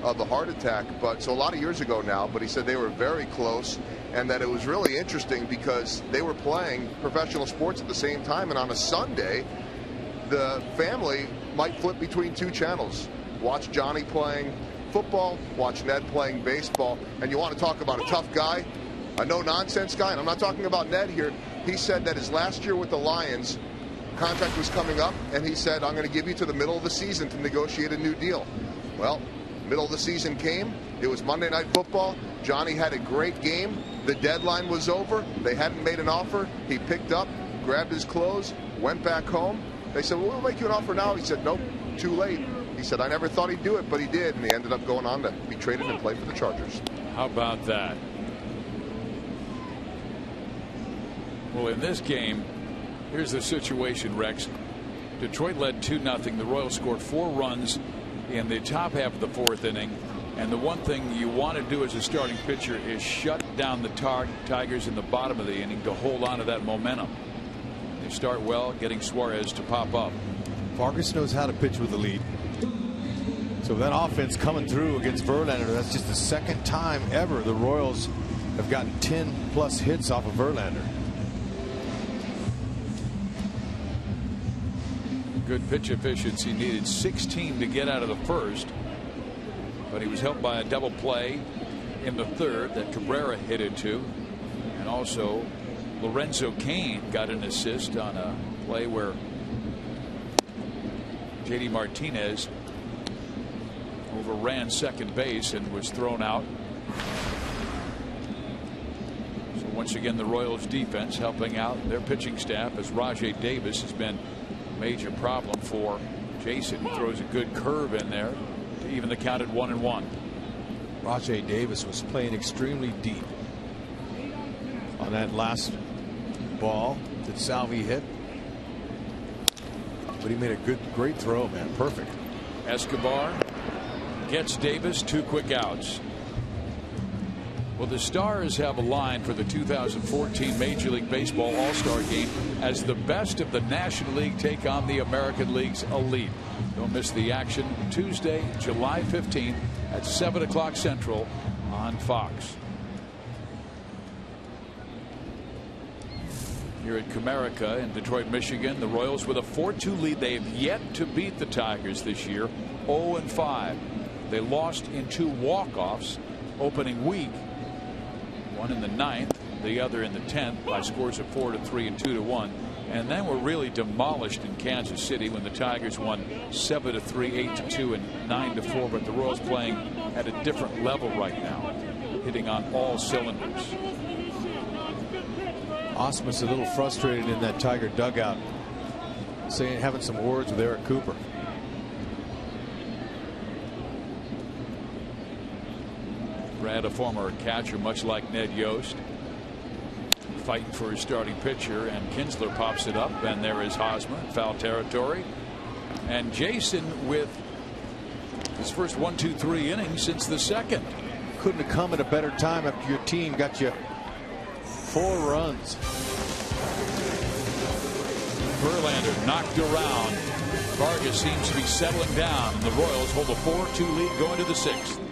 Speaker 3: of a heart attack, but so a lot of years ago now. But he said they were very close, and that it was really interesting because they were playing professional sports at the same time, and on a Sunday the family might flip between 2 channels, watch Johnny playing football, watch Ned playing baseball. And you want to talk about a tough guy, a no-nonsense guy, and I'm not talking about Ned here. He said that his last year with the Lions, contract was coming up, and he said, I'm going to give you to the middle of the season to negotiate a new deal. Well, middle of the season came. It was Monday Night Football. Johnny had a great game. The deadline was over. They hadn't made an offer. He picked up, grabbed his clothes, went back home. They said, well, we'll make you an offer now. He said, nope, too late. He said, I never thought he'd do it, but he did, and he ended up going on to be traded and play for the Chargers.
Speaker 1: How about that? Well, in this game, here's the situation, Rex. Detroit led 2-0. The Royals scored 4 runs in the top half of the 4th inning. And the one thing you want to do as a starting pitcher is shut down the Tigers in the bottom of the inning to hold on to that momentum. They start well, getting Suarez to pop up.
Speaker 5: Vargas knows how to pitch with the lead. So that offense coming through against Verlander, that's just the second time ever the Royals have gotten 10+ hits off of Verlander.
Speaker 1: Good pitch efficiency, needed 16 to get out of the first, but he was helped by a double play in the 3rd that Cabrera hit into, and also Lorenzo Cain got an assist on a play where JD Martinez overran second base and was thrown out. So once again, the Royals defense helping out their pitching staff, as Rajay Davis has been major problem for Jason. He throws a good curve in there to even the count at 1-1.
Speaker 5: Rajay Davis was playing extremely deep on that last ball that Salvi hit, but he made a great throw, man. Perfect.
Speaker 1: Escobar gets Davis 2 quick outs. Well, the Stars have a line for the 2014 Major League Baseball All-Star Game as the best of the National League take on the American League's elite. Don't miss the action Tuesday, July 15th at 7 o'clock Central on Fox. Here at Comerica in Detroit, Michigan, the Royals with a 4-2 lead. They have yet to beat the Tigers this year, 0-5. They lost in 2 walk-offs opening week. One in the 9th, the other in the 10th, by scores of 4-3 and 2-1. And then were really demolished in Kansas City when the Tigers won 7-3, 8-2, and 9-4. But the Royals playing at a different level right now, hitting on all cylinders.
Speaker 5: Osmus a little frustrated in that Tiger dugout, having some words with Eric Cooper.
Speaker 1: Brad, a former catcher, much like Ned Yost, fighting for his starting pitcher, and Kinsler pops it up, and there is Hosmer in foul territory, and Jason with his first 1-2-3 innings since the 2nd.
Speaker 5: Couldn't have come at a better time after your team got you 4 runs.
Speaker 1: Verlander knocked around. Vargas seems to be settling down, and the Royals hold a 4-2 lead going to the 6th.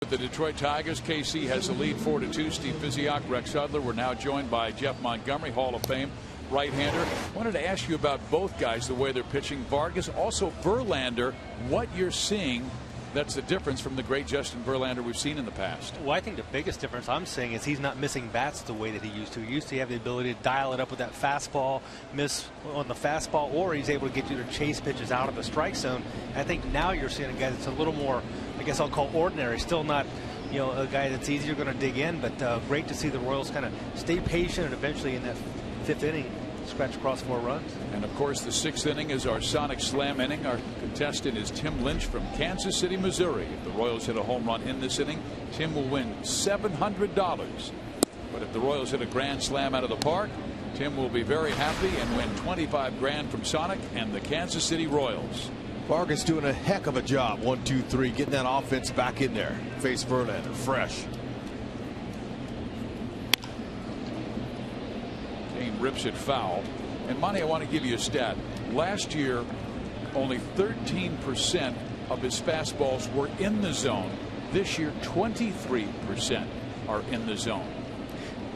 Speaker 1: The Detroit Tigers, KC has the lead 4-2. Steve Physioc, Rex Hudler. We're now joined by Jeff Montgomery, Hall of Fame right-hander. Wanted to ask you about both guys, the way they're pitching. Vargas, also Verlander, what you're seeing that's the difference from the great Justin Verlander we've seen in the past.
Speaker 6: Well, I think the biggest difference I'm seeing is he's not missing bats the way that he used to. He used to have the ability to dial it up with that fastball, miss on the fastball, or he's able to get you to chase pitches out of the strike zone. I think now you're seeing a guy that's a little more, I guess I'll call ordinary. Still not, you know, a guy that's easier going to dig in, but great to see the Royals kind of stay patient and eventually in that 5th inning scratch across 4 runs.
Speaker 1: And of course the 6th inning is our Sonic Slam inning. Our contestant is Tim Lynch from Kansas City, Missouri. If the Royals hit a home run in this inning, Tim will win $700. But if the Royals hit a grand slam out of the park, Tim will be very happy and win $25 grand from Sonic and the Kansas City Royals.
Speaker 5: Vargas doing a heck of a job. 1, 2, 3, getting that offense back in there. Face Verlander fresh.
Speaker 1: Kane rips it foul. And Monty, I want to give you a stat. Last year, only 13% of his fastballs were in the zone. This year, 23% are in the zone.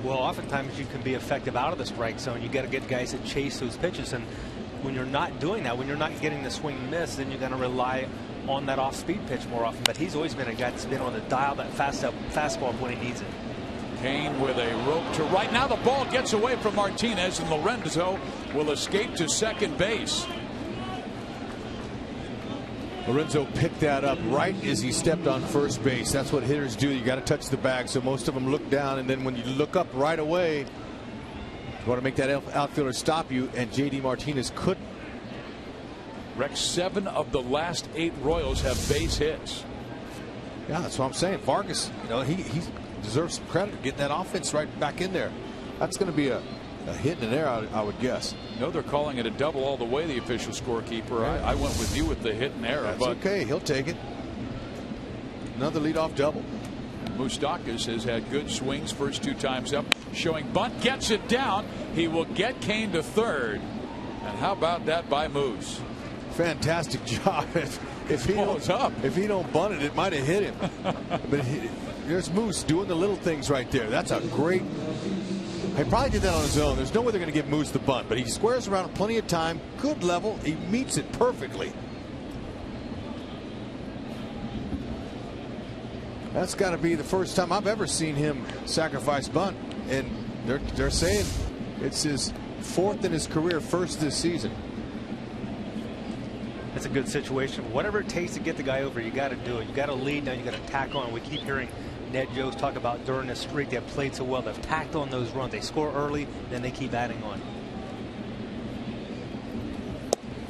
Speaker 6: Well, oftentimes you can be effective out of the strike zone. You got to get guys to chase those pitches, and when you're not doing that, when you're not getting the swing and miss, then you're going to rely on that off-speed pitch more often. But he's always been a guy that's been on the dial that fastball when he needs it.
Speaker 1: Kane with a rope to right. Now the ball gets away from Martinez, and Lorenzo will escape to second base.
Speaker 5: Lorenzo picked that up right as he stepped on first base. That's what hitters do. You got to touch the bag, so most of them look down, and then when you look up right away, you want to make that outfielder stop you, and J.D. Martinez couldn't.
Speaker 1: Rex, 7 of the last 8 Royals have base hits.
Speaker 5: Yeah, that's what I'm saying. Vargas, you know, he deserves some credit for getting that offense right back in there. That's going to be a hit in an error, I would guess.
Speaker 1: No, they're calling it a double all the way, the official scorekeeper. Yeah. I went with you with the hit and error.
Speaker 5: That's
Speaker 1: but
Speaker 5: okay. He'll take it. Another leadoff double.
Speaker 1: Moustakas has had good swings first 2 times up. Showing bunt, gets it down. He will get Kane to third. And how about that by Moose?
Speaker 5: Fantastic job. If he don't bunt it, it might have hit him. But there's Moose doing the little things right there. That's a great. He probably did that on his own. There's no way they're going to give Moose the bunt, but he squares around plenty of time. Good level. He meets it perfectly. That's got to be the first time I've ever seen him sacrifice bunt, and they're saying it's his 4th in his career, 1st this season.
Speaker 6: It's a good situation. Whatever it takes to get the guy over, you got to do it. You got to lead, now you got to tack on. We keep hearing Ned Jones talk about during this streak they've played so well. They've tacked on those runs. They score early, then they keep adding on.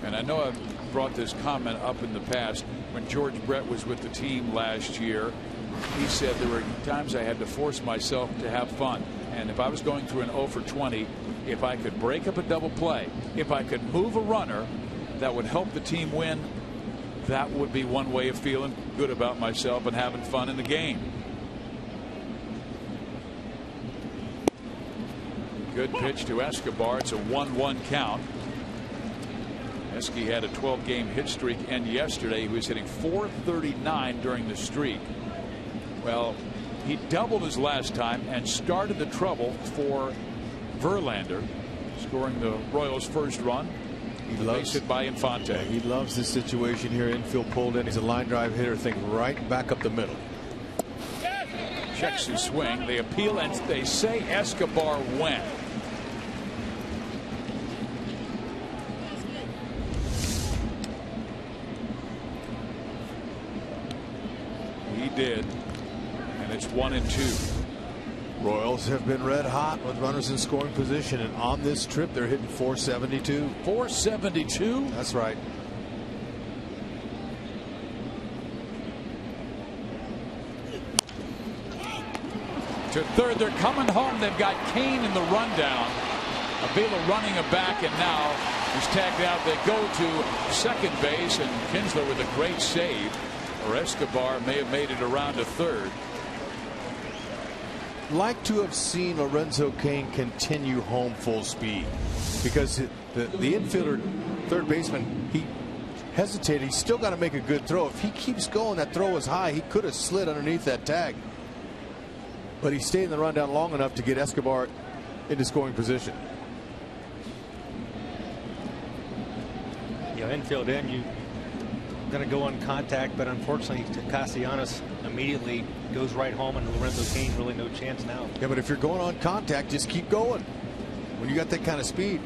Speaker 1: And I know I've brought this comment up in the past. When George Brett was with the team last year, he said there were times I had to force myself to have fun. And if I was going through an 0 for 20, if I could break up a double play, if I could move a runner that would help the team win, that would be one way of feeling good about myself and having fun in the game. Good pitch to Escobar. It's a 1-1 count. Esky had a 12-game hit streak, and yesterday he was hitting .439 during the streak. Well, he doubled his last time and started the trouble for Verlander, scoring the Royals' first run. He loves it by Infante.
Speaker 5: Yeah, he loves this situation here. Infield pulled in. He's a line drive hitter. Thing right back up the middle.
Speaker 1: Checks his swing. They appeal, and they say Escobar went. He did, and it's 1-2.
Speaker 5: Royals have been red hot with runners in scoring position, and on this trip they're hitting .472.
Speaker 1: .472?
Speaker 5: That's right.
Speaker 1: To third, they're coming home. They've got Kane in the rundown. Avila running it back, and now he's tagged out. They go to second base, and Kinsler with a great save. Or Escobar may have made it around to third.
Speaker 5: Like to have seen Lorenzo Kane continue home full speed, because the infielder, third baseman, he hesitated. He's still got to make a good throw. If he keeps going, that throw was high. He could have slid underneath that tag. But he stayed in the rundown long enough to get Escobar into scoring position.
Speaker 6: Infield in, you going to go on contact, but unfortunately Castellanos immediately goes right home, and Lorenzo Cain really no chance now.
Speaker 5: Yeah, but if you're going on contact, just keep going when you got that kind of speed.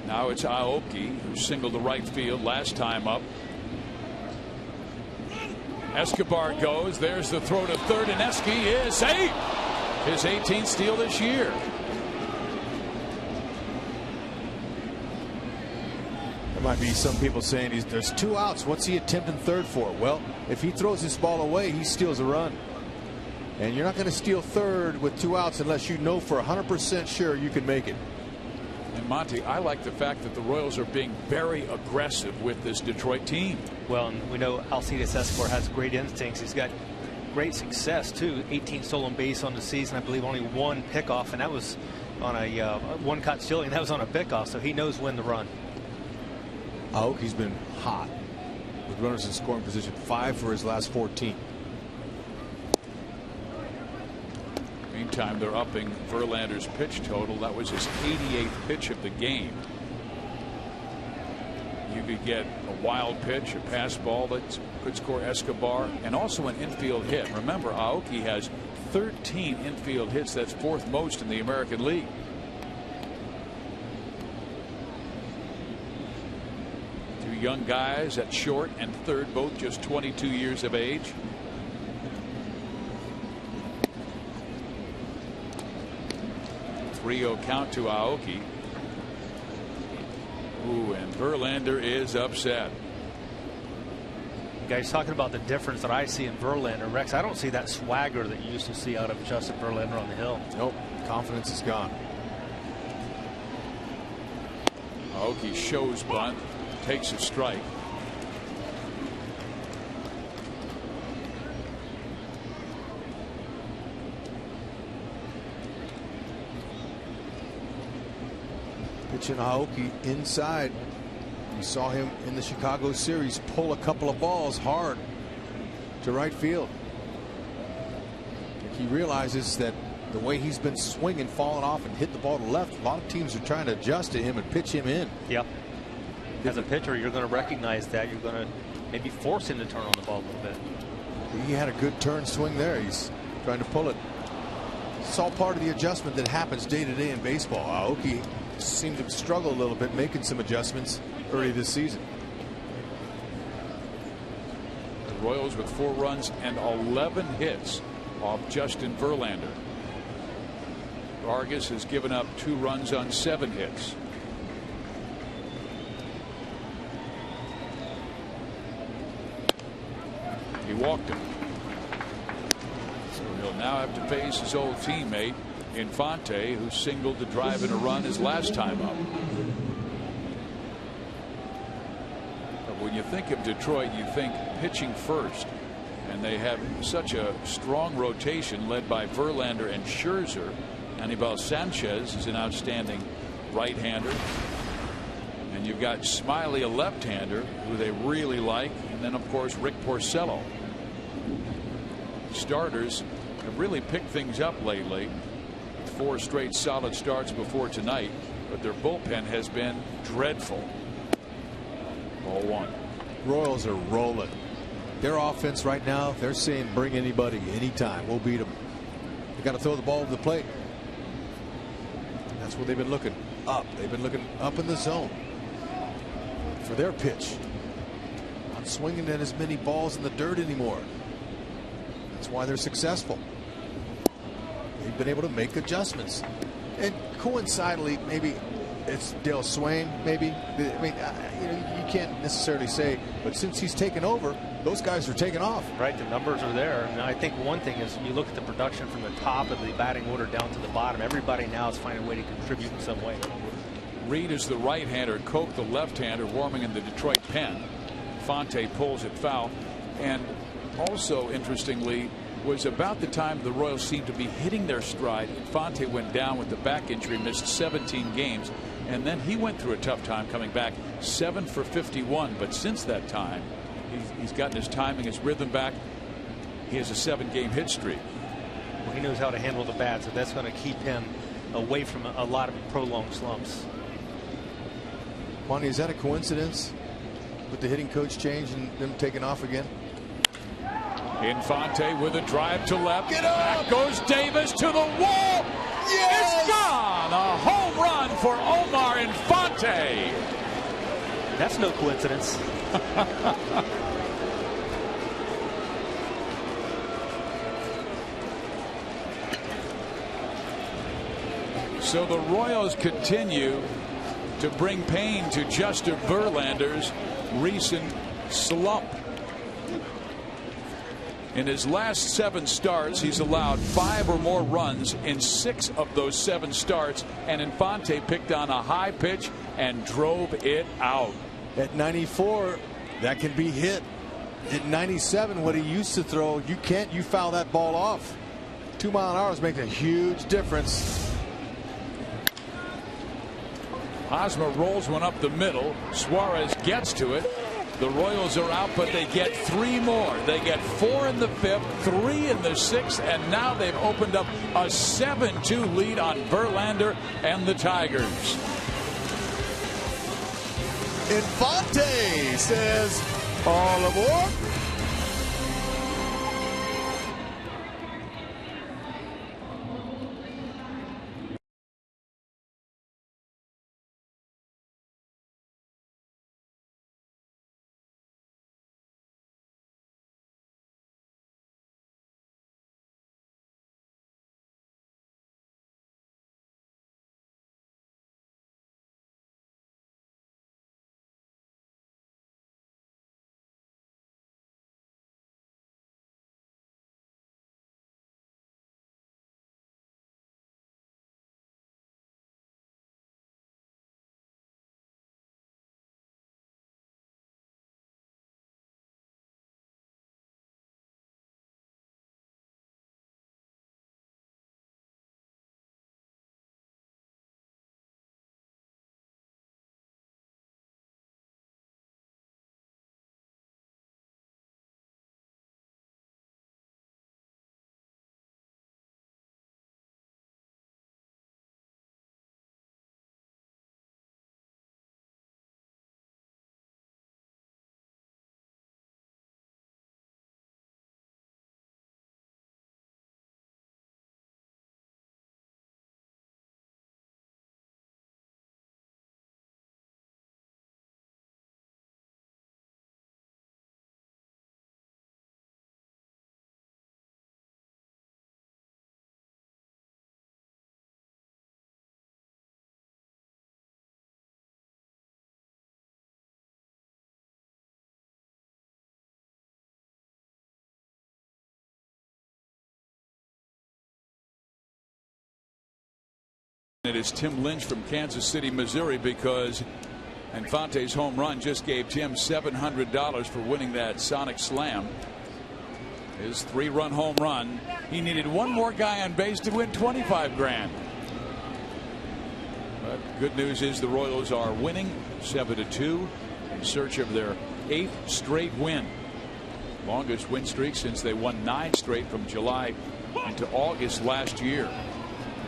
Speaker 1: Now it's Aoki, who singled the right field last time up. Escobar goes. There's the throw to third, and Esky is safe. His 18th steal this year.
Speaker 5: There might be some people saying there's 2 outs. What's he attempting third for? Well, if he throws his ball away, he steals a run. And you're not going to steal third with 2 outs unless you know for 100% sure you can make it.
Speaker 1: And Monty, I like the fact that the Royals are being very aggressive with this Detroit team.
Speaker 6: Well, and we know Alcides Escobar has great instincts. He's got great success too. 18 stolen base on the season. I believe only 1 pickoff, and that was on a 1 caught stealing. That was on a pickoff, so he knows when to run.
Speaker 5: Aoki's been hot with runners in scoring position. 5 for his last 14.
Speaker 1: Meantime, they're upping Verlander's pitch total. That was his 88th pitch of the game. You could get a wild pitch, a pass ball that could score Escobar, and also an infield hit. Remember, Aoki has 13 infield hits. That's 4th most in the American League. Young guys at short and third, both just 22 years of age. Three-0 count to Aoki. Ooh, and Verlander is upset.
Speaker 6: You guys talking about the difference that I see in Verlander, Rex. I don't see that swagger that you used to see out of Justin Verlander on the hill.
Speaker 5: Nope, confidence is gone.
Speaker 1: Aoki shows bunt. Takes a strike.
Speaker 5: Pitching Aoki inside. We saw him in the Chicago series pull a couple of balls hard to right field. He realizes that the way he's been swinging, falling off, and hit the ball to left, a lot of teams are trying to adjust to him and pitch him in.
Speaker 6: Yep. As a pitcher, you're going to recognize that. You're going to maybe force him to turn on the ball a little bit.
Speaker 5: He had a good turn swing there. He's trying to pull it. It's all part of the adjustment that happens day to day in baseball. Aoki seemed to struggle a little bit making some adjustments early this season.
Speaker 1: The Royals with 4 runs and 11 hits off Justin Verlander. Vargas has given up 2 runs on 7 hits. He walked him. So he'll now have to face his old teammate Infante, who singled to drive in a run his last time up. But when you think of Detroit, you think pitching first, and they have such a strong rotation led by Verlander and Scherzer. Anibal Sanchez is an outstanding right-hander, and you've got Smiley, a left-hander who they really like, and then of course Rick Porcello. Starters have really picked things up lately. 4 straight solid starts before tonight, but their bullpen has been dreadful. Ball 1.
Speaker 5: Royals are rolling. Their offense right now, they're saying bring anybody anytime, we'll beat them. They got to throw the ball to the plate. That's where they've been looking up. They've been looking up in the zone for their pitch. Not swinging at as many balls in the dirt anymore. That's why they're successful. They've been able to make adjustments, and coincidentally, maybe it's Dale Swain. Maybe, I mean, you can't necessarily say, but since he's taken over, those guys are taking off.
Speaker 6: Right, the numbers are there, and I think one thing is you look at the production from the top of the batting order down to the bottom. Everybody now is finding a way to contribute in some way.
Speaker 1: Reed is the right-hander, Koch the left-hander, warming in the Detroit pen. Fonte pulls it foul, and also interestingly, was about the time the Royals seemed to be hitting their stride. Fonte went down with the back injury, missed 17 games. And then he went through a tough time coming back, 7 for 51. But since that time, he's gotten his timing, his rhythm back. He has a 7-game hit streak.
Speaker 6: Well, he knows how to handle the bat, so that's going to keep him away from a lot of prolonged slumps.
Speaker 5: Monty, is that a coincidence with the hitting coach change and them taking off again?
Speaker 1: Infante with a drive to left. Get up! Back goes Davis to the wall. Yes! It's gone! A home run for Omar Infante.
Speaker 6: That's no coincidence.
Speaker 1: So the Royals continue to bring pain to Justin Verlander's recent slump. In his last 7 starts, he's allowed 5 or more runs in 6 of those 7 starts, and Infante picked on a high pitch and drove it out.
Speaker 5: At 94, that can be hit. At 97, what he used to throw, you foul that ball off. 2 mile an hour makes a huge difference.
Speaker 1: Hosmer rolls one up the middle. Suarez gets to it. The Royals are out, but they get 3 more. They get 4 in the 5th, 3 in the 6th, and now they've opened up a 7-2 lead on Verlander and the Tigers.
Speaker 5: Infante says, all aboard.
Speaker 1: It is Tim Lynch from Kansas City, Missouri, because Infante's home run just gave Tim $700 for winning that Sonic Slam. His 3-run home run. He needed 1 more guy on base to win $25 grand. But good news is the Royals are winning 7-2 in search of their 8th straight win. Longest win streak since they won 9 straight from July into August last year.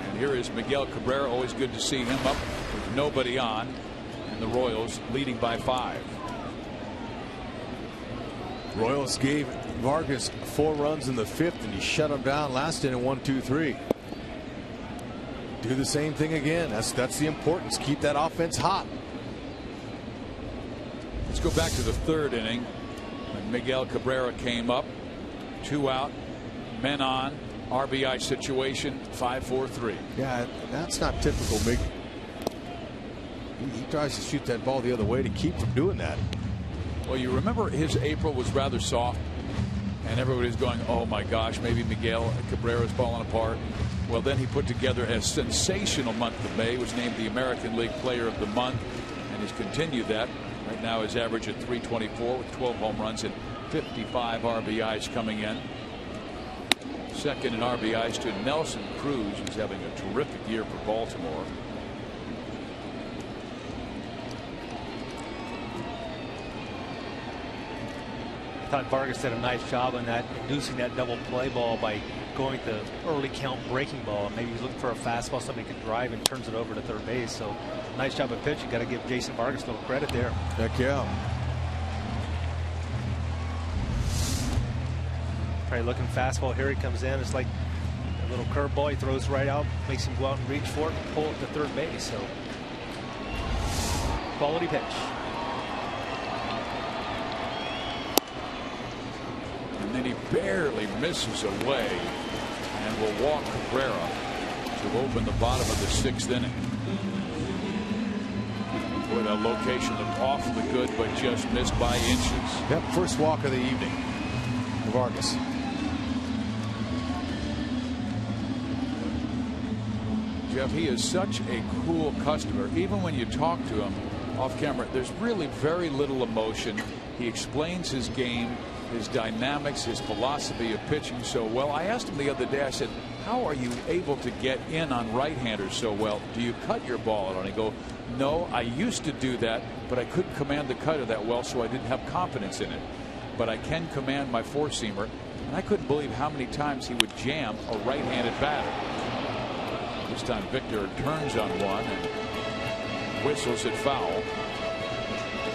Speaker 1: And here is Miguel Cabrera. Always good to see him up with nobody on, and the Royals leading by 5.
Speaker 5: Royals gave Vargas 4 runs in the 5th, and he shut him down last inning 1-2-3. Do the same thing again. That's the importance. Keep that offense hot.
Speaker 1: Let's go back to the 3rd inning when Miguel Cabrera came up. 2 out, men on. RBI situation, 5-4-3.
Speaker 5: Yeah, that's not typical. He tries to shoot that ball the other way to keep from doing that.
Speaker 1: Well, you remember his April was rather soft, and everybody's going, oh my gosh, maybe Miguel Cabrera's falling apart. Well, then he put together a sensational month of May, was named the American League Player of the Month, and he's continued that. Right now his average at .324 with 12 home runs and 55 RBIs coming in. Second in RBIs to Nelson Cruz, who's having a terrific year for Baltimore.
Speaker 6: thought Vargas did a nice job on that, inducing that double play ball by going to early count breaking ball. Maybe he's looking for a fastball somebody can drive and turns it over to third base. So nice job of pitching. Got to give Jason Vargas a little credit there.
Speaker 5: Heck yeah.
Speaker 6: Probably looking fastball. Here he comes in. It's like a little curveball. He throws right out, makes him go out and reach for it, and pull it to third base. So quality pitch.
Speaker 1: And then he barely misses away and will walk Cabrera to open the bottom of the 6th inning. Boy, that location looked awfully good, but just missed by inches.
Speaker 5: Yep, first walk of the evening for Vargas.
Speaker 1: Jeff, he is such a cool customer. Even when you talk to him off camera, there's really very little emotion. He explains his game, his dynamics, his philosophy of pitching so well. I asked him the other day, I said, how are you able to get in on right-handers so well? Do you cut your ball out? And he go, no, I used to do that, but I couldn't command the cutter that well, so I didn't have confidence in it. But I can command my four-seamer, and I couldn't believe how many times he would jam a right-handed batter. This time Victor turns on one and whistles it foul.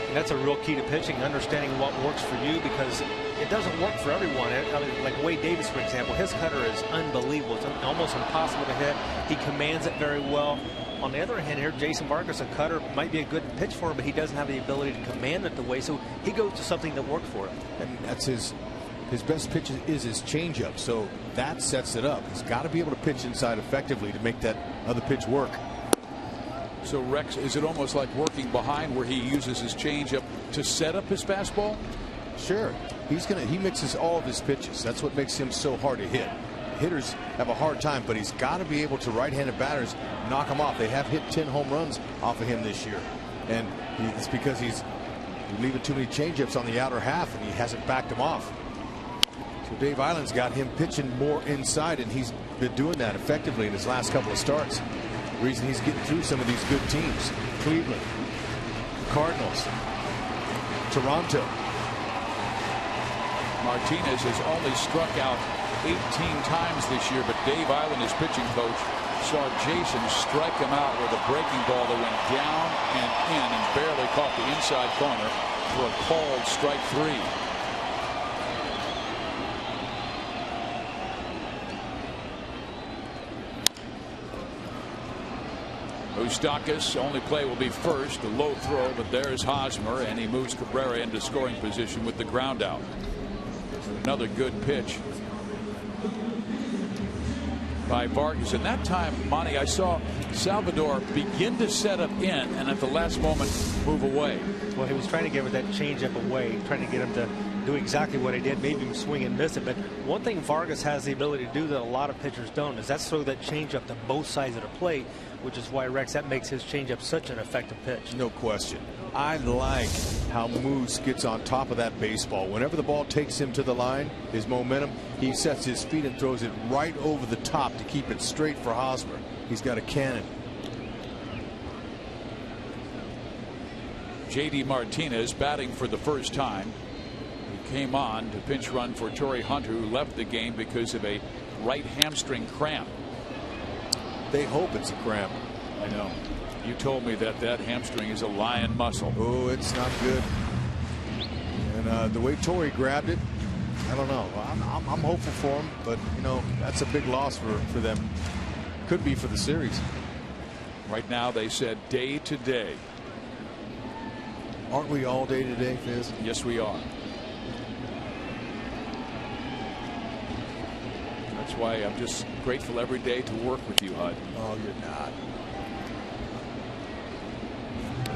Speaker 6: And that's a real key to pitching, understanding what works for you, because it doesn't work for everyone. I mean, like Wade Davis, for example, his cutter is unbelievable. It's almost impossible to hit. He commands it very well. On the other hand here, Jason Vargas, a cutter might be a good pitch for him, but he doesn't have the ability to command it the way, so he goes to something that works for him.
Speaker 5: And that's his best pitch is his changeup, so that sets it up. He's got to be able to pitch inside effectively to make that other pitch work.
Speaker 1: So Rex, is it almost like working behind where he uses his changeup to set up his fastball?
Speaker 5: Sure. He mixes all of his pitches. That's what makes him so hard to hit. Hitters have a hard time, but he's got to be able to right-handed batters knock him off. They have hit 10 home runs off of him this year, and it's because he's leaving too many changeups on the outer half, and he hasn't backed them off. So Dave Island's got him pitching more inside, and he's been doing that effectively in his last couple of starts. The reason he's getting through some of these good teams: Cleveland, Cardinals, Toronto.
Speaker 1: Martinez has only struck out 18 times this year, but Dave Island, his pitching coach, saw Jason strike him out with a breaking ball that went down and in and barely caught the inside corner for a called strike 3. Moustakas, only play will be first, a low throw, but there's Hosmer, and he moves Cabrera into scoring position with the ground out. Another good pitch by Vargas. And that time, Monty, I saw Salvador begin to set up in and at the last moment move away.
Speaker 6: Well, he was trying to give that changeup away, trying to get him to do exactly what he did, maybe him swing and miss it. But one thing Vargas has the ability to do that a lot of pitchers don't is that's throw that changeup to both sides of the plate, which is why, Rex, that makes his changeup such an effective pitch.
Speaker 5: No question. I like how Moose gets on top of that baseball. Whenever the ball takes him to the line, his momentum, he sets his feet and throws it right over the top to keep it straight for Hosmer. He's got a cannon.
Speaker 1: J.D. Martinez batting for the first time. He came on to pinch run for Torrey Hunter, who left the game because of a right hamstring cramp.
Speaker 5: They hope it's a cramp.
Speaker 1: I know. You told me that hamstring is a lion muscle.
Speaker 5: Oh, it's not good. And the way Torrey grabbed it, I don't know. I'm hopeful for him, but you know, that's a big loss for them. Could be for the series.
Speaker 1: Right now, they said day to day.
Speaker 5: Aren't we all day to day, Fizz?
Speaker 1: Yes, we are. That's why I'm just grateful every day to work with you, Hud.
Speaker 5: Oh, you're not.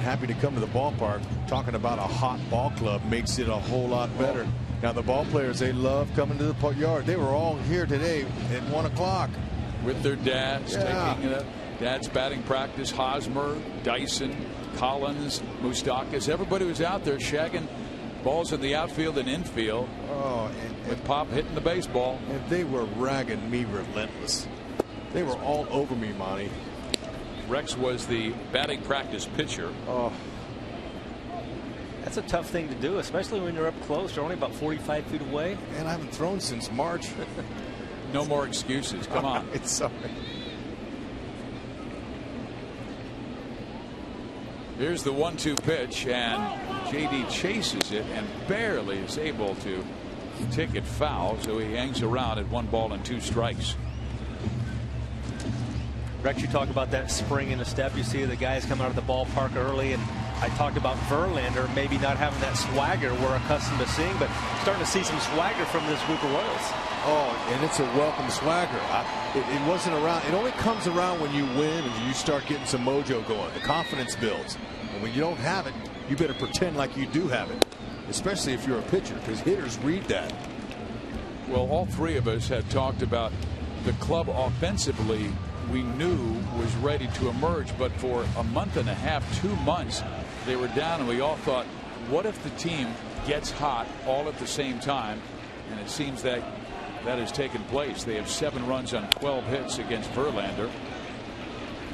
Speaker 5: Happy to come to the ballpark. Talking about a hot ball club makes it a whole lot better. Now the ball players, they love coming to the yard. They were all here today at 1 o'clock
Speaker 1: with their dads, taking dad's batting practice. Hosmer, Dyson, Collins, Moustakas, everybody was out there shagging balls in the outfield and infield.
Speaker 5: Oh,
Speaker 1: with Pop hitting the baseball.
Speaker 5: And they were ragging me relentless. They were all over me, Monty.
Speaker 1: Rex was the batting practice pitcher.
Speaker 5: Oh.
Speaker 6: That's a tough thing to do, especially when you're up close. You're only about 45 feet away.
Speaker 5: And I haven't thrown since March.
Speaker 1: No more excuses. Come on.
Speaker 5: It's sorry.
Speaker 1: Here's the 1-2 pitch, and JD chases it and barely is able to take it foul, so he hangs around at 1 ball and 2 strikes.
Speaker 6: Rex, you talk about that spring in the step. You see the guys come out of the ballpark early, and I talked about Verlander maybe not having that swagger we're accustomed to seeing, but starting to see some swagger from this group of Royals.
Speaker 5: Oh, and it's a welcome swagger. It wasn't around. It only comes around when you win and you start getting some mojo going. The confidence builds. And when you don't have it, you better pretend like you do have it, especially if you're a pitcher, because hitters read that.
Speaker 1: Well, all three of us had talked about the club offensively we knew was ready to emerge, but for a month and a half, 2 months, they were down, and we all thought, what if the team gets hot all at the same time? And it seems that that has taken place. They have 7 runs on 12 hits against Verlander.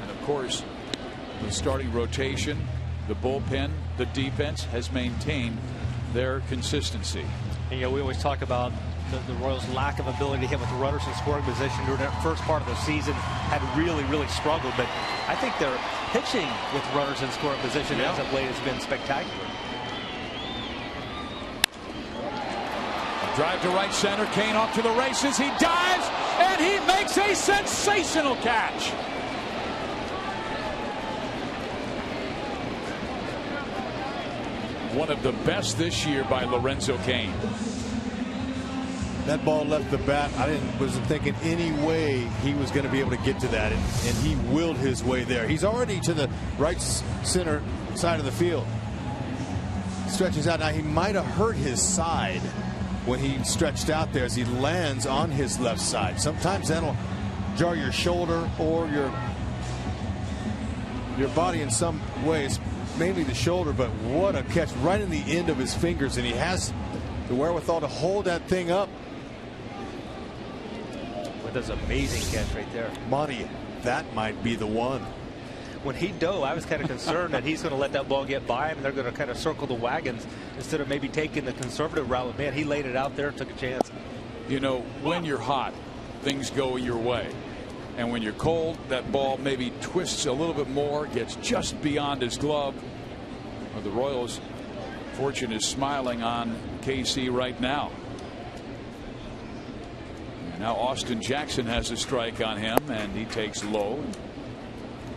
Speaker 1: And of course, the starting rotation, the bullpen, the defense has maintained their consistency.
Speaker 6: And, you know, we always talk about the Royals' lack of ability to hit with runners in scoring position during that first part of the season. Had really struggled, but I think their pitching with runners in scoring position as of late has been spectacular.
Speaker 1: Drive to right center. Kane off to the races. He dives and he makes a sensational catch. One of the best this year by Lorenzo Kane.
Speaker 5: That ball left the bat. I wasn't thinking any way he was going to be able to get to that, and he willed his way there. He's already to the right center side of the field. Stretches out. Now, he might have hurt his side when he stretched out there as he lands on his left side. Sometimes that'll jar your shoulder or your body in some ways, mainly the shoulder, but what a catch right in the end of his fingers, and he has the wherewithal to hold that thing up.
Speaker 6: That's an amazing catch right there.
Speaker 5: Monty, that might be the one.
Speaker 6: When he dove, I was kind of concerned that he's going to let that ball get by him and they're going to kind of circle the wagons instead of maybe taking the conservative route. But man, he laid it out there and took a chance.
Speaker 1: You know, when you're hot, things go your way. And when you're cold, that ball maybe twists a little bit more, gets just beyond his glove. Well, the Royals' fortune is smiling on KC right now. Now Austin Jackson has a strike on him, and he takes low.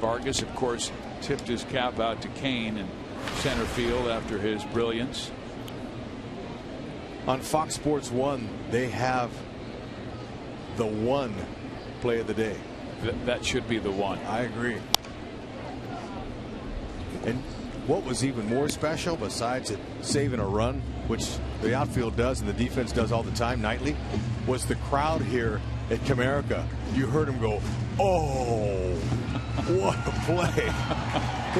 Speaker 1: Vargas, of course, tipped his cap out to Kane in center field after his brilliance.
Speaker 5: On Fox Sports 1, they have the one play of the day.
Speaker 1: That should be the one.
Speaker 5: I agree. And what was even more special, besides it saving a run, which the outfield does and the defense does all the time nightly, was the crowd here at Comerica. You heard them go, oh, what a play.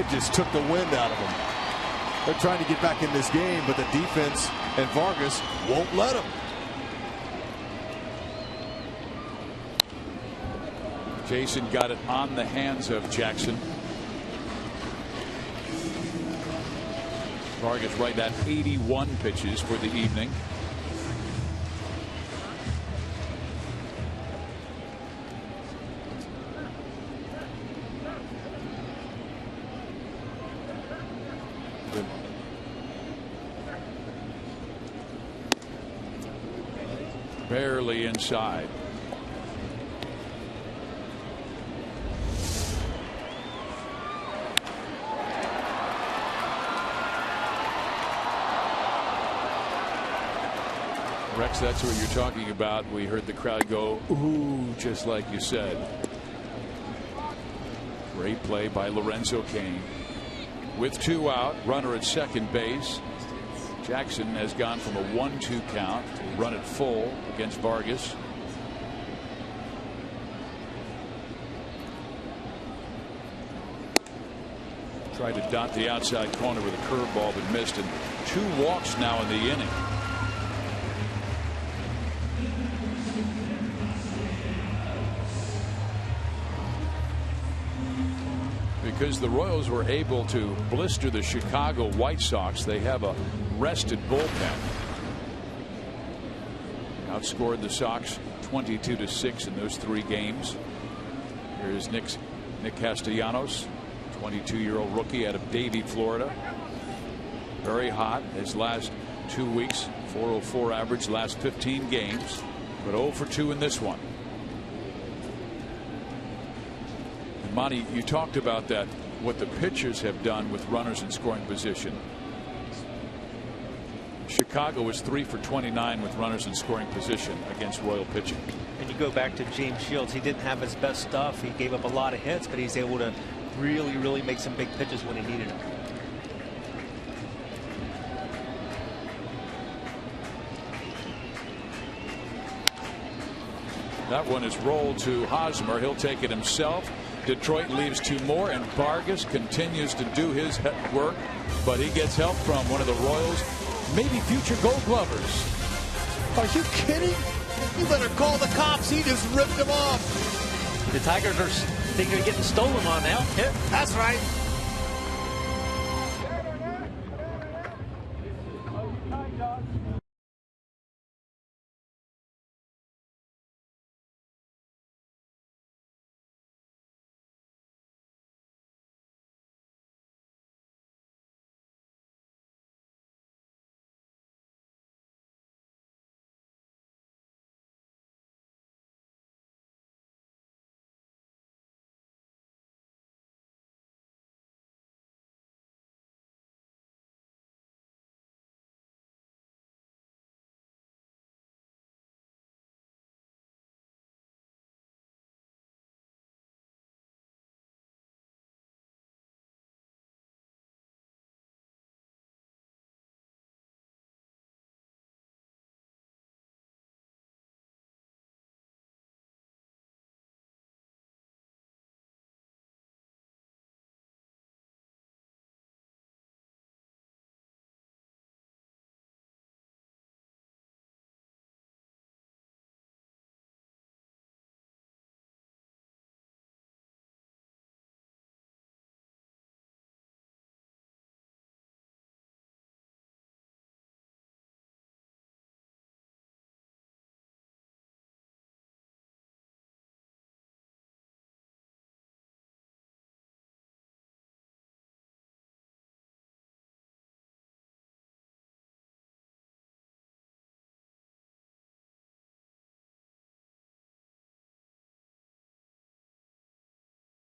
Speaker 5: It just took the wind out of them. They're trying to get back in this game, but the defense and Vargas won't let them.
Speaker 1: Jason got it on the hands of Jackson. Vargas right at 81 pitches for the evening. Barely inside. Rex, that's what you're talking about. We heard the crowd go, ooh, just like you said. Great play by Lorenzo Kane. With 2 out, runner at second base. Jackson has gone from a 1-2 count to run it full against Vargas. Tried to dot the outside corner with a curveball but missed, and 2 walks now in the inning. because the Royals were able to blister the Chicago White Sox. They have a rested bullpen. Outscored the Sox 22-6 in those 3 games. Here's Nick Castellanos, 22-year-old rookie out of Davie, Florida. Very hot his last 2 weeks, 404 average last 15 games, but 0 for 2 in this one. And Monty, you talked about that, what the pitchers have done with runners in scoring position. Chicago was 3 for 29 with runners in scoring position against Royal pitching.
Speaker 6: And you go back to James Shields. He didn't have his best stuff. He gave up a lot of hits, but he's able to really make some big pitches when he needed them.
Speaker 1: That one is rolled to Hosmer. He'll take it himself. Detroit leaves 2 more, and Vargas continues to do his work, but he gets help from one of the Royals, maybe future Gold Glovers.
Speaker 5: Are you kidding? You better call the cops. He just ripped him off.
Speaker 6: The Tigers are thinking of getting stolen on now.
Speaker 5: Yeah, that's right.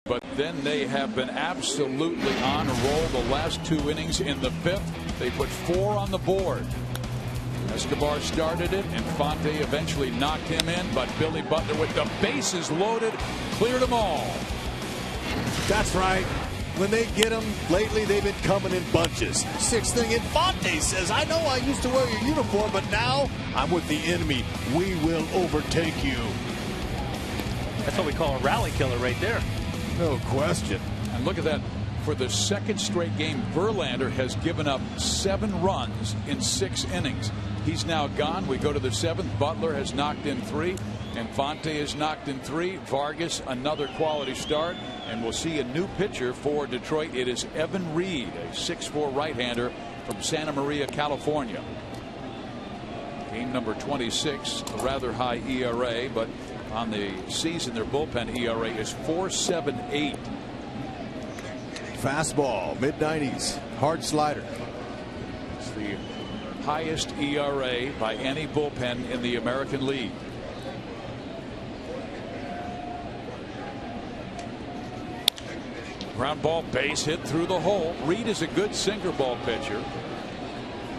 Speaker 1: But then they have been absolutely on a roll the last 2 innings. In the 5th, they put 4 on the board. Escobar started it, and Fonte eventually knocked him in, but Billy Butler, with the bases loaded, cleared them all.
Speaker 5: That's right. When they get them, lately they've been coming in bunches. 6th inning, Infante says, I know I used to wear your uniform, but now I'm with the enemy. We will overtake you.
Speaker 6: That's what we call a rally killer right there.
Speaker 5: No question.
Speaker 1: And look at that. For the 2nd straight game, Verlander has given up 7 runs in 6 innings. He's now gone. We go to the 7th. Butler has knocked in 3. Infante has knocked in 3. Vargas, another quality start. And we'll see a new pitcher for Detroit. It is Evan Reed, a 6'4" right-hander from Santa Maria, California. Game number 26, a rather high ERA, but on the season their bullpen ERA is 4.78.
Speaker 5: Fastball, mid-90s, hard slider.
Speaker 1: It's the highest ERA by any bullpen in the American League. Ground ball, base hit through the hole. Reed is a good sinker ball pitcher.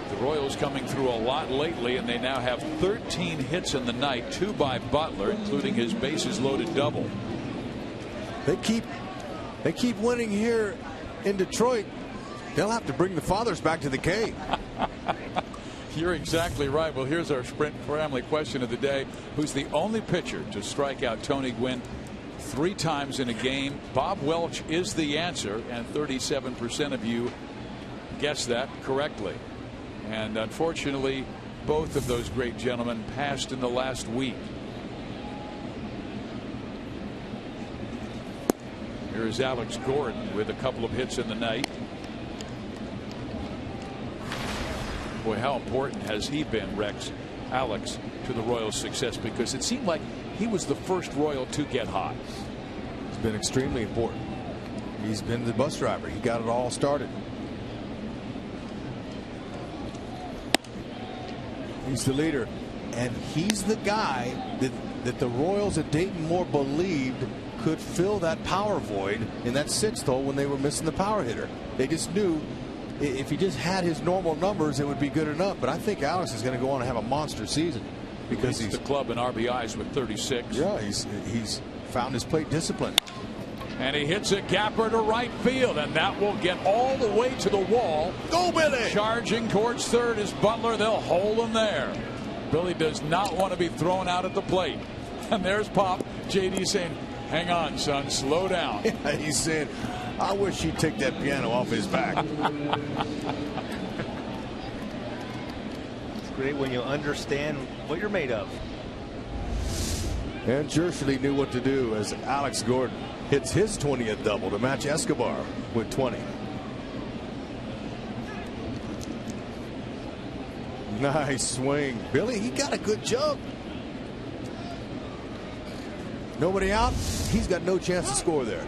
Speaker 1: The Royals coming through a lot lately, and they now have 13 hits in the night, 2 by Butler, including his bases loaded double.
Speaker 5: They keep winning here in Detroit. They'll have to bring the fathers back to the cave.
Speaker 1: You're exactly right. Well, here's our Sprint family question of the day. Who's the only pitcher to strike out Tony Gwynn 3 times in a game? Bob Welch is the answer, and 37% of you guessed that correctly. And unfortunately, both of those great gentlemen passed in the last week. Here's Alex Gordon with a couple of hits in the night. Boy, how important has he been, Rex, Alex, to the Royals' success? Because it seemed like he was the first Royal to get hot.
Speaker 5: It's been extremely important. He's been the bus driver. He got it all started. He's the leader, and he's the guy that the Royals at Dayton Moore believed could fill that power void in that sixth hole when they were missing the power hitter. They just knew if he just had his normal numbers, it would be good enough. But I think Alex is going to go on and have a monster season because
Speaker 1: he's the club in RBIs with 36.
Speaker 5: Yeah, he's found his plate discipline.
Speaker 1: And he hits a gapper to right field, and that will get all the way to the wall.
Speaker 5: Go, Billy!
Speaker 1: Charging towards third is Butler. They'll hold him there. Billy does not want to be thrown out at the plate. And there's Pop. JD saying, hang on, son, slow down.
Speaker 5: Yeah, he's saying, I wish he'd take that piano off his back.
Speaker 6: It's great when you understand what you're made of.
Speaker 5: And Jershely knew what to do as Alex Gordon hits his 20th double to match Escobar with 20. Nice swing. Billy, he got a good jump. Nobody out. He's got no chance to score there.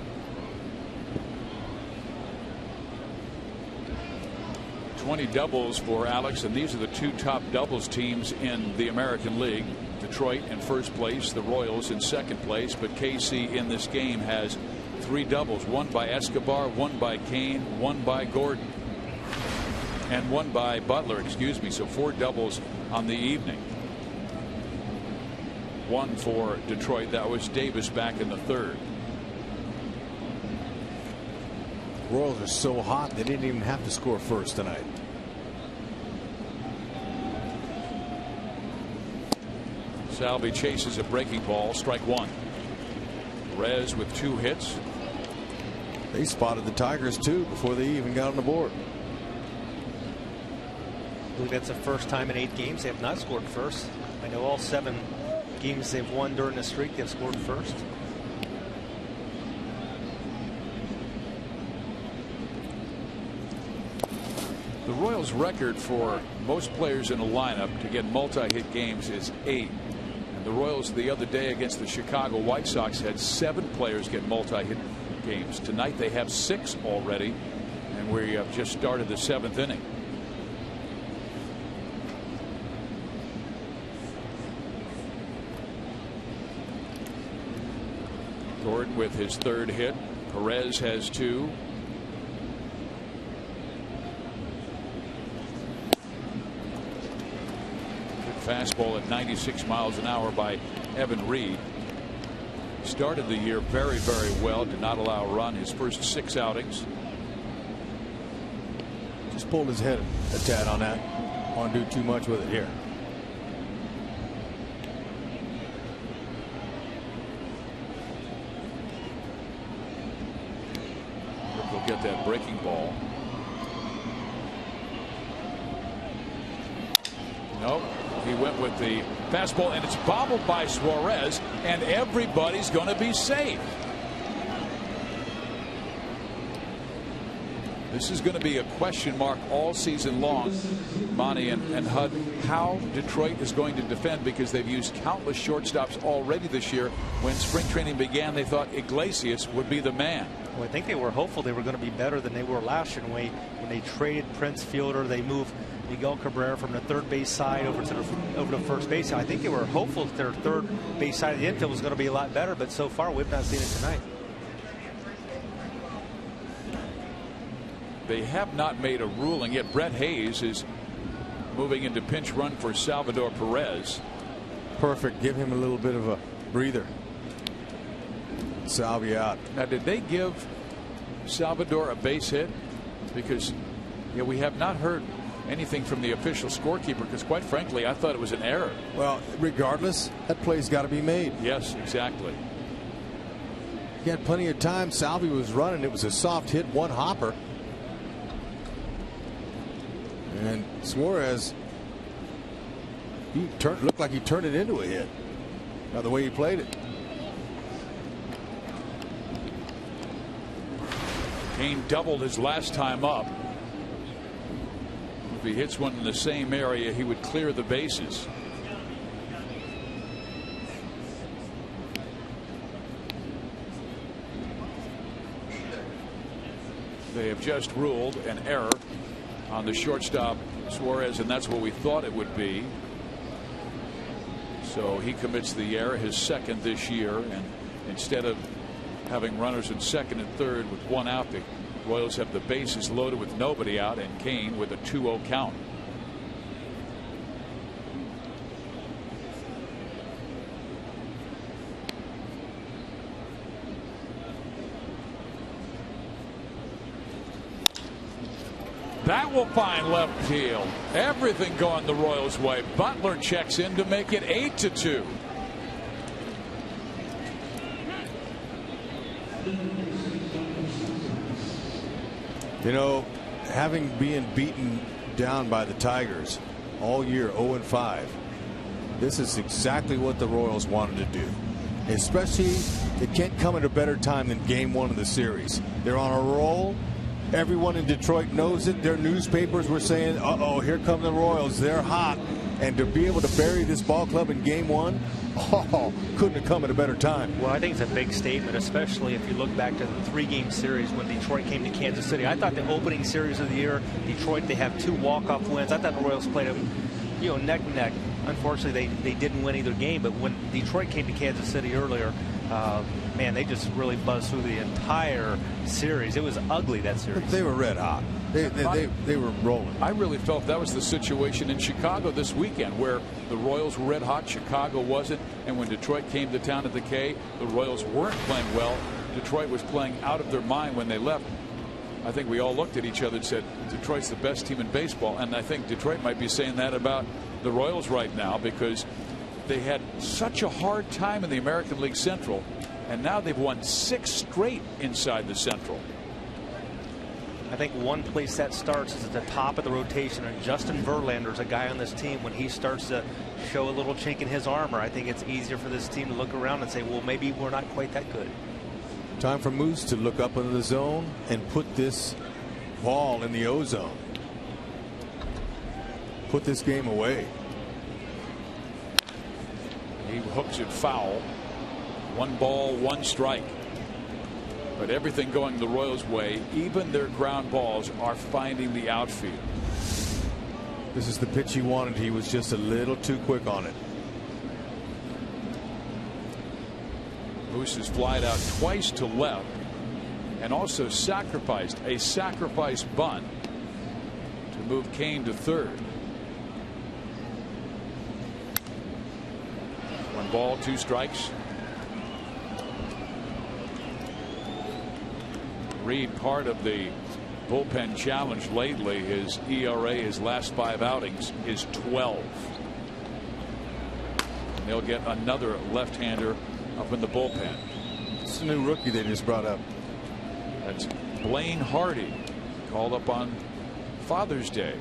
Speaker 1: $20 doubles for Alex, and these are the two top doubles teams in the American League. Detroit in first place, the Royals in second place, but KC in this game has 3 doubles, one by Escobar, one by Kane, one by Gordon, and one by Butler, excuse me. So 4 doubles on the evening. One for Detroit. That was Davis back in the third.
Speaker 5: The Royals are so hot they didn't even have to score first tonight.
Speaker 1: Salvi chases a breaking ball, strike one. Perez with 2 hits.
Speaker 5: They spotted the Tigers too before they even got on the board.
Speaker 6: I believe that's the first time in 8 games they have not scored first. I know all 7 games they've won during the streak they've scored first.
Speaker 1: The Royals' record for most players in a lineup to get multi-hit games is 8. And the Royals the other day against the Chicago White Sox had 7 players get multi-hit games. Tonight they have 6 already, and we have just started the 7th inning. Gordon with his 3rd hit. Perez has 2. Fastball at 96 miles an hour by Evan Reed. Started the year very, very well. Did not allow a run his first 6 outings.
Speaker 5: Just pulled his head a tad on that. Want to do too much with it here.
Speaker 1: He'll get that breaking ball. Nope. He went with the fastball, and it's bobbled by Suarez, and everybody's going to be safe. This is going to be a question mark all season long, Monty and Hud, how Detroit is going to defend, because they've used countless shortstops already this year. When spring training began, they thought Iglesias would be the man.
Speaker 6: Well, I think they were hopeful they were going to be better than they were last year. When they traded Prince Fielder, they moved Miguel Cabrera from the third base side over to first base. I think they were hopeful that their third base side of the infield was going to be a lot better, but so far we've not seen it tonight.
Speaker 1: They have not made a ruling yet. Brett Hayes is moving into pinch run for Salvador Perez.
Speaker 5: Perfect. Give him a little bit of a breather. Salvi out.
Speaker 1: Now, did they give Salvador a base hit? Because we have not heard anything from the official scorekeeper, because quite frankly I thought it was an error.
Speaker 5: Well, regardless, that play's got to be made.
Speaker 1: Yes, exactly.
Speaker 5: He had plenty of time. Salvi was running. It was a soft hit, 1 hopper. And Suarez, looked like he turned it into a hit. Now the way he played it.
Speaker 1: Kane doubled his last time up. If he hits one in the same area, he would clear the bases. They have just ruled an error on the shortstop Suarez, and that's what we thought it would be. So he commits the error, his second this year, and instead of having runners in second and third with one out, the Royals have the bases loaded with nobody out, and Kane with a 2-0 count. That will find left field. Everything going the Royals' way. Butler checks in to make it 8-2.
Speaker 5: You know, having been beaten down by the Tigers all year, 0-5, this is exactly what the Royals wanted to do. Especially, it can't come at a better time than game one of the series. They're on a roll. Everyone in Detroit knows it. Their newspapers were saying, uh-oh, here come the Royals. They're hot. And to be able to bury this ball club in game one, couldn't have come at a better time.
Speaker 6: Well, I think it's a big statement, especially if you look back to the 3-game series when Detroit came to Kansas City. I thought the opening series of the year, Detroit, they have 2 walk-off wins. I thought the Royals played them, neck and neck. Unfortunately, they didn't win either game. But when Detroit came to Kansas City earlier, man, they just really buzzed through the entire series. It was ugly, that series.
Speaker 5: They were red hot. They were rolling.
Speaker 1: I really felt that was the situation in Chicago this weekend, where the Royals were red hot, Chicago wasn't, and when Detroit came to town at the K, the Royals weren't playing well. Detroit was playing out of their mind when they left. I think we all looked at each other and said, Detroit's the best team in baseball, and I think Detroit might be saying that about the Royals right now, because they had such a hard time in the American League Central, and now they've won 6 straight inside the Central.
Speaker 6: I think one place that starts is at the top of the rotation, and Justin Verlander is a guy on this team. When he starts to show a little chink in his armor, I think it's easier for this team to look around and say, well, maybe we're not quite that good.
Speaker 5: Time for Moose to look up into the zone and put this ball in the O-zone. Put this game away.
Speaker 1: He hooks it foul. 1 ball, 1 strike. But everything going the Royals' way, even their ground balls are finding the outfield.
Speaker 5: This is the pitch he wanted. He was just a little too quick on it.
Speaker 1: Moose has flied out twice to left and also sacrificed a sacrifice bunt to move Kane to third. 1 ball, 2 strikes. Reed, part of the bullpen challenge lately, his ERA, his last 5 outings, is 12. And they'll get another left-hander up in the bullpen.
Speaker 5: It's a new rookie they just brought up.
Speaker 1: That's Blaine Hardy, called up on Father's Day.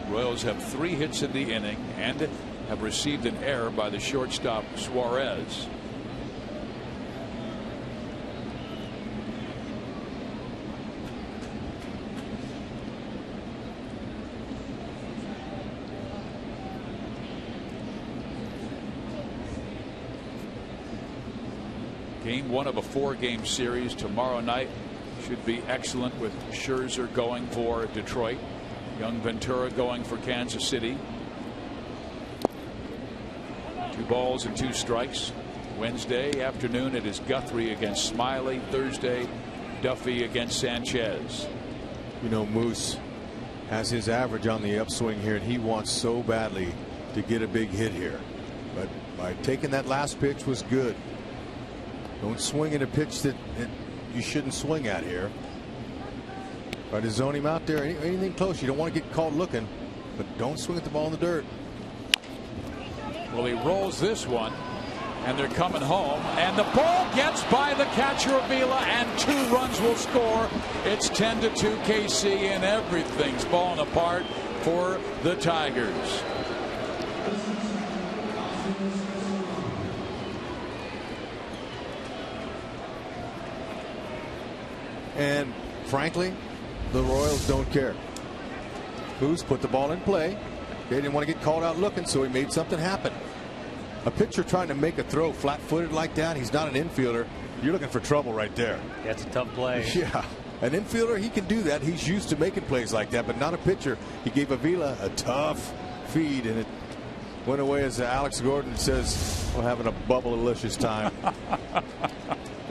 Speaker 1: Royals have 3 hits in the inning and have received an error by the shortstop Suarez. Game 1 of a 4-game series tomorrow night should be excellent, with Scherzer going for Detroit, young Ventura going for Kansas City. 2 balls and 2 strikes. Wednesday afternoon it is Guthrie against Smiley. Thursday, Duffy against Sanchez.
Speaker 5: You know, Moose has his average on the upswing here, and he wants so badly to get a big hit here. But by taking that last pitch was good. Don't swing at a pitch that you shouldn't swing at here. Try to zone him out there. Anything close, you don't want to get caught looking, but don't swing at the ball in the dirt.
Speaker 1: Well, he rolls this one, And they're coming home, and the ball gets by the catcher Avila, and 2 runs will score. It's 10-2 KC, and everything's falling apart for the Tigers.
Speaker 5: And frankly, the Royals don't care. Who's put the ball in play? They didn't want to get called out looking, so he made something happen. A pitcher trying to make a throw flat-footed like that, he's not an infielder. You're looking for trouble right there.
Speaker 6: That's a tough play.
Speaker 5: Yeah, an infielder, he can do that. He's used to making plays like that, but not a pitcher. He gave Avila a tough feed, and it went away as Alex Gordon says, we're having a bubble-alicious time.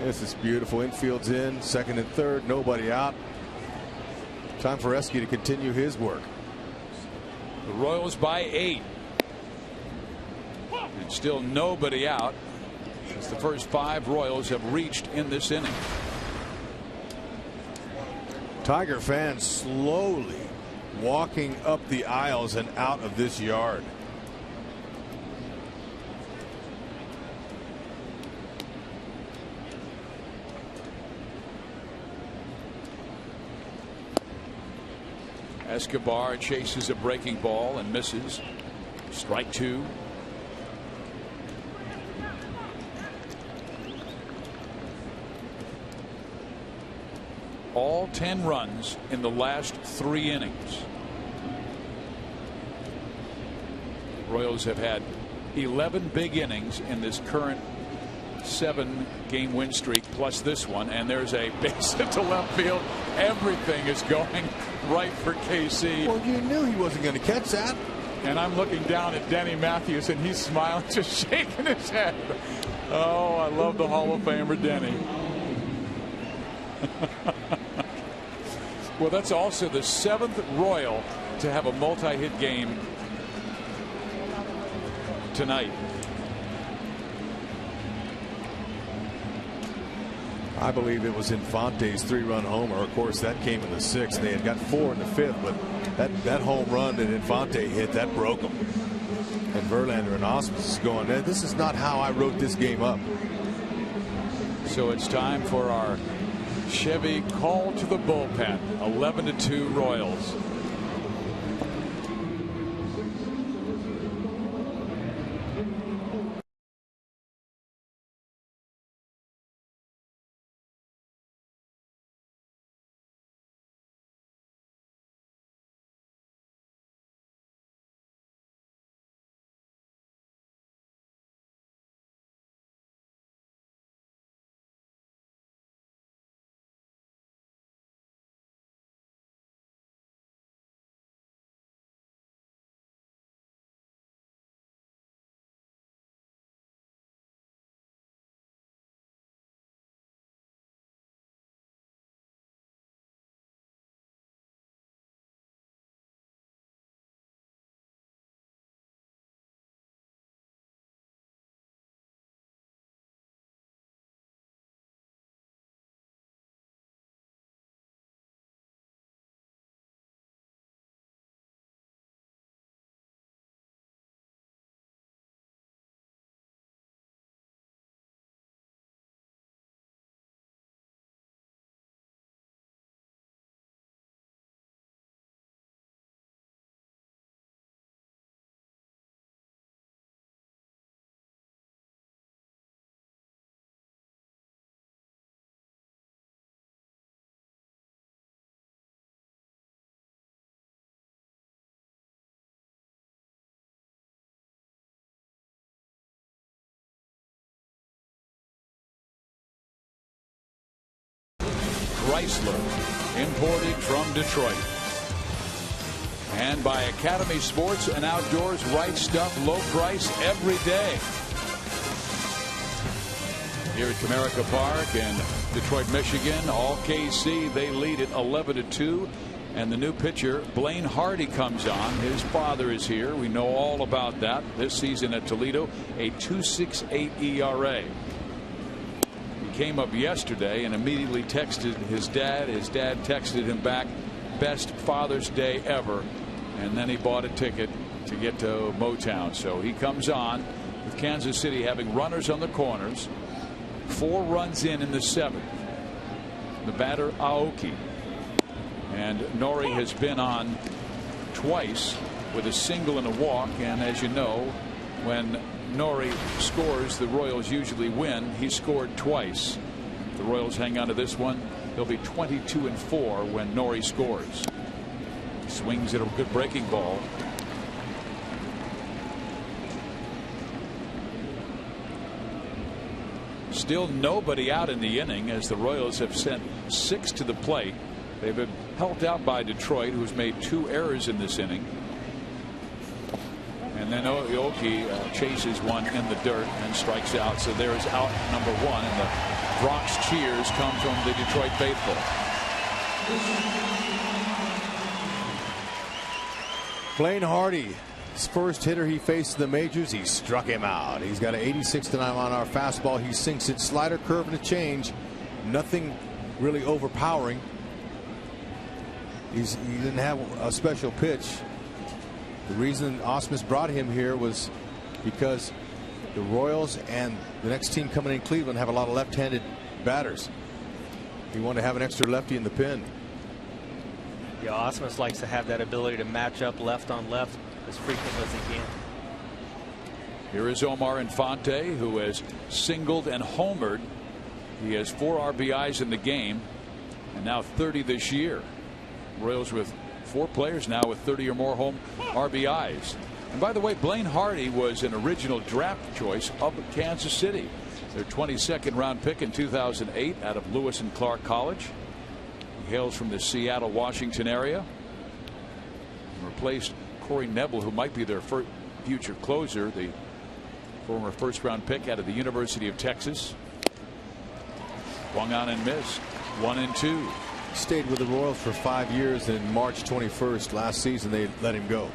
Speaker 5: This is beautiful. Infield's in, second and third, nobody out. Time for Esky to continue his work.
Speaker 1: The Royals by 8. And still nobody out since the first 5 Royals have reached in this inning.
Speaker 5: Tiger fans slowly walking up the aisles and out of this yard.
Speaker 1: Escobar chases a breaking ball and misses. Strike 2. All 10 runs in the last 3 innings. Royals have had 11 big innings in this current 7-game win streak, plus this one, and there's a base hit to left field. Everything is going right for KC.
Speaker 5: Well, you knew he wasn't going to catch that.
Speaker 1: And I'm looking down at Denny Matthews, and he's smiling, just shaking his head. Oh, I love the Hall of Famer Denny. Well, that's also the 7th Royal to have a multi-hit game tonight.
Speaker 5: I believe it was Infante's 3-run homer. Of course, that came in the 6th. They had got 4 in the 5th, but that home run that Infante hit, that broke them. And Verlander and Osmus is going, this is not how I wrote this game up.
Speaker 1: So it's time for our Chevy call to the bullpen. 11-2 Royals. Chrysler, imported from Detroit. And by Academy Sports and Outdoors, right stuff, low price every day. Here at Comerica Park in Detroit, Michigan, all KC, they lead at 11-2. And the new pitcher, Blaine Hardy, comes on. His father is here. We know all about that. This season at Toledo, a 2.68 ERA. Came up yesterday and immediately texted his dad. His dad texted him back, best Father's Day ever. And then he bought a ticket to get to Motown. So he comes on with with Kansas City having runners on the corners. 4 runs in the 7th. The batter Aoki, and Nori has been on twice with a single and a walk, and as you know, when Nori scores, the Royals usually win. He scored twice. If the Royals hang on to this one, they'll be 22-4 when Nori scores. Swings at a good breaking ball. Still nobody out in the inning as the Royals have sent 6 to the plate. They've been helped out by Detroit, who's made 2 errors in this inning. And then Aoki chases one in the dirt and strikes out. So there's out number 1. And the Bronx cheers come from the Detroit faithful.
Speaker 5: Blaine Hardy, his first hitter he faced in the majors, he struck him out. He's got an 86 mile an hour fastball. He sinks it, slider, curve, and a change. Nothing really overpowering. He didn't have a special pitch. The reason Ausmus brought him here was because the Royals and the next team coming in, Cleveland, have a lot of left-handed batters. He wanted to have an extra lefty in the pen.
Speaker 6: Yeah, Ausmus likes to have that ability to match up left on left as frequently as he can.
Speaker 1: Here is Omar Infante, who has singled and homered. He has 4 RBIs in the game, and now 30 this year. Royals with 4 players now with 30 or more home RBIs. And by the way, Blaine Hardy was an original draft choice of Kansas City, their 22nd round pick in 2008 out of Lewis and Clark College. He hails from the Seattle, Washington area. And replaced Corey Nebel, who might be their future closer, the former first round pick out of the University of Texas. Swung on and missed. 1-2.
Speaker 5: Stayed with the Royals for 5 years, and March 21st last season they let him go.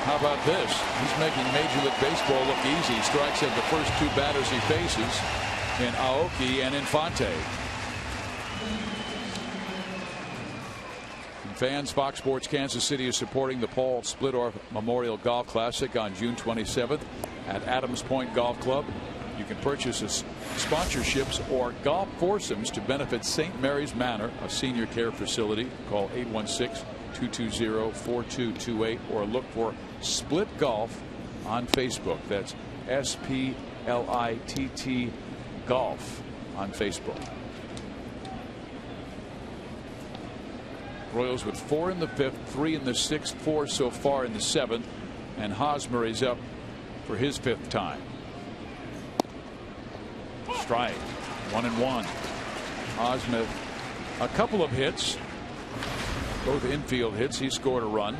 Speaker 1: How about this? He's making Major League Baseball look easy. Strikes at the first 2 batters he faces in Aoki and Infante. Fans, Fox Sports Kansas City is supporting the Paul Splittorff Memorial Golf Classic on June 27th at Adams Point Golf Club. You can purchase sponsorships or golf foursomes to benefit St. Mary's Manor, a senior care facility. Call 816-220-4228 or look for Split Golf on Facebook. That's SPLITT Golf on Facebook. Royals with 4 in the 5th, 3 in the 6th, 4 so far in the 7th, and Hosmer is up for his 5th time. Strike. 1-1. Hosmer, a couple of hits, both infield hits. He scored a run.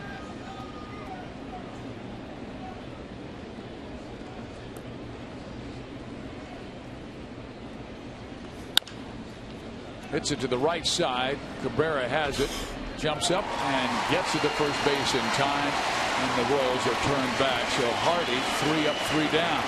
Speaker 1: Hits it to the right side. Cabrera has it. Jumps up and gets to the first base in time, and the Royals are turned back. So Hardy 3 up, 3 down.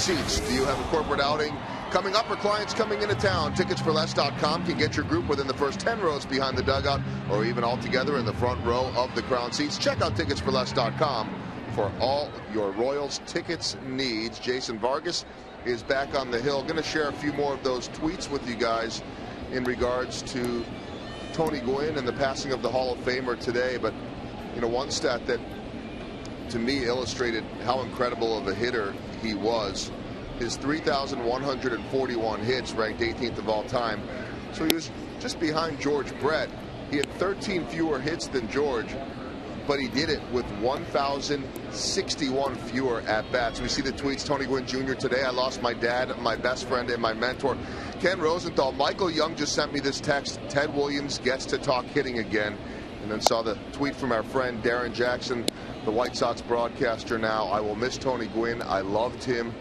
Speaker 3: seats. Do you have a corporate outing coming up or clients coming into town? Ticketsforless.com can get your group within the first 10 rows behind the dugout or even all together in the front row of the crown seats. Check out Ticketsforless.com for all your Royals tickets needs. Jason Vargas is back on the hill. Going to share a few more of those tweets with you guys in regards to Tony Gwynn and the passing of the Hall of Famer today. But, you know, one stat that to me illustrated how incredible of a hitter he was. His 3,141 hits, ranked 18th of all time. So he was just behind George Brett. He had 13 fewer hits than George, but he did it with 1,061 fewer at-bats. We see the tweets. Tony Gwynn Jr. today. I lost my dad, my best friend, and my mentor. Ken Rosenthal. Michael Young just sent me this text. Ted Williams gets to talk hitting again. And then saw the tweet from our friend Darren Jackson, the White Sox broadcaster now. I will miss Tony Gwynn. I loved him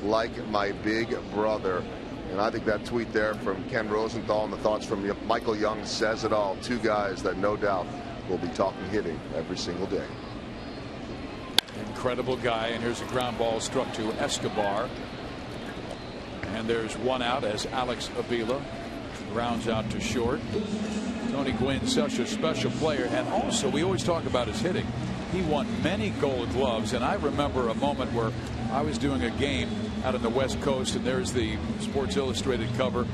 Speaker 3: like my big brother. And I think that tweet there from Ken Rosenthal and the thoughts from Michael Young says it all. Two guys that no doubt will be talking hitting every single day.
Speaker 1: Incredible guy. And here's a ground ball struck to Escobar. And there's one out as Alex Avila grounds out to short. Tony Gwynn, such a special player. And also, we always talk about his hitting. He won many Gold Gloves. And I remember a moment where I was doing a game out on the West Coast, and there's the Sports Illustrated cover,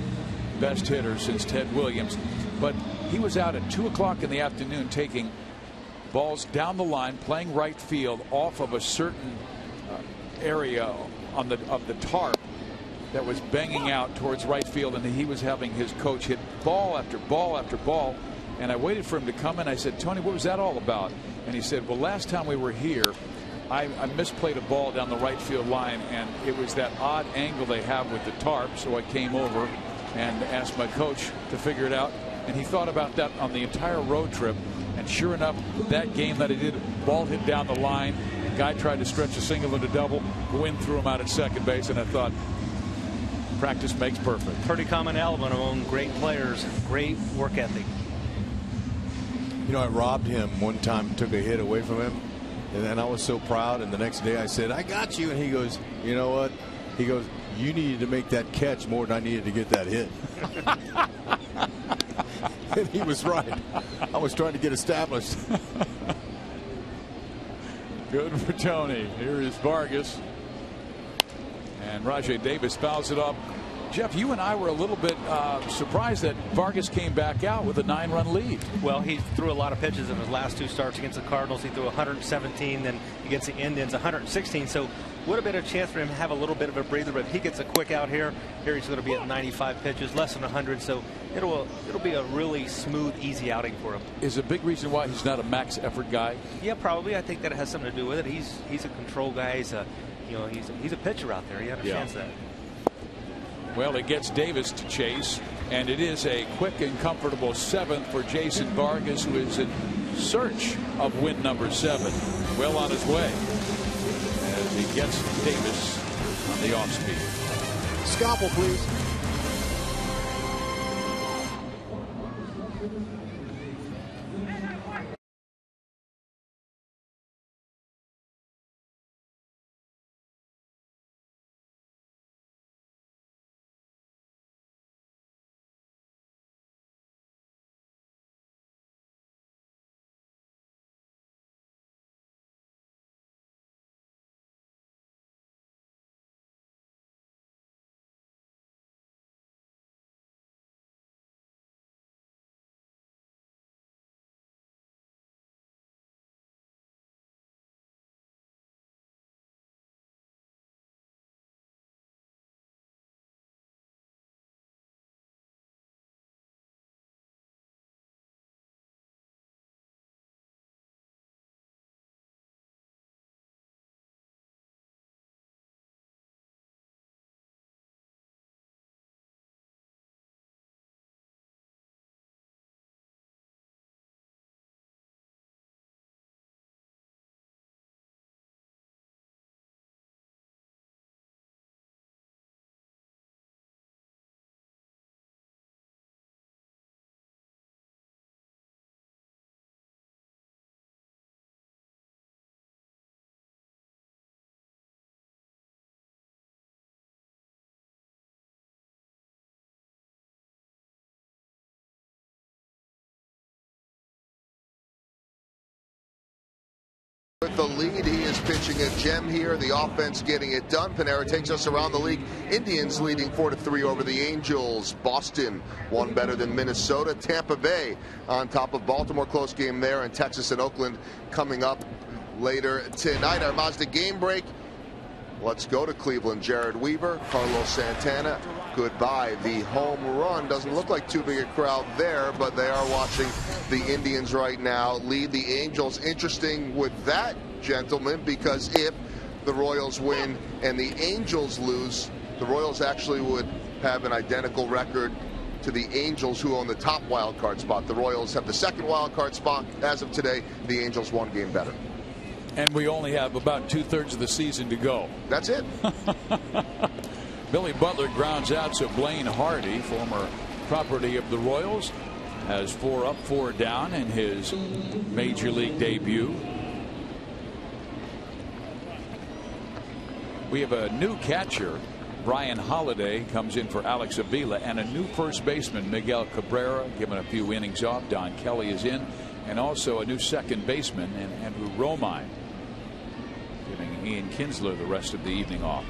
Speaker 1: best hitter since Ted Williams. But he was out at 2 o'clock in the afternoon taking balls down the line, playing right field off of a certain area of the tarp that was banging out towards right field, and he was having his coach hit ball after ball after ball. And I waited for him to come in. I said, Tony, what was that all about? And he said, well, last time we were here, I misplayed a ball down the right field line, and it was that odd angle they have with the tarp. So I came over and asked my coach to figure it out. And he thought about that on the entire road trip. And sure enough, that game that he did, ball hit down the line. Guy tried to stretch a single into double. Gwynn threw him out at second base, and I thought, practice makes perfect.
Speaker 6: Pretty common element among great players. Great work ethic.
Speaker 5: You know, I robbed him one time, took a hit away from him, and then I was so proud. And the next day I said, I got you. And he goes, you know what? He goes, you needed to make that catch more than I needed to get that hit. And he was right. I was trying to get established.
Speaker 1: Good for Tony. Here is Vargas. And Rajay Davis fouls it up. Jeff, you and I were a little bit surprised that Vargas came back out with a 9-run lead.
Speaker 6: Well, he threw a lot of pitches in his last two starts against the Cardinals. He threw 117, then against the Indians 116. So would have been a chance for him to have a little bit of a breather, but if he gets a quick out here he's going to be at 95 pitches, less than 100. So it'll be a really smooth, easy outing for him.
Speaker 1: Is a big reason why he's not a max effort guy?
Speaker 6: Yeah, probably. I think that has something to do with it. He's a control guy. He's a pitcher out there. He understands that.
Speaker 1: Well, it gets Davis to chase, and it is a quick and comfortable 7th for Jason Vargas, who is in search of win number 7. Well on his way as he gets Davis on the off speed.
Speaker 5: Scalpel, please.
Speaker 3: With the lead, he is pitching a gem here. The offense getting it done. Panera takes us around the league. Indians leading 4-3 over the Angels. Boston one better than Minnesota. Tampa Bay on top of Baltimore. Close game there. And Texas and Oakland coming up later tonight. Our Mazda game break. Let's go to Cleveland. Jared Weaver, Carlos Santana. Goodbye. The home run. Doesn't look like too big a crowd there, but they are watching the Indians right now lead the Angels. Interesting with that, gentlemen, because if the Royals win and the Angels lose, the Royals actually would have an identical record to the Angels, who own the top wild card spot. The Royals have the second wild card spot. As of today, the Angels one game better.
Speaker 1: And we only have about 2/3 of the season to go.
Speaker 3: That's it.
Speaker 1: Billy Butler grounds out, so Blaine Hardy, former property of the Royals, has 4 up, 4 down in his major league debut. We have a new catcher. Brian Holiday comes in for Alex Avila, and a new first baseman, Miguel Cabrera, given a few innings off. Don Kelly is in, and also a new second baseman, and Andrew Romine, giving Ian Kinsler the rest of the evening off.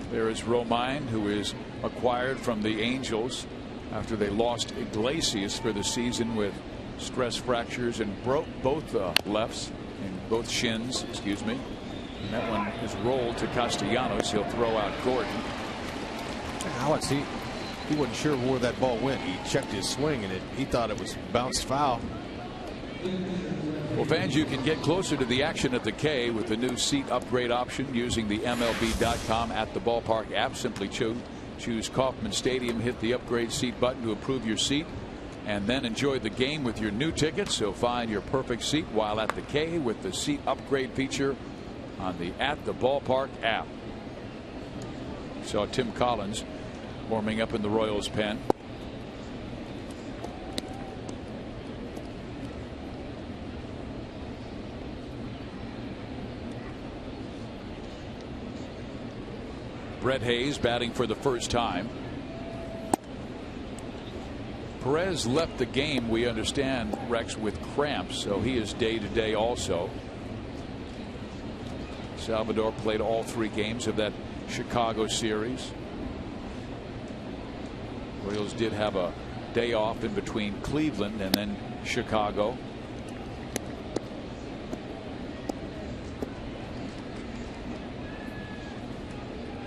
Speaker 1: There is Romine, who is acquired from the Angels after they lost Iglesias for the season with stress fractures and broke both lefts and both shins, excuse me. And that one is rolled to Castellanos. He'll throw out Gordon.
Speaker 5: Alex, he wasn't sure where that ball went. He checked his swing and he thought it was bounced foul.
Speaker 1: Well, fans, you can get closer to the action at the K with the new seat upgrade option using the MLB.com at the ballpark app. Simply choose Kauffman Stadium, hit the upgrade seat button to approve your seat, and then enjoy the game with your new tickets. So find your perfect seat while at the K with the seat upgrade feature on the at the ballpark app. Saw Tim Collins warming up in the Royals pen. Brett Hayes batting for the first time. Perez left the game, we understand, Rex, with cramps, so he is day to day also. Salvador played all 3 games of that Chicago series. Royals did have a day off in between Cleveland and then Chicago.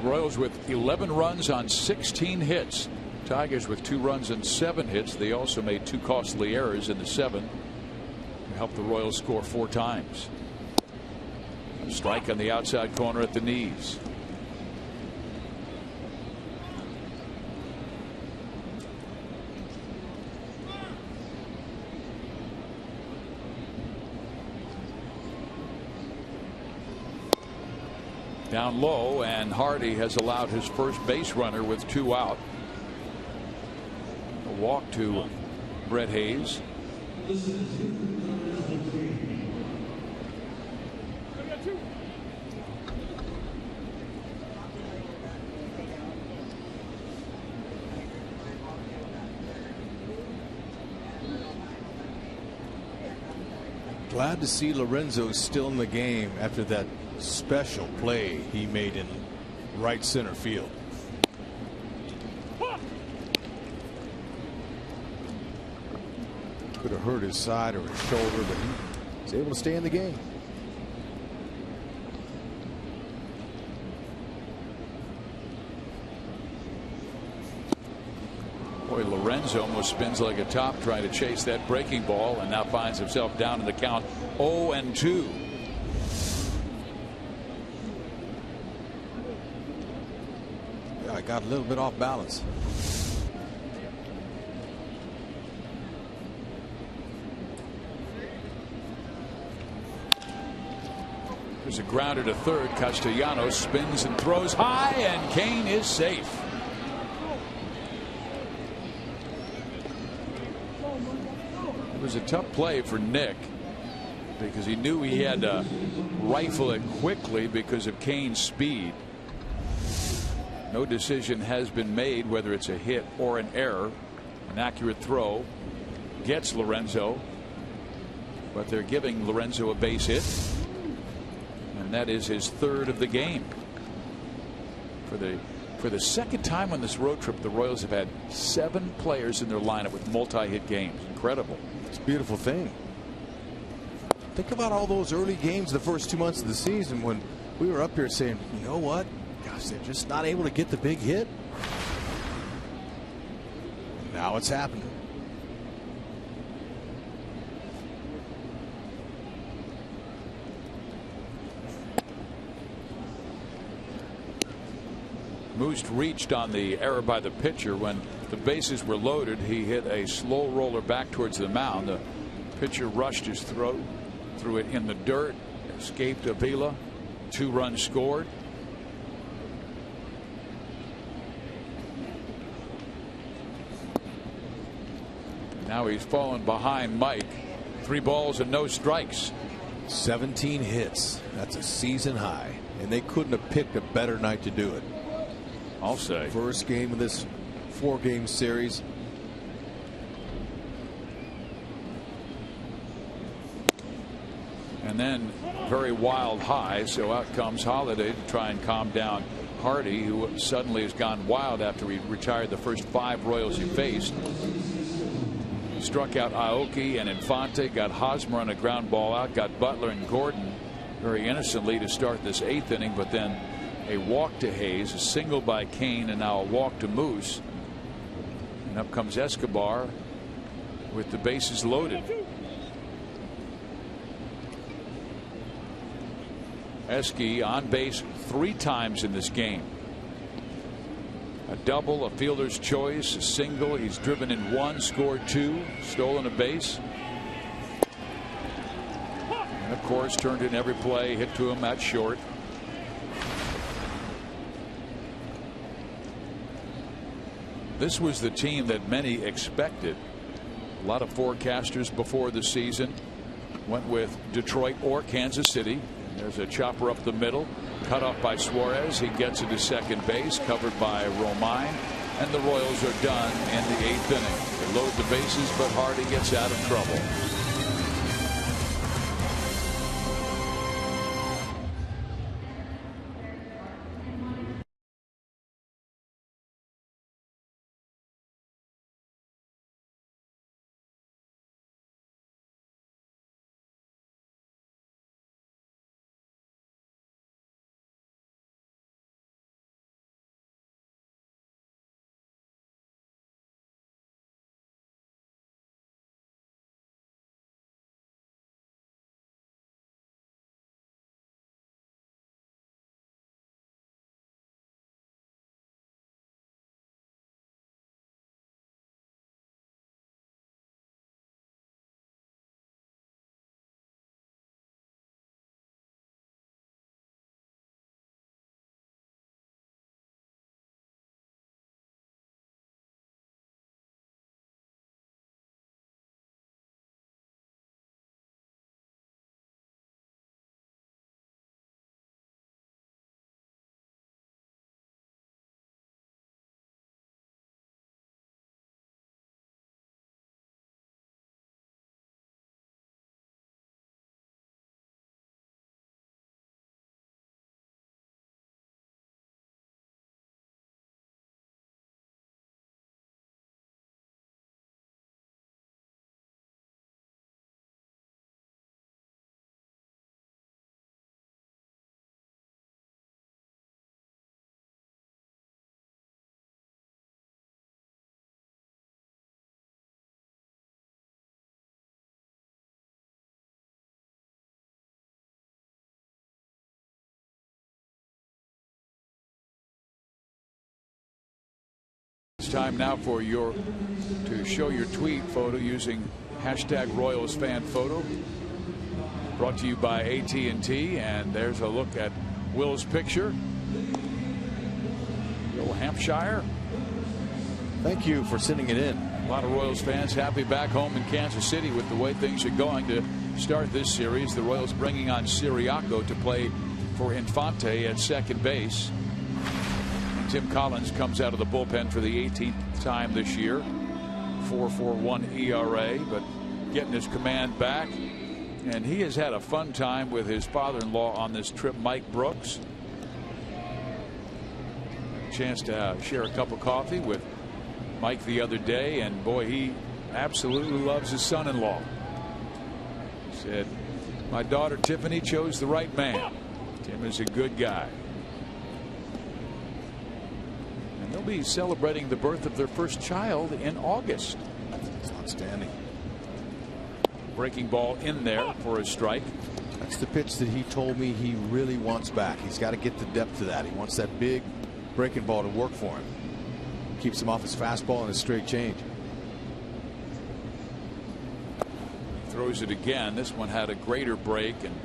Speaker 1: Royals with 11 runs on 16 hits. Tigers with 2 runs and 7 hits. They also made 2 costly errors in the 7 to help the Royals score 4 times. A strike on the outside corner at the knees. Down low, and Hardy has allowed his first base runner with 2 out. A walk to Brett Hayes.
Speaker 5: Glad to see Lorenzo still in the game after that special play he made in right center field. Could have hurt his side or his shoulder, but he was able to stay in the game.
Speaker 1: Boy, Lorenzo almost spins like a top trying to chase that breaking ball, and now finds himself down in the count 0-2.
Speaker 5: Yeah, I got a little bit off balance.
Speaker 1: There's a grounder to third. Castellanos spins and throws high, and Kane is safe. It was a tough play for Nick because he knew he had to rifle it quickly because of Kane's speed. No decision has been made whether it's a hit or an error. An accurate throw gets Lorenzo, but they're giving Lorenzo a base hit, and that is his third of the game. For the second time on this road trip, the Royals have had 7 players in their lineup with multi-hit games. Incredible.
Speaker 5: It's a beautiful thing. Think about all those early games the first 2 months of the season when we were up here saying, you know what, gosh, they're just not able to get the big hit. Now it's happening.
Speaker 1: Moose reached on the error by the pitcher. When the bases were loaded, he hit a slow roller back towards the mound. The pitcher rushed his throw, threw it in the dirt, escaped Avila. 2 runs scored. Now he's fallen behind Mike. 3 balls and no strikes.
Speaker 5: 17 hits. That's a season high, and they couldn't have picked a better night to do it.
Speaker 1: I'll say.
Speaker 5: First game of this 4-game series.
Speaker 1: And then very wild high, so out comes Holiday to try and calm down Hardy, who suddenly has gone wild after he retired the first 5 Royals he faced. Struck out Aoki and Infante, got Hosmer on a ground ball out, got Butler and Gordon very innocently to start this 8th inning, but then a walk to Hayes, a single by Kane, and now a walk to Moose. And up comes Escobar with the bases loaded. Esky on base 3 times in this game. A double, a fielder's choice, a single. He's driven in 1, scored 2, stolen a base. And of course, turned in every play, hit to him at short. This was the team that many expected. A lot of forecasters before the season went with Detroit or Kansas City. There's a chopper up the middle, cut off by Suarez. He gets it to second base, covered by Romine, and the Royals are done in the 8th inning. They load the bases, but Hardy gets out of trouble. It's time now for to show your tweet photo using #RoyalsFanPhoto. Brought to you by AT&T, and there's a look at Will's picture. Will Hampshire.
Speaker 5: Thank you for sending it in.
Speaker 1: A lot of Royals fans happy back home in Kansas City with the way things are going to start this series. The Royals bringing on Siriaco to play for Infante at second base. Tim Collins comes out of the bullpen for the 18th time this year. .441 ERA, but getting his command back. And he has had a fun time with his father-in-law on this trip, Mike Brooks. A chance to share a cup of coffee with Mike the other day, and boy, he absolutely loves his son-in-law. He said, my daughter Tiffany chose the right man. Tim is a good guy. And they'll be celebrating the birth of their first child in August.
Speaker 5: That's outstanding.
Speaker 1: Breaking ball in there for a strike.
Speaker 5: That's the pitch that he told me he really wants back. He's got to get the depth to that. He wants that big breaking ball to work for him. Keeps him off his fastball and his straight change.
Speaker 1: Throws it again. This one had a greater break and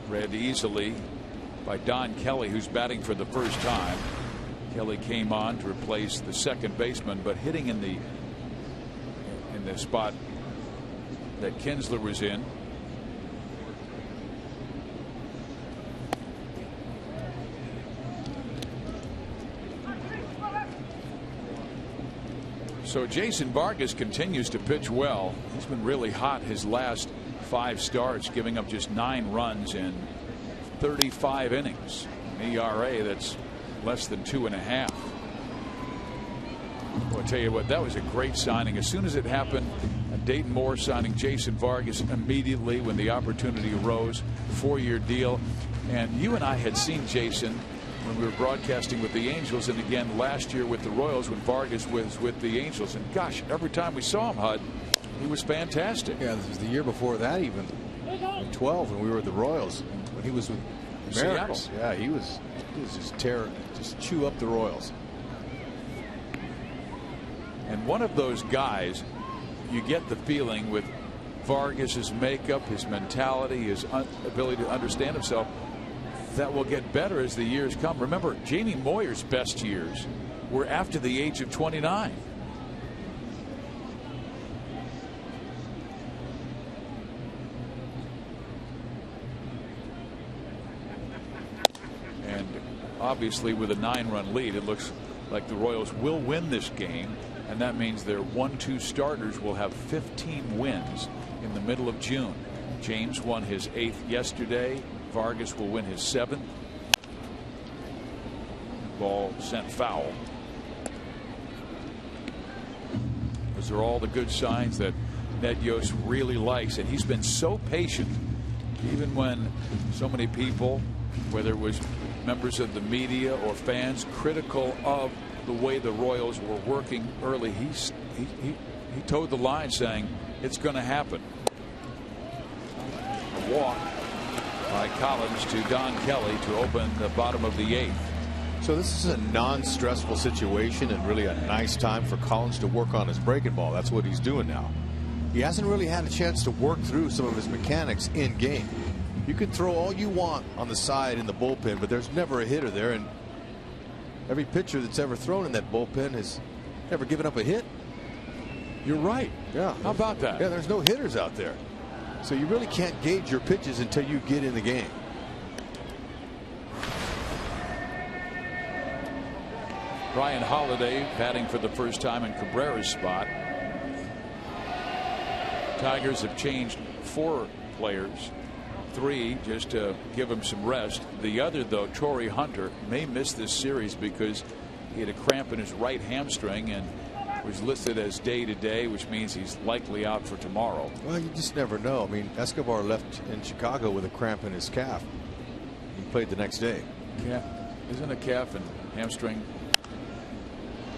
Speaker 1: read easily by Don Kelly, who's batting for the first time. Kelly came on to replace the second baseman, but hitting in the spot that Kinsler was in. So Jason Vargas continues to pitch well. He's been really hot his last 5 starts, giving up just 9 runs in 35 innings. An ERA that's less than 2.5. Well, I'll tell you what, that was a great signing. As soon as it happened, Dayton Moore signing Jason Vargas immediately when the opportunity arose. 4-year deal. And you and I had seen Jason when we were broadcasting with the Angels, and again last year with the Royals when Vargas was with the Angels. And gosh, every time we saw him, Hud, he was fantastic.
Speaker 5: Yeah, this was the year before that, even in 12 when we were at the Royals, when he was with
Speaker 1: Seattle.
Speaker 5: Yeah, he was just just chew up the Royals.
Speaker 1: And one of those guys, you get the feeling with Vargas's makeup, his mentality, his ability to understand himself, that will get better as the years come. Remember, Jamie Moyer's best years were after the age of 29. And obviously with a 9-run lead, it looks like the Royals will win this game, and that means their 1-2 starters will have 15 wins in the middle of June. James won his 8th yesterday. Vargas will win his 7th. Ball sent foul. Those are all the good signs that Ned Yost really likes, and he's been so patient, even when so many people, whether it was members of the media or fans, critical of the way the Royals were working early. He towed the line, saying it's going to happen. A walk by Collins to Don Kelly to open the bottom of the 8th.
Speaker 5: So this is a non-stressful situation and really a nice time for Collins to work on his breaking ball. That's what he's doing now. He hasn't really had a chance to work through some of his mechanics in game. You can throw all you want on the side in the bullpen, but there's never a hitter there, and every pitcher that's ever thrown in that bullpen has never given up a hit.
Speaker 1: You're right.
Speaker 5: Yeah.
Speaker 1: How about that?
Speaker 5: Yeah, there's no hitters out there. So you really can't gauge your pitches until you get in the game.
Speaker 1: Ryan Holiday batting for the first time in Cabrera's spot. Tigers have changed 4 players. 3 just to give him some rest. The other, though, Torrey Hunter, may miss this series because he had a cramp in his right hamstring and was listed as day-to-day, which means he's likely out for tomorrow.
Speaker 5: Well, you just never know. I mean, Escobar left in Chicago with a cramp in his calf. He played the next day.
Speaker 1: Yeah, isn't a calf and hamstring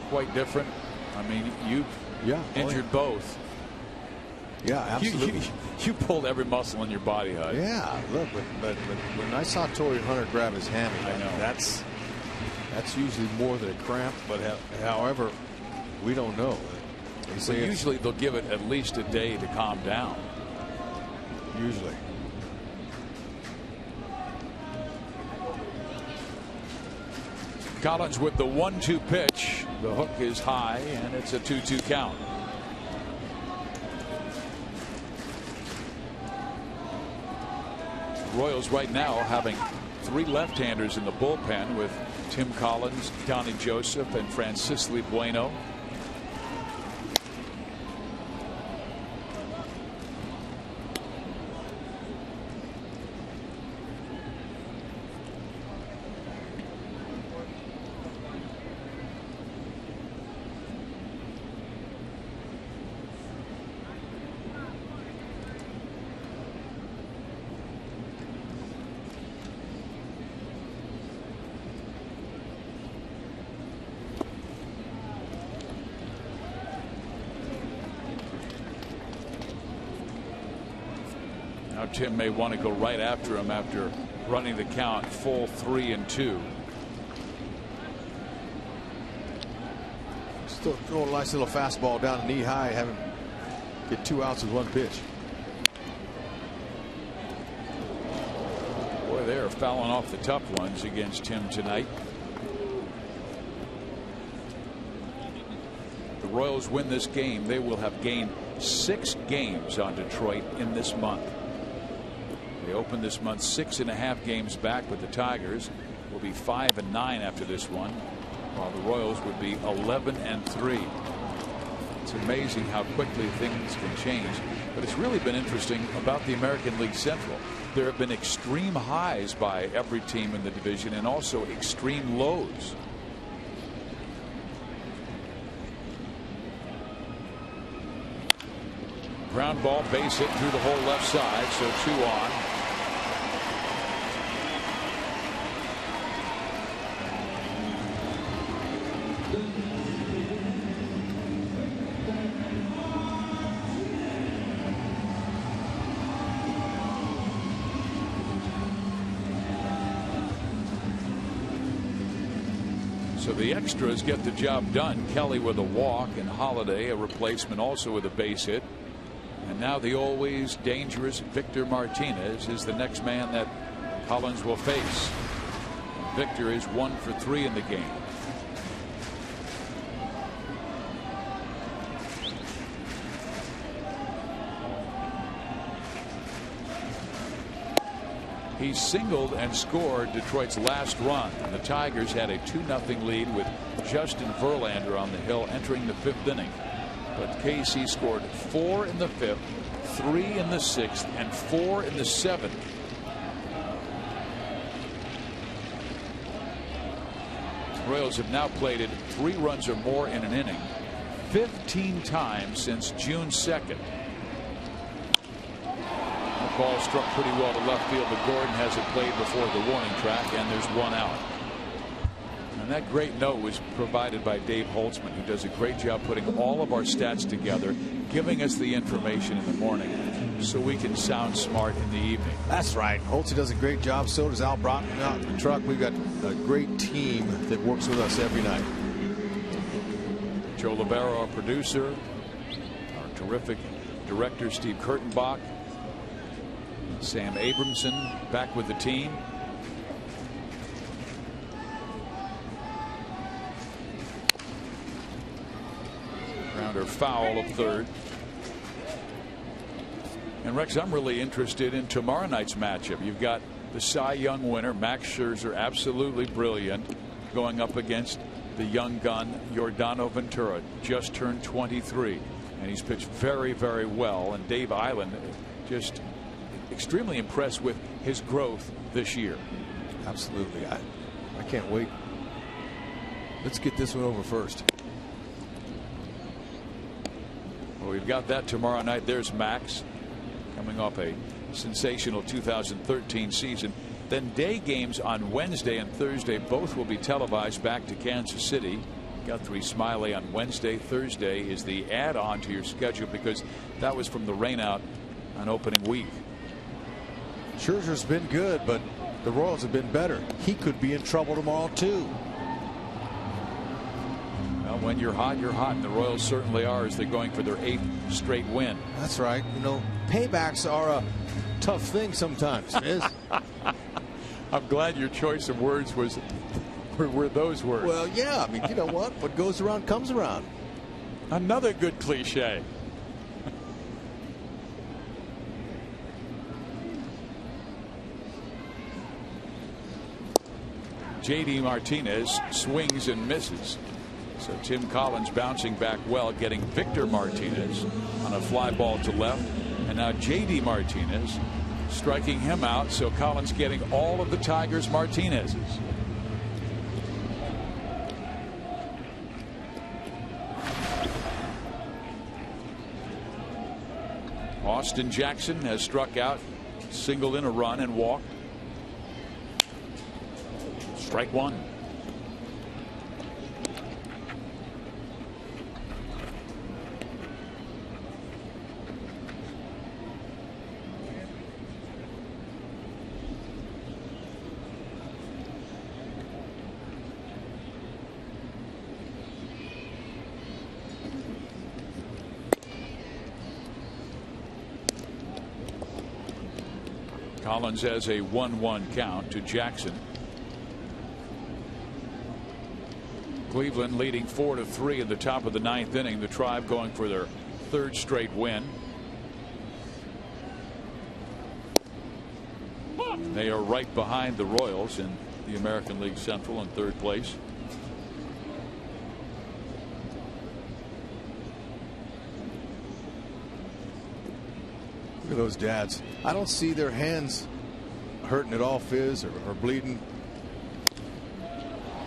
Speaker 1: quite different? I mean, you've injured both.
Speaker 5: Yeah, absolutely.
Speaker 1: You pulled every muscle in your body, Hud.
Speaker 5: Yeah, look, but when I saw Torrey Hunter grab his hammy, I know that's usually more than a cramp. But however, we don't know.
Speaker 1: So usually they'll give it at least a day to calm down.
Speaker 5: Usually.
Speaker 1: Collins with the 1-2 pitch. The hook is high, and it's a 2-2 count. Royals right now having 3 left-handers in the bullpen with Tim Collins, Donnie Joseph, and Francisco Bueno. Now Tim may want to go right after him after running the count full 3-2.
Speaker 5: Still throwing a nice little fastball down knee high, having get 2 outs with 1 pitch.
Speaker 1: Boy, they're fouling off the tough ones against Tim tonight. The Royals win this game, they will have gained 6 games on Detroit in this month. They opened this month 6.5 games back with the Tigers. Will be 5-9 after this one, while the Royals would be 11-3. It's amazing how quickly things can change. But it's really been interesting about the American League Central. There have been extreme highs by every team in the division and also extreme lows. Ground ball, base hit through the whole left side, so 2 on. So the extras get the job done. Kelly with a walk and Holiday, a replacement, also with a base hit. And now the always dangerous Victor Martinez is the next man that Collins will face. Victor is 1 for 3 in the game. He singled and scored Detroit's last run. And the Tigers had a 2-0 lead with Justin Verlander on the hill entering the 5th inning. But KC scored 4 in the 5th, 3 in the 6th, and 4 in the 7th. Royals have now plated 3 runs or more in an inning 15 times since June 2nd. The ball struck pretty well to left field, but Gordon has it played before the warning track, and there's 1 out. And that great note was provided by Dave Holtzman, who does a great job putting all of our stats together, giving us the information in the morning so we can sound smart in the evening.
Speaker 5: That's right. Holtz does a great job. So does Al Broughton out in the truck. We've got a great team that works with us every night.
Speaker 1: Joe Libero, our producer, our terrific director, Steve Kurtenbach, Sam Abramson back with the team. Grounder foul of 3rd. And Rex, I'm really interested in tomorrow night's matchup. You've got the Cy Young winner, Max Scherzer, absolutely brilliant, going up against the young gun, Yordano Ventura, just turned 23. And he's pitched very, very well. And Dave Island just extremely impressed with his growth this year.
Speaker 5: Absolutely. I can't wait. Let's get this one over first.
Speaker 1: Well, we've got that tomorrow night. There's Max coming off a sensational 2013 season. Then day games on Wednesday and Thursday both will be televised back to Kansas City. Guthrie Smiley on Wednesday. Thursday is the add-on to your schedule because that was from the rainout on opening week.
Speaker 5: Scherzer's been good, but the Royals have been better. He could be in trouble tomorrow too.
Speaker 1: Well, when you're hot, and the Royals certainly are, as they're going for their 8th straight win.
Speaker 5: That's right. You know, paybacks are a tough thing sometimes. It is.
Speaker 1: I'm glad your choice of words were those words.
Speaker 5: Well, yeah. I mean, you know what goes around comes around.
Speaker 1: Another good cliche. J.D. Martinez swings and misses. So Tim Collins bouncing back well, getting Victor Martinez on a fly ball to left. And now J.D. Martinez striking him out. So Collins getting all of the Tigers' Martinezes. Austin Jackson has struck out, singled in a run and walked. Strike 1. Collins has a 1-1 count to Jackson. Cleveland leading 4-3 in the top of the 9th inning. The Tribe going for their 3rd straight win. They are right behind the Royals in the American League Central in 3rd place.
Speaker 5: Look at those dads. I don't see their hands hurting at all, Fizz, or bleeding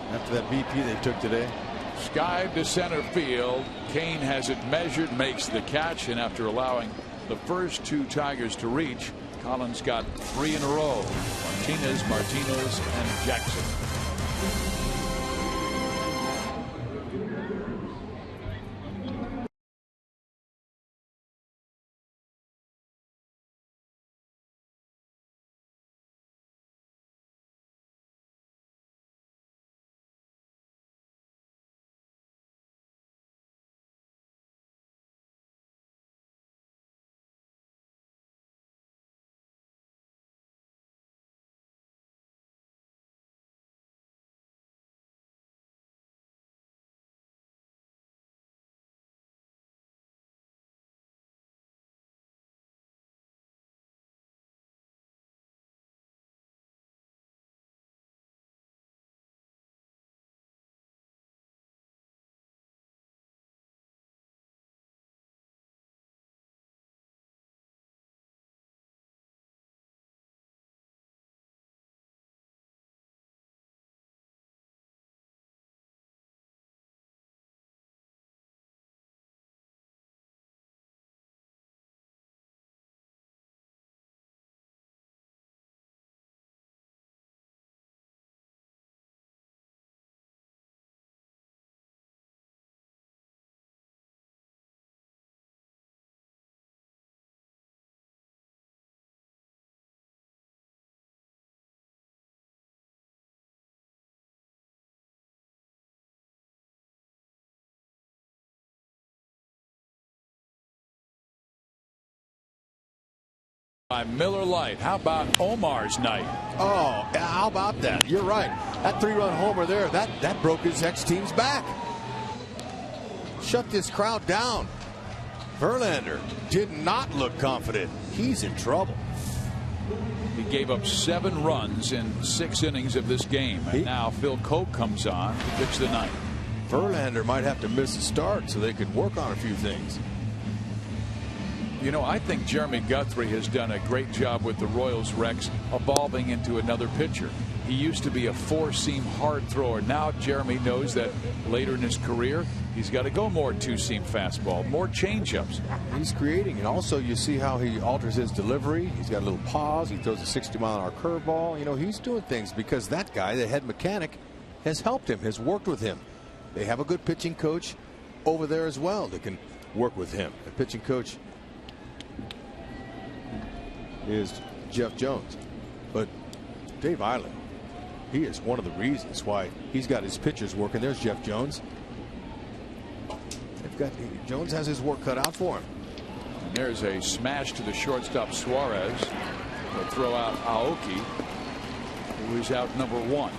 Speaker 5: after that BP they took today.
Speaker 1: Skied to center field. Kane has it measured, makes the catch, and after allowing the first 2 Tigers to reach, Collins got 3 in a row. Martinez, and Jackson. By Miller Lite. How about Omar's night?
Speaker 5: Oh, how about that? You're right. That 3-run homer there, that broke his ex-team's back. Shut this crowd down. Verlander did not look confident. He's in trouble.
Speaker 1: He gave up 7 runs in 6 innings of this game. And now Phil Koch comes on to pitch the 9th.
Speaker 5: Verlander might have to miss a start so they could work on a few things.
Speaker 1: You know, I think Jeremy Guthrie has done a great job with the Royals, Rex, evolving into another pitcher. He used to be a 4-seam hard thrower. Now Jeremy knows that later in his career, he's got to go more 2-seam fastball, more changeups.
Speaker 5: He's creating, and also you see how he alters his delivery. He's got a little pause. He throws a 60-mile-an-hour curveball. You know, he's doing things because that guy, the head mechanic, has helped him, has worked with him. They have a good pitching coach over there as well that can work with him. The pitching coach is Jeff Jones, but Dave Island, he is one of the reasons why he's got his pitchers working. There's Jeff Jones. Jones has his work cut out for him.
Speaker 1: And there's a smash to the shortstop Suarez. They'll throw out Aoki, who is out number 1.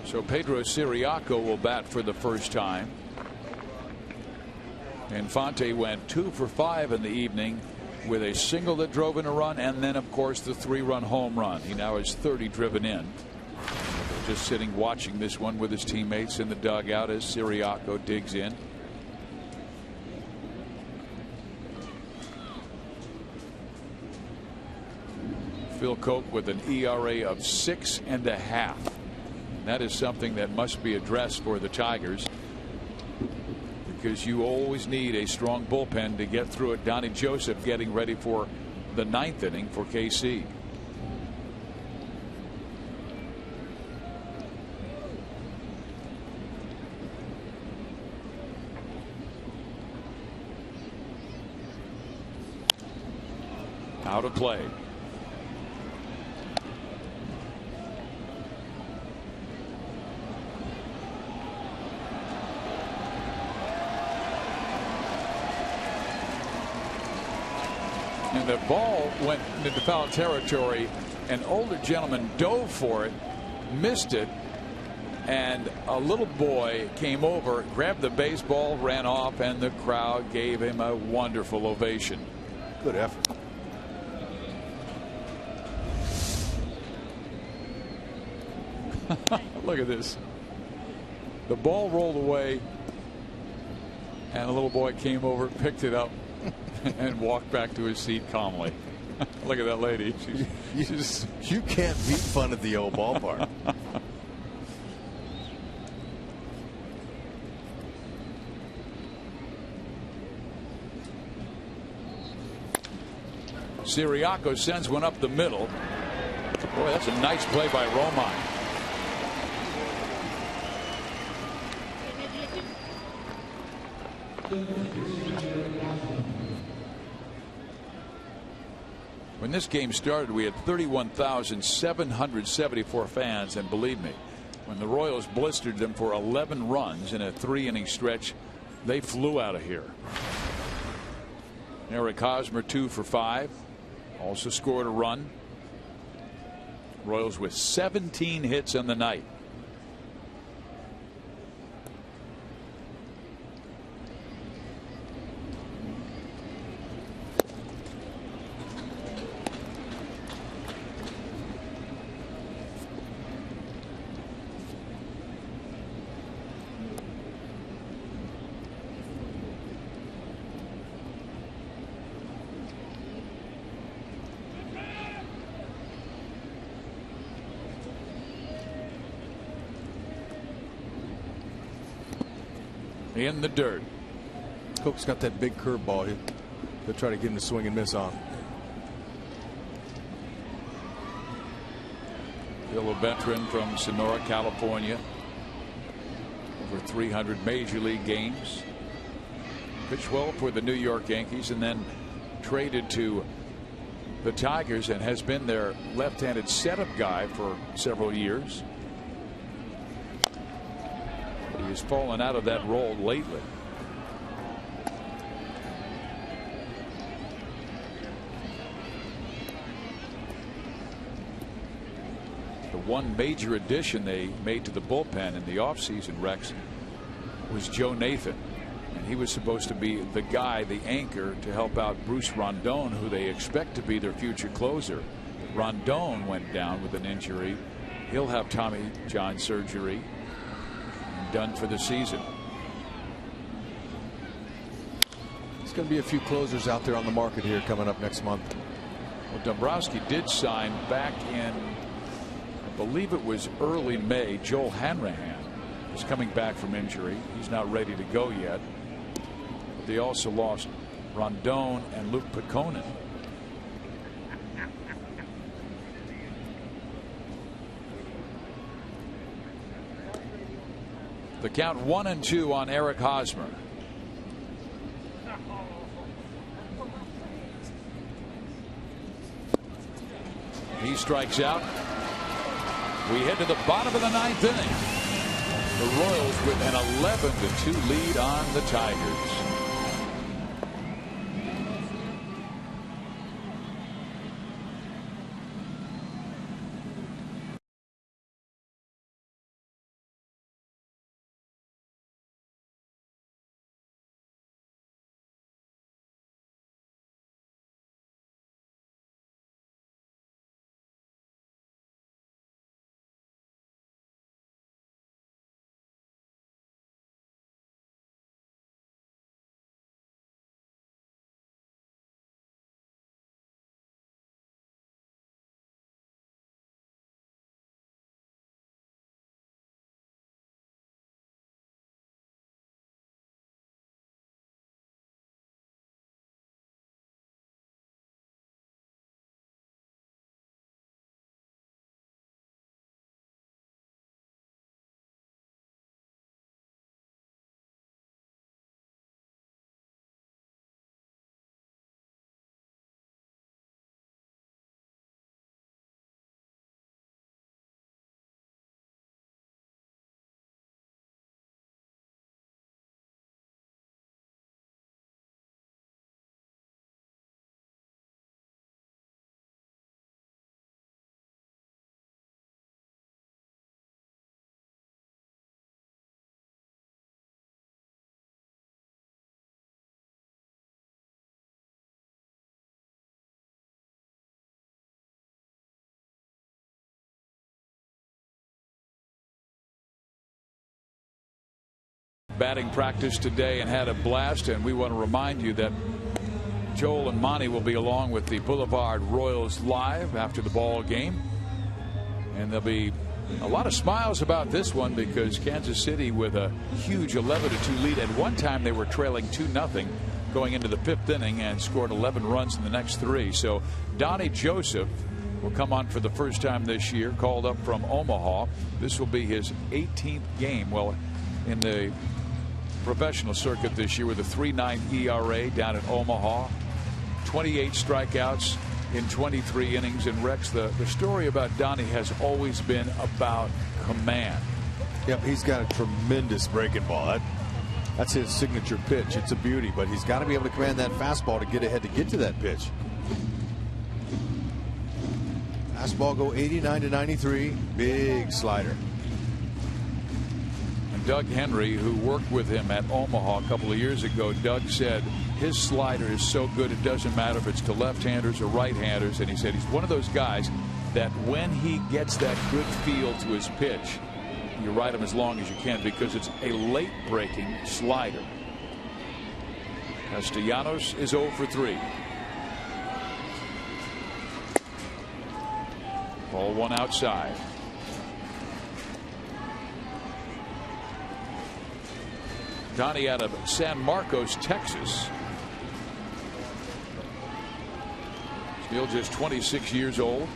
Speaker 1: So Pedro Siriaco will bat for the first time. Infante went 2 for 5 in the evening with a single that drove in a run, and then of course the 3-run home run. He now has 30 driven in. Just sitting watching this one with his teammates in the dugout as Siriaco digs in. Phil Koch with an ERA of 6.5. That is something that must be addressed for the Tigers, because you always need a strong bullpen to get through it. Donnie Joseph getting ready for the 9th inning for KC. Out of play. And the ball went into foul territory. An older gentleman dove for it, missed it, and a little boy came over, grabbed the baseball, ran off, and the crowd gave him a wonderful ovation.
Speaker 5: Good effort.
Speaker 1: Look at this. The ball rolled away, and a little boy came over, picked it up, and walked back to his seat calmly. Look at that lady.
Speaker 5: You can't beat fun at the old ballpark.
Speaker 1: Siriaco sends one up the middle. Boy, that's a nice play by Romine. When this game started, we had 31,774 fans, and believe me, when the Royals blistered them for 11 runs in a 3-inning stretch, they flew out of here. Eric Hosmer 2 for 5, also scored a run. Royals with 17 hits on the night. In the dirt.
Speaker 5: Cook's got that big curveball. They'll try to get him to swing and miss on.
Speaker 1: Still a veteran from Sonora, California. Over 300 major league games. Pitched well for the New York Yankees and then traded to the Tigers and has been their left-handed setup guy for several years. He's fallen out of that role lately. The one major addition they made to the bullpen in the offseason, Rex, was Joe Nathan. And he was supposed to be the guy, the anchor, to help out Bruce Rondon, who they expect to be their future closer. Rondon went down with an injury. He'll have Tommy John surgery. Done for the season.
Speaker 5: There's going to be a few closers out there on the market here coming up next month.
Speaker 1: Well, Dombrowski did sign back in, I believe it was early May. Joel Hanrahan is coming back from injury. He's not ready to go yet. But they also lost Rondon and Luke Peconin. The count 1-2 on Eric Hosmer. He strikes out. We head to the bottom of the 9th inning. The Royals with an 11-2 lead on the Tigers. batting practice today and had a blast. And we want to remind you that Joel and Monty will be along with the Boulevard Royals live after the ball game. And there'll be a lot of smiles about this one because Kansas City with a huge 11-2 lead. At one time they were trailing 2-0 going into the 5th inning and scored 11 runs in the next 3. So Donnie Joseph will come on for the first time this year, called up from Omaha. This will be his 18th game. Well, in the professional circuit this year with a 3.9 ERA down at Omaha, 28 strikeouts in 23 innings. And Rex, the story about Donnie has always been about command.
Speaker 5: Yep, he's got a tremendous breaking ball. That's his signature pitch. It's a beauty, but he's got to be able to command that fastball to get ahead to get to that pitch. Fastball go 89-93. Big slider.
Speaker 1: And Doug Henry, who worked with him at Omaha a couple of years ago, Doug said his slider is so good it doesn't matter if it's to left-handers or right-handers. And he said he's one of those guys that when he gets that good feel to his pitch, you ride him as long as you can because it's a late breaking slider. Castellanos is 0 for 3. Ball one outside. Donnie out of San Marcos, Texas. Still just 26 years old.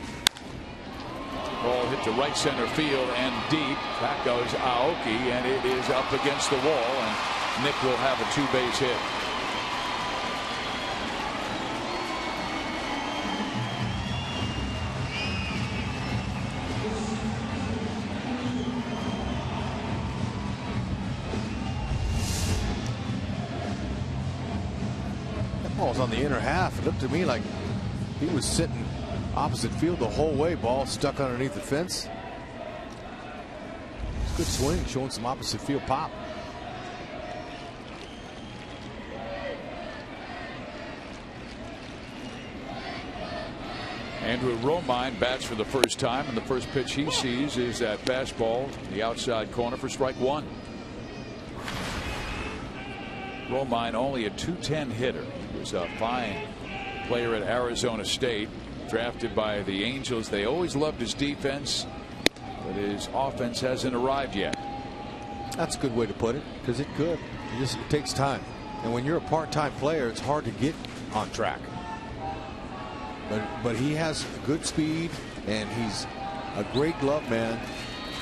Speaker 1: Ball hit to right center field and deep. Back goes Aoki, and it is up against the wall, and Nick will have a 2-base hit.
Speaker 5: That ball's on the inner half. It looked to me like he was sitting opposite field the whole way. Ball stuck underneath the fence. It's a good swing, showing some opposite field pop.
Speaker 1: Andrew Romine bats for the first time, and the first pitch he sees is that fastball, the outside corner for strike one. Romine only a .210 hitter. He was a fine player at Arizona State. Drafted by the Angels. They always loved his defense, but his offense hasn't arrived yet.
Speaker 5: That's a good way to put it, because it could. It takes time. And when you're a part-time player, it's hard to get on track. But he has good speed, and he's a great glove man.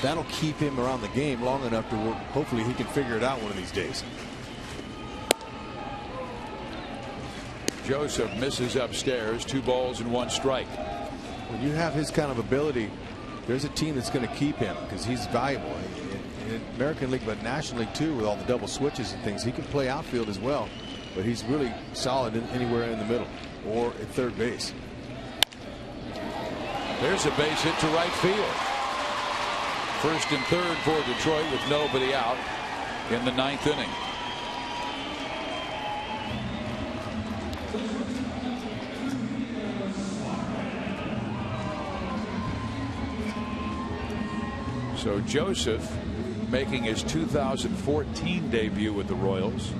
Speaker 5: That'll keep him around the game long enough to work. Hopefully he can figure it out one of these days.
Speaker 1: Joseph misses upstairs. 2 balls and 1 strike.
Speaker 5: When you have his kind of ability, there's a team that's going to keep him because he's valuable in American League, but National League too, with all the double switches and things. He can play outfield as well, but he's really solid anywhere in the middle or at third base.
Speaker 1: There's a base hit to right field. First and third for Detroit with nobody out in the 9th inning. So Joseph making his 2014 debut with the Royals.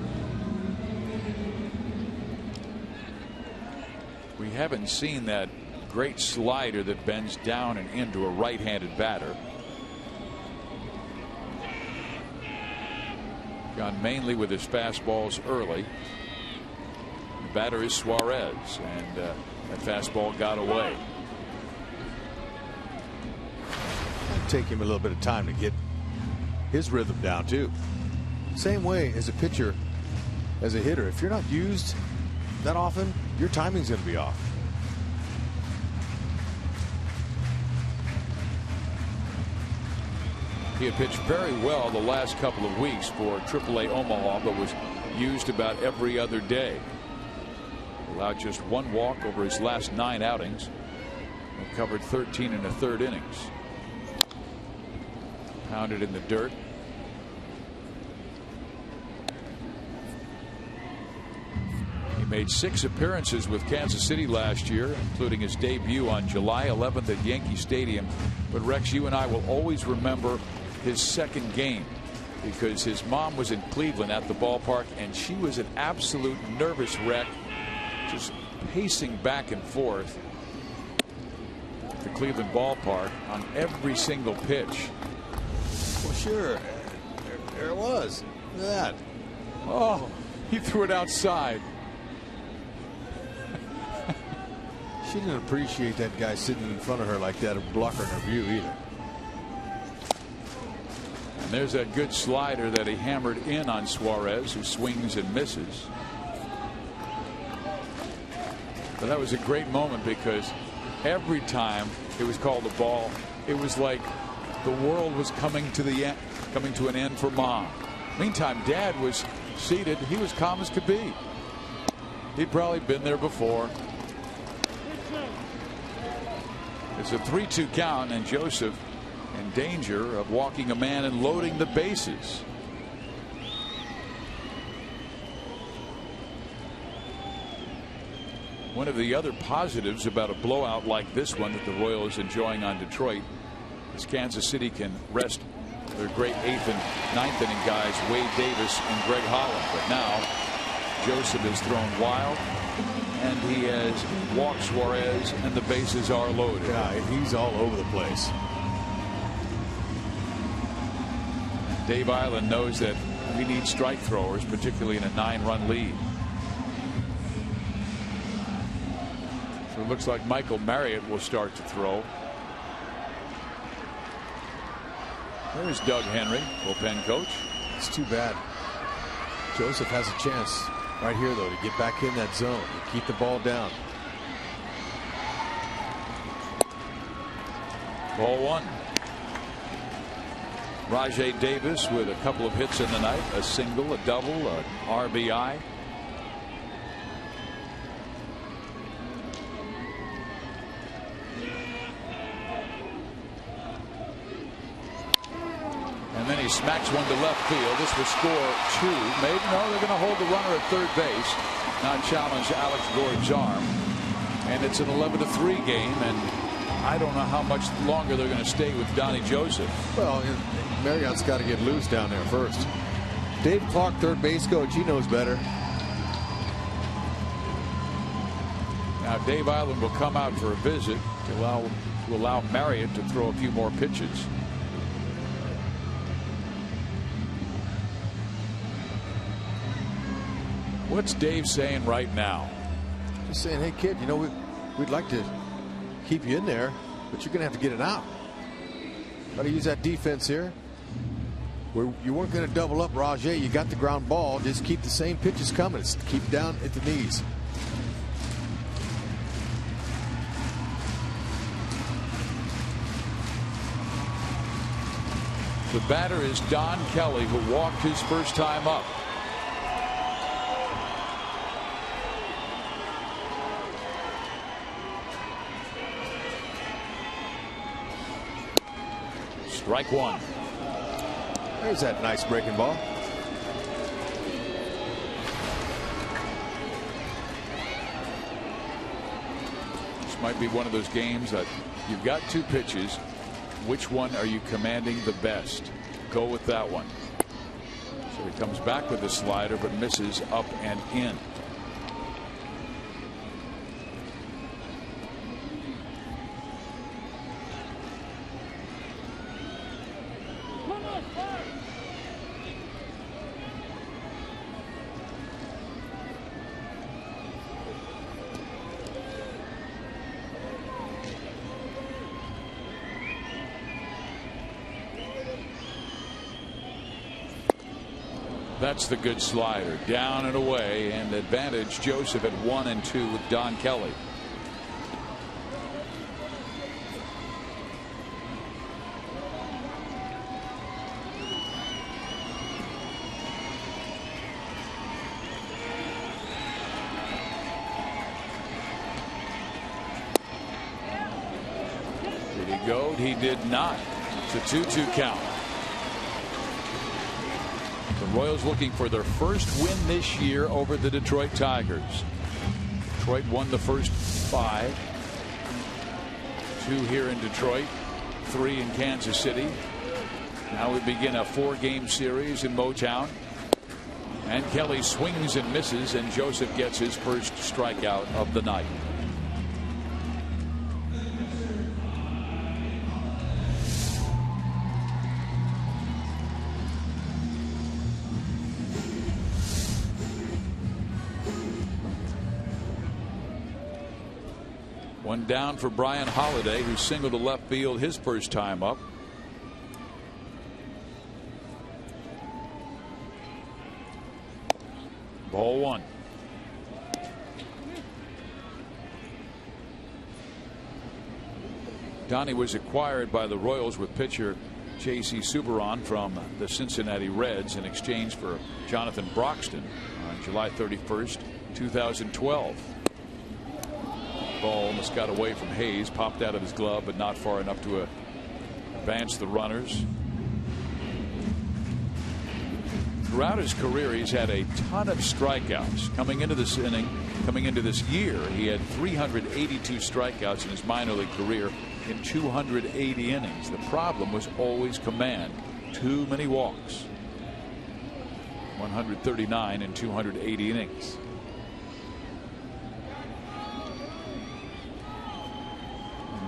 Speaker 1: We haven't seen that great slider that bends down and into a right-handed batter. Gone mainly with his fastballs early. The batter is Suarez, and that fastball got away.
Speaker 5: Take him a little bit of time to get his rhythm down too. Same way as a pitcher, as a hitter. If you're not used that often, your timing's going to be off.
Speaker 1: He had pitched very well the last couple of weeks for AAA Omaha, but was used about every other day. Allowed just 1 walk over his last 9 outings. And covered 13 1/3 innings. Pounded in the dirt. He made 6 appearances with Kansas City last year, including his debut on July 11th at Yankee Stadium. But Rex, you and I will always remember his second game because his mom was in Cleveland at the ballpark, and she was an absolute nervous wreck, just pacing back and forth at the Cleveland ballpark on every single pitch.
Speaker 5: Well, sure. There it was. Look at that.
Speaker 1: Oh, he threw it outside.
Speaker 5: She didn't appreciate that guy sitting in front of her like that, blocking her view either.
Speaker 1: And there's that good slider that he hammered in on Suarez, who swings and misses. But that was a great moment, because every time it was called a ball, it was like the world was coming to an end for Mom. Meantime, Dad was seated. He was calm as could be. He'd probably been there before. It's a 3-2 count, and Joseph in danger of walking a man and loading the bases. One of the other positives about a blowout like this one that the Royals enjoying on Detroit is Kansas City can rest their great 8th and 9th inning guys, Wade Davis and Greg Holland. But now Joseph has thrown wild, and he has walked Suarez, and the bases are loaded.
Speaker 5: Yeah, he's all over the place.
Speaker 1: Dave Island knows that we need strike throwers, particularly in a 9-run lead. So it looks like Michael Marriott will start to throw. There's Doug Henry, bullpen coach.
Speaker 5: It's too bad. Joseph has a chance right here, though, to get back in that zone and keep the ball down.
Speaker 1: Ball 1. Rajai Davis with a couple of hits in the night, a single, a double, an RBI. And then he smacks one to left field. This will score 2. Maybe no, they're going to hold the runner at third base. Now challenge Alex Gordon's arm. And it's an 11-3 game, and I don't know how much longer they're going to stay with Donnie Joseph.
Speaker 5: Well, Marriott's got to get loose down there first. Dave Clark, third base coach, he knows better.
Speaker 1: Now Dave Island will come out for a visit to allow Marriott to throw a few more pitches. What's Dave saying right now?
Speaker 5: Just saying, hey kid, you know, we'd like to keep you in there, but you're going to have to get it out. Got to use that defense here. You weren't going to double up Rajai. You got the ground ball. Just keep the same pitches coming. Just keep down at the knees.
Speaker 1: The batter is Don Kelly, who walked his first time up. Strike 1.
Speaker 5: There's that nice breaking ball.
Speaker 1: This might be one of those games that you've got 2 pitches. Which one are you commanding the best? Go with that one. So he comes back with the slider, but misses up and in. That's the good slider, down and away, and advantage Joseph at 1-2 with Don Kelly. Did he go? He did not. It's a 2-2 count. The Royals looking for their first win this year over the Detroit Tigers. Detroit won the first 5. 2 here in Detroit, 3 in Kansas City. Now we begin a 4-game series in Motown. And Kelly swings and misses, and Joseph gets his first strikeout of the night. One down for Brian Holiday, who singled to left field his first time up. Ball 1. Donnie was acquired by the Royals with pitcher J.C. Subban from the Cincinnati Reds in exchange for Jonathan Broxton on July 31st, 2012. Ball almost got away from Hayes, popped out of his glove, but not far enough to advance the runners. Throughout his career, he's had a ton of strikeouts. Coming into this inning, coming into this year, he had 382 strikeouts in his minor league career in 280 innings. The problem was always command. Too many walks. 139 in 280 innings.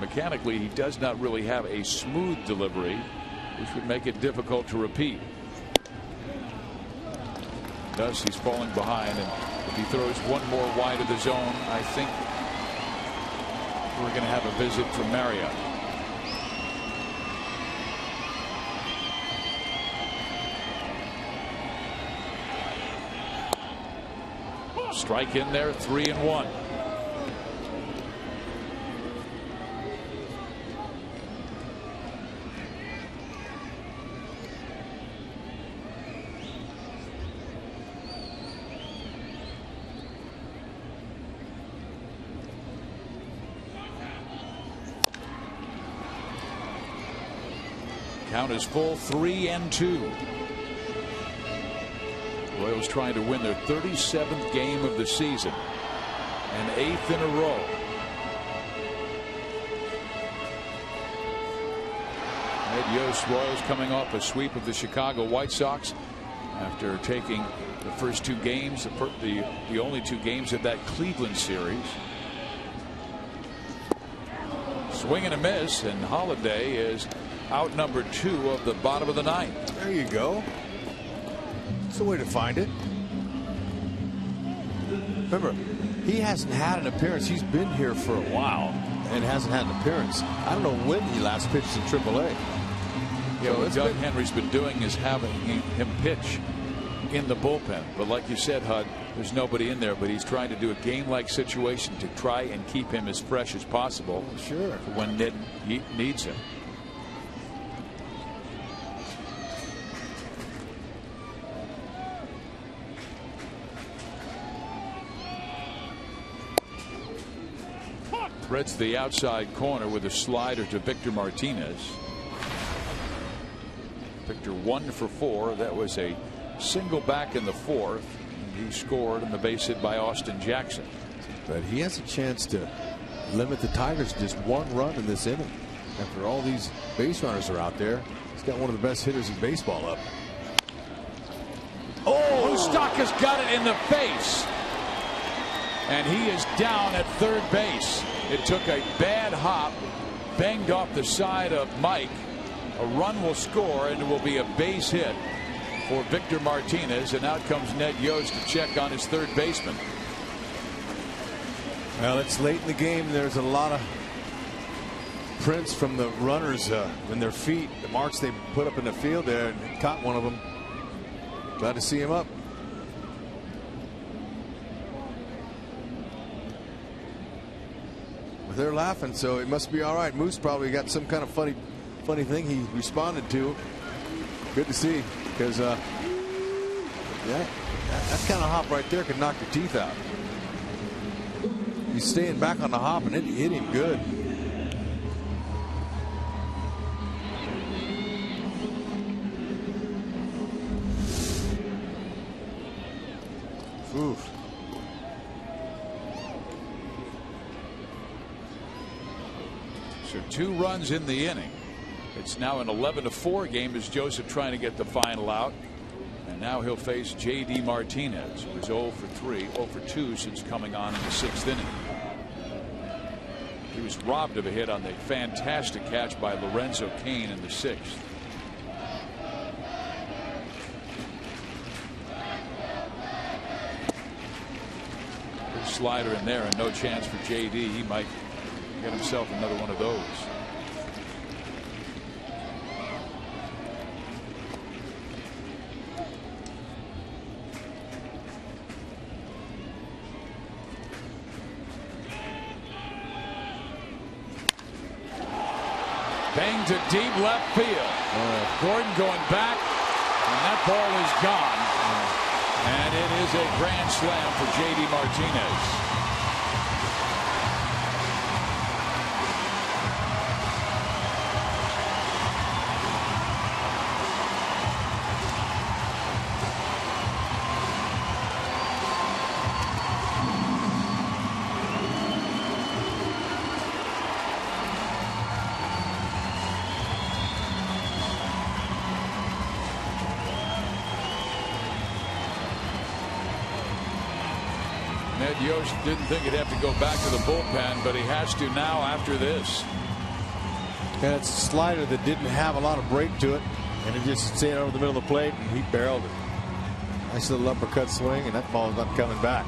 Speaker 1: Mechanically, he does not really have a smooth delivery, which would make it difficult to repeat. Thus, he's falling behind, and if he throws one more wide of the zone, I think we're going to have a visit from Marriott. Strike in there, 3-1. Count is full, 3-2. Royals trying to win their 37th game of the season and 8th in a row. Ned Yost, Royals coming off a sweep of the Chicago White Sox after taking the first 2 games, the only 2 games of that Cleveland series. Swing and a miss, and Holiday is out number 2 of the bottom of the 9th.
Speaker 5: There you go. That's the way to find it. Remember, he hasn't had an appearance. He's been here for a while and hasn't had an appearance. I don't know when he last pitched in AAA.
Speaker 1: Yeah, so what Doug Henry's been doing is having him pitch in the bullpen. But like you said, Hud, there's nobody in there, but he's trying to do a game-like situation to try and keep him as fresh as possible.
Speaker 5: Sure.
Speaker 1: For when Ned needs him. Threads the outside corner with a slider to Victor Martinez. Victor 1 for 4. That was a single back in the 4th. And he scored on the base hit by Austin Jackson.
Speaker 5: But he has a chance to limit the Tigers to just 1 run in this inning. After all these base runners are out there, he's got one of the best hitters in baseball up.
Speaker 1: Oh, Moustakas got it in the face. And he is down at third base. It took a bad hop, banged off the side of Mike. A run will score, and it will be a base hit for Victor Martinez. And out comes Ned Yost to check on his third baseman.
Speaker 5: Well, it's late in the game. There's a lot of prints from the runners in their feet, the marks they put up in the field there, and he caught one of them. Glad to see him up. They're laughing, so it must be all right. Moose probably got some kind of funny thing he responded to. Good to see, because yeah, that kind of hop right there could knock your teeth out. He's staying back on the hop, and it hit him good. Oof.
Speaker 1: So 2 runs in the inning. It's now an 11-4 game as Joseph trying to get the final out. And now he'll face J.D. Martinez, who is 0 for 3, 0 for 2 since coming on in the 6th inning. He was robbed of a hit on the fantastic catch by Lorenzo Cain in the 6th. Good slider in there, and no chance for J.D. He might get himself another one of those. Bang to deep left field. Gordon going back, and that ball is gone. And it is a grand slam for J.D. Martinez. Yost didn't think he'd have to go back to the bullpen, but he has to now after this.
Speaker 5: And it's a slider that didn't have a lot of break to it, and it just stayed over the middle of the plate, and he barreled it. Nice little uppercut swing, and that ball's not coming back.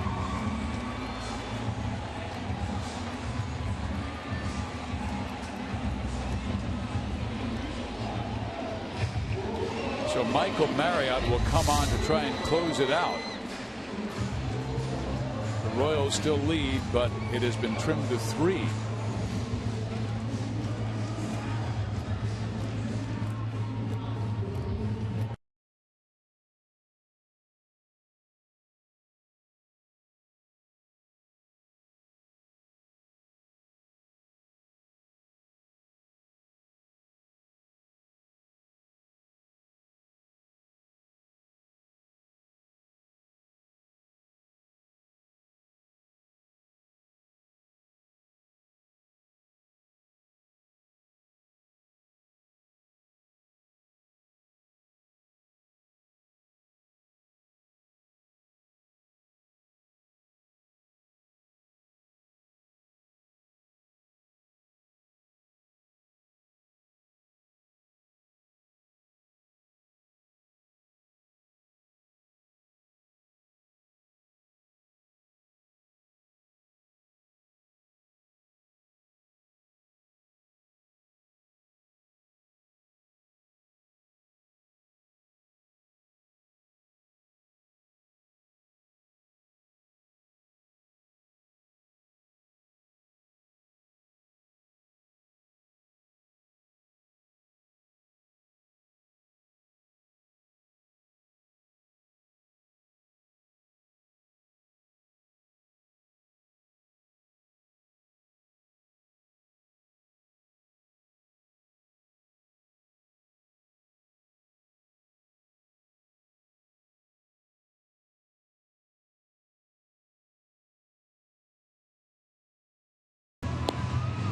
Speaker 1: So Michael Marriott will come on to try and close it out. Royals still lead, but it has been trimmed to 3.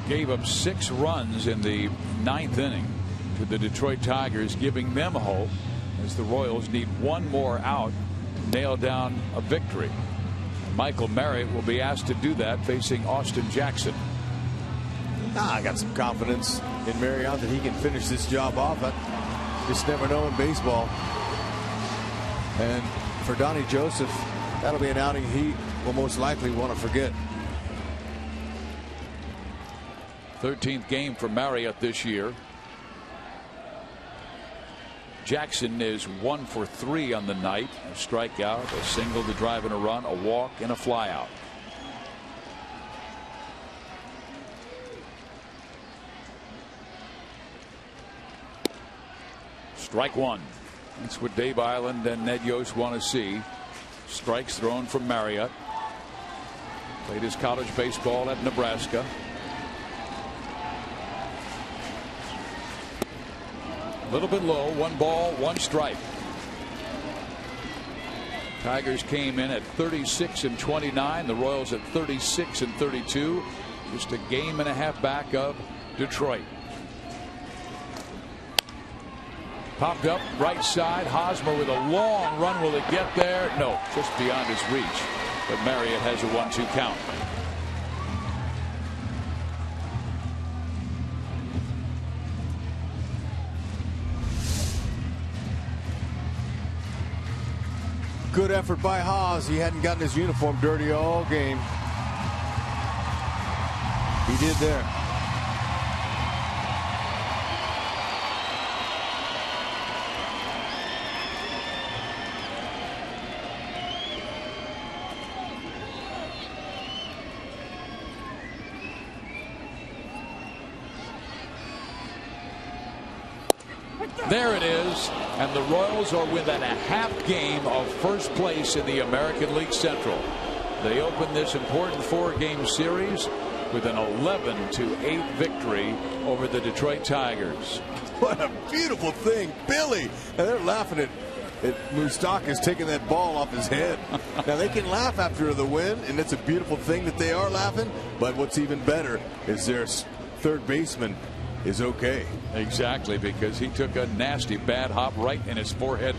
Speaker 1: Gave up 6 runs in the 9th inning to the Detroit Tigers, giving them hope as the Royals need one more out to nail down a victory. Michael Marriott will be asked to do that, facing Austin Jackson.
Speaker 5: I got some confidence in Marriott that he can finish this job off. I just never know in baseball. And for Donnie Joseph, that'll be an outing he will most likely want to forget.
Speaker 1: 13th game for Marriott this year. Jackson is 1 for 3 on the night. A strikeout, a single to drive in a run, a walk, and a flyout. Strike 1. That's what Dave Island and Ned Yost want to see. Strikes thrown from Marriott. Played his college baseball at Nebraska. A little bit low. 1 ball, 1 strike. Tigers came in at 36-29. The Royals at 36-32. Just a game and a half back of Detroit. Popped up right side. Hosmer with a long run. Will it get there? No, just beyond his reach. But Marriott has a 1-2 count.
Speaker 5: Good effort by Haas. He hadn't gotten his uniform dirty all game. He did there.
Speaker 1: There it is, and the Royals are within a half game of first place in the American League Central. They open this important 4-game series with an 11-8 victory over the Detroit Tigers.
Speaker 5: What a beautiful thing, Billy. And they're laughing at Moustakas taking that ball off his head. Now they can laugh after the win, and it's a beautiful thing that they are laughing. But what's even better is their third baseman is okay.
Speaker 1: Exactly, because he took a nasty bad hop right in his forehead.